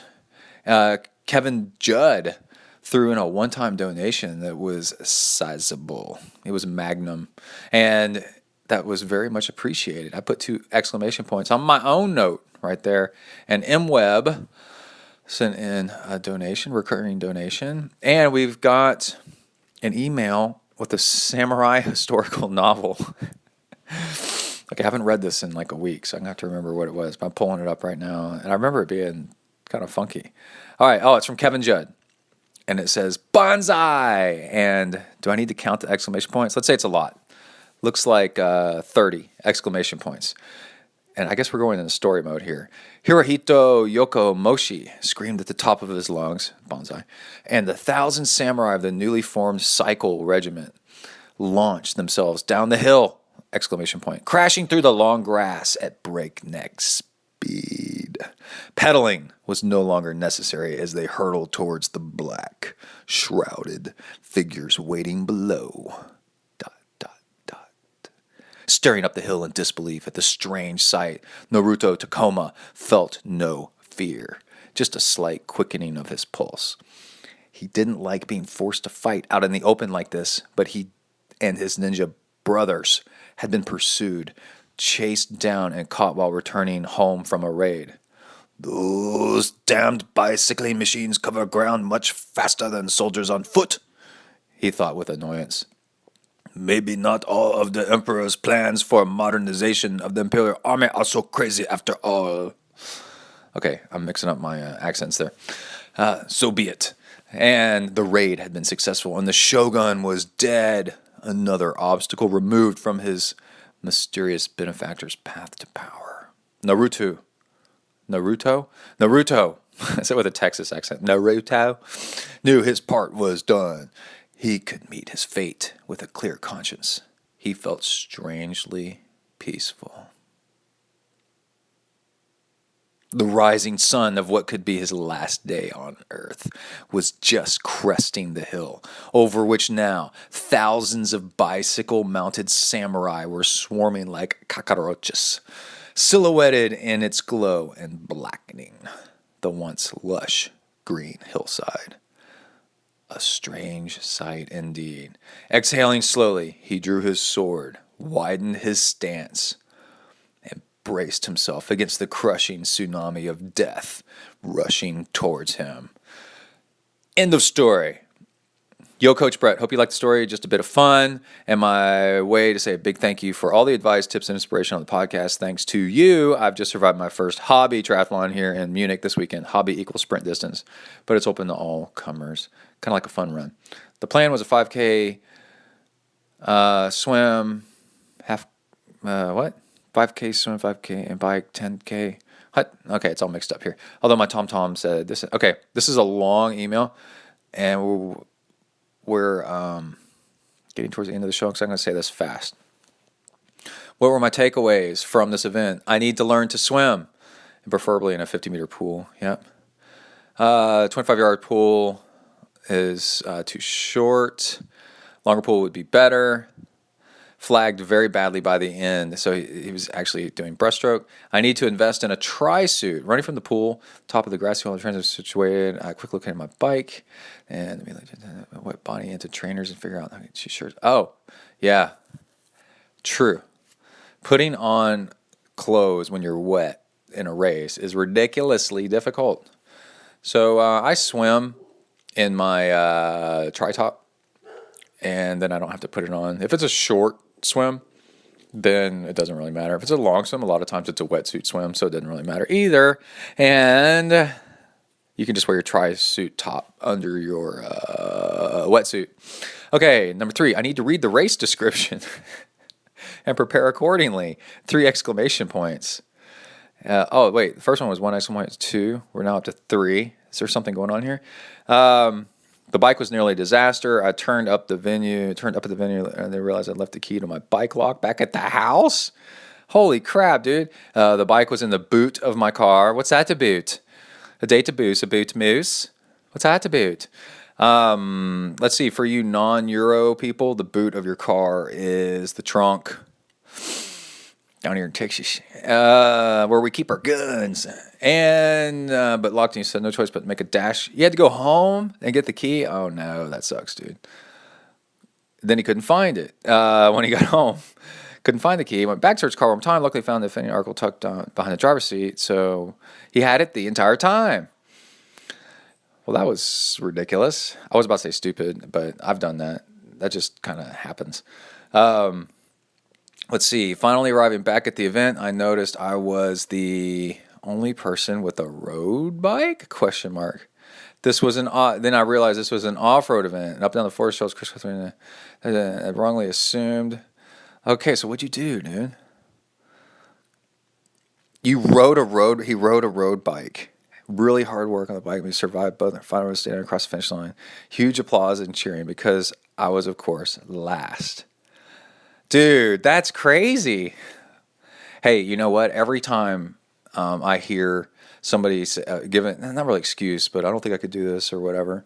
Kevin Judd threw in a one-time donation that was sizable. It was magnum. And that was very much appreciated. I put 2 exclamation points on my own note right there. And M Webb sent in a donation, recurring donation. And we've got an email with a samurai historical novel. I haven't read this in like a week, so I'm going to have to remember what it was. But I'm pulling it up right now. And I remember it being kind of funky. All right. Oh, it's from Kevin Judd. And it says, bonsai. And do I need to count the exclamation points? Let's say it's a lot. Looks like 30 exclamation points. And I guess we're going into story mode here. Hirohito Yoko Moshi screamed at the top of his lungs, bonsai, and the 1,000 samurai of the newly formed Cycle Regiment launched themselves down the hill, exclamation point, crashing through the long grass at breakneck speed. Pedaling was no longer necessary as they hurtled towards the black, shrouded figures waiting below. Staring up the hill in disbelief at the strange sight, Naruto Takoma felt no fear, just a slight quickening of his pulse. He didn't like being forced to fight out in the open like this, but he and his ninja brothers had been pursued, chased down, and caught while returning home from a raid. Those damned bicycling machines cover ground much faster than soldiers on foot, he thought with annoyance. Maybe not all of the Emperor's plans for modernization of the Imperial Army are so crazy after all. Okay, I'm mixing up my accents there. So be it. And the raid had been successful, and the Shogun was dead. Another obstacle removed from his mysterious benefactor's path to power. Naruto. I said with a Texas accent. Naruto knew his part was done. He could meet his fate with a clear conscience. He felt strangely peaceful. The rising sun of what could be his last day on earth was just cresting the hill, over which now thousands of bicycle-mounted samurai were swarming like cockroaches, silhouetted in its glow and blackening the once lush green hillside. A strange sight indeed. Exhaling slowly, he drew his sword, widened his stance, and braced himself against the crushing tsunami of death rushing towards him. End of story. Yo, Coach Brett, hope you liked the story. Just a bit of fun. And my way to say a big thank you for all the advice, tips, and inspiration on the podcast. Thanks to you, I've just survived my first hobby triathlon here in Munich this weekend. Hobby equals sprint distance, but it's open to all comers. Kind of like a fun run. The plan was a 5K swim, 5K swim, 5K, and bike, 10K. What? Okay, it's all mixed up here. Although my TomTom said this. Okay, this is a long email, and we're getting towards the end of the show, so I'm going to say this fast. What were my takeaways from this event? I need to learn to swim, and preferably in a 50-meter pool. Yep. 25-yard pool is too short. Longer pool would be better. flagged very badly by the end, so he was actually doing breaststroke. I need to invest in a tri-suit. Running from the pool, top of the grassy wall, transit situated. I quick look at my bike, and let me look wet body into trainers and figure out how to get shirts. Oh, yeah, true. Putting on clothes when you're wet in a race is ridiculously difficult. So I swim in my tri-top, and then I don't have to put it on. If it's a short swim, then it doesn't really matter. If it's a long swim, a lot of times it's a wetsuit swim, so it doesn't really matter either. And you can just wear your tri-suit top under your wetsuit. Okay, number 3, I need to read the race description and prepare accordingly. 3 exclamation points. Oh, wait, the first one was 1 exclamation point, 2. We're now up to 3. Is there something going on here? The bike was nearly a disaster. I turned up at the venue, and they realized I left the key to my bike lock back at the house. Holy crap, dude. The bike was in the boot of my car. What's that to boot? A date to boot, a boot moose. What's that to boot? Let's see, for you non-Euro people, the boot of your car is the trunk. Down here in Texas, where we keep our guns. And, but Lockton said no choice but to make a dash. You had to go home and get the key? Oh no, that sucks, dude. Then he couldn't find it when he got home. Couldn't find the key. He went back to his car one time. Luckily found the offending article tucked down behind the driver's seat. So he had it the entire time. Well, that was ridiculous. I was about to say stupid, but I've done that. That just kind of happens. Let's see. Finally arriving back at the event, I noticed I was the only person with a road bike? ? This was then I realized this was an off-road event. And up down the forest trails, Chris I wrongly assumed. Okay, so what'd you do, dude? He rode a road bike. Really hard work on the bike. We survived both. Finally standing across the finish line. Huge applause and cheering because I was, of course, last. Dude, that's crazy. Hey, you know what? Every time I hear somebody give it, not really excuse, but I don't think I could do this or whatever,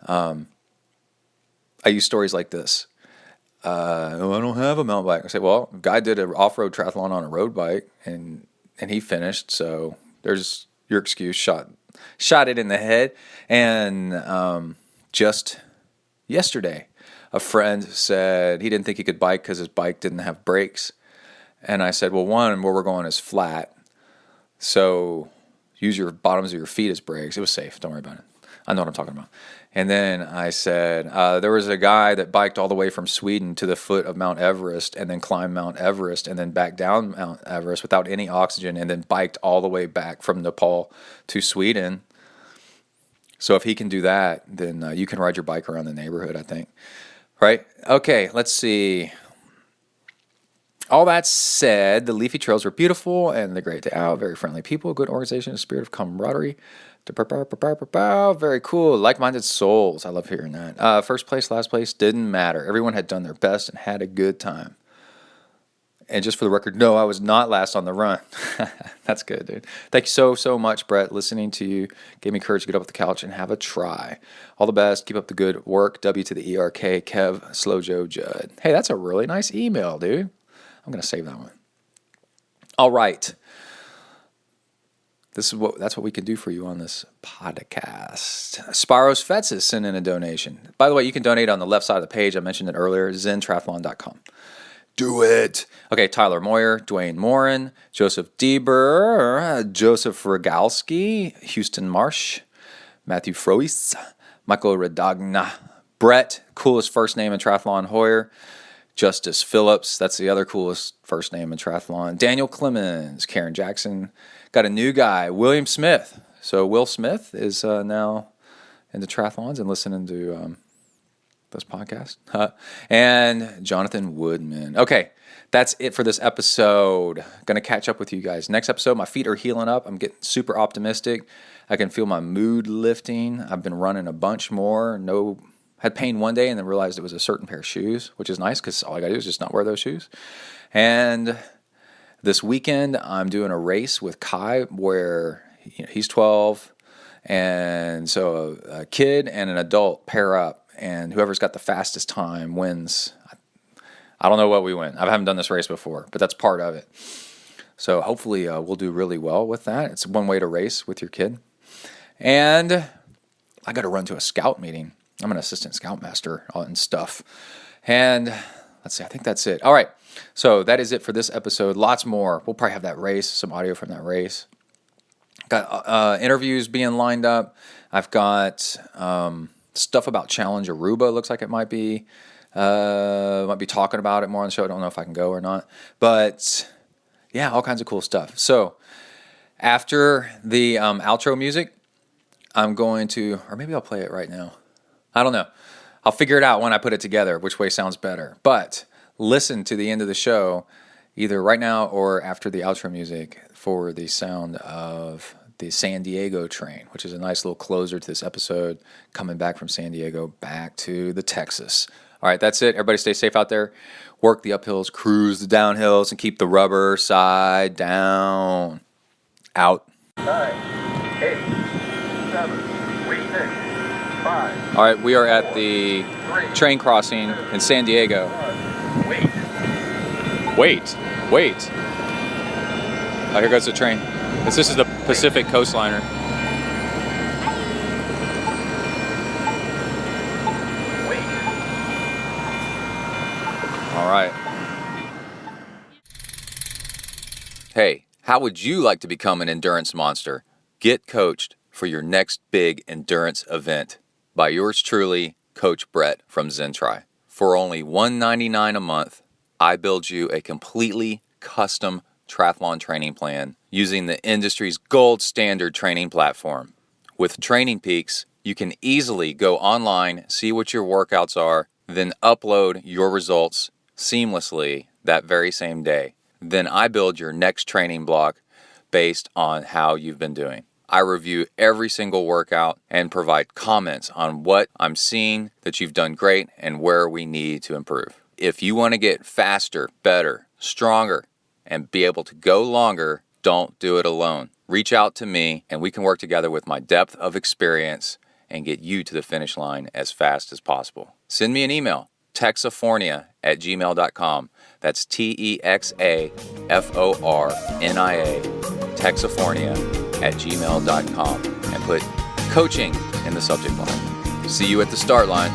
I use stories like this. Oh, I don't have a mountain bike. I say, well, guy did an off-road triathlon on a road bike, and he finished, so there's your excuse. Shot it in the head. And just yesterday, a friend said he didn't think he could bike because his bike didn't have brakes. And I said, well, one, where we're going is flat, so use your bottoms of your feet as brakes. It was safe. Don't worry about it. I know what I'm talking about. And then I said, there was a guy that biked all the way from Sweden to the foot of Mount Everest and then climbed Mount Everest and then back down Mount Everest without any oxygen and then biked all the way back from Nepal to Sweden. So if he can do that, then you can ride your bike around the neighborhood, I think. Right? Okay, let's see. All that said, the leafy trails were beautiful and the great day out. Very friendly people, good organization, a spirit of camaraderie. Very cool. Like-minded souls. I love hearing that. First place, last place, didn't matter. Everyone had done their best and had a good time. And just for the record, no, I was not last on the run. That's good, dude. Thank you so much, Brett. Listening to you gave me courage to get up off the couch and have a try. All the best. Keep up the good work. W to the ERK, Kev, Slow Joe, Judd. Hey, that's a really nice email, dude. I'm going to save that one. All right. That's what we can do for you on this podcast. Spiros Fetsis sent in a donation. By the way, you can donate on the left side of the page. I mentioned it earlier, zentriathlon.com. Do it. Okay, Tyler Moyer, Dwayne Morin, Joseph Deber, Joseph Rogalski, Houston Marsh, Matthew Frois, Michael Redagna, Brett, coolest first name in triathlon, Hoyer, Justice Phillips, that's the other coolest first name in triathlon, Daniel Clemens, Karen Jackson, got a new guy, William Smith. So Will Smith is now into triathlons and listening to this podcast. And Jonathan Woodman. Okay, that's it for this episode. Going to catch up with you guys. Next episode, my feet are healing up. I'm getting super optimistic. I can feel my mood lifting. I've been running a bunch more. Had pain one day and then realized it was a certain pair of shoes, which is nice because all I got to do is just not wear those shoes. And this weekend, I'm doing a race with Kai where he's 12. And so a kid and an adult pair up. And whoever's got the fastest time wins. I don't know what we win. I haven't done this race before, but that's part of it. So hopefully we'll do really well with that. It's one way to race with your kid. And I got to run to a scout meeting. I'm an assistant scoutmaster and stuff. And let's see, I think that's it. All right. So that is it for this episode. Lots more. We'll probably have that race, some audio from that race. Got interviews being lined up. I've got stuff about Challenge Aruba. Looks like it might be talking about it more on the show. I don't know if I can go or not. But yeah, all kinds of cool stuff. So after the outro music, I'm going to, or maybe I'll play it right now. I don't know. I'll figure it out when I put it together, which way sounds better. But listen to the end of the show, either right now or after the outro music, for the sound of the San Diego train, which is a nice little closer to this episode, coming back from San Diego back to the Texas. All right, that's it. Everybody stay safe out there. Work the uphills, cruise the downhills, and keep the rubber side down. Out. 9, 8, 7, 6, 5. All right, we are at the train crossing in San Diego. Wait. Oh, here goes the train. This is the Pacific Coastliner. All right. Hey, how would you like to become an endurance monster? Get coached for your next big endurance event by yours truly, Coach Brett from ZenTri. For only $199 a month, I build you a completely custom triathlon training plan using the industry's gold standard training platform. With Training Peaks, you can easily go online, see what your workouts are, then upload your results seamlessly that very same day. Then I build your next training block based on how you've been doing. I review every single workout and provide comments on what I'm seeing that you've done great and where we need to improve. If you want to get faster, better, stronger, and be able to go longer, don't do it alone. Reach out to me and we can work together with my depth of experience and get you to the finish line as fast as possible. Send me an email, texafornia@gmail.com. That's TEXAFORNIA, texafornia@gmail.com, and put coaching in the subject line. See you at the start line.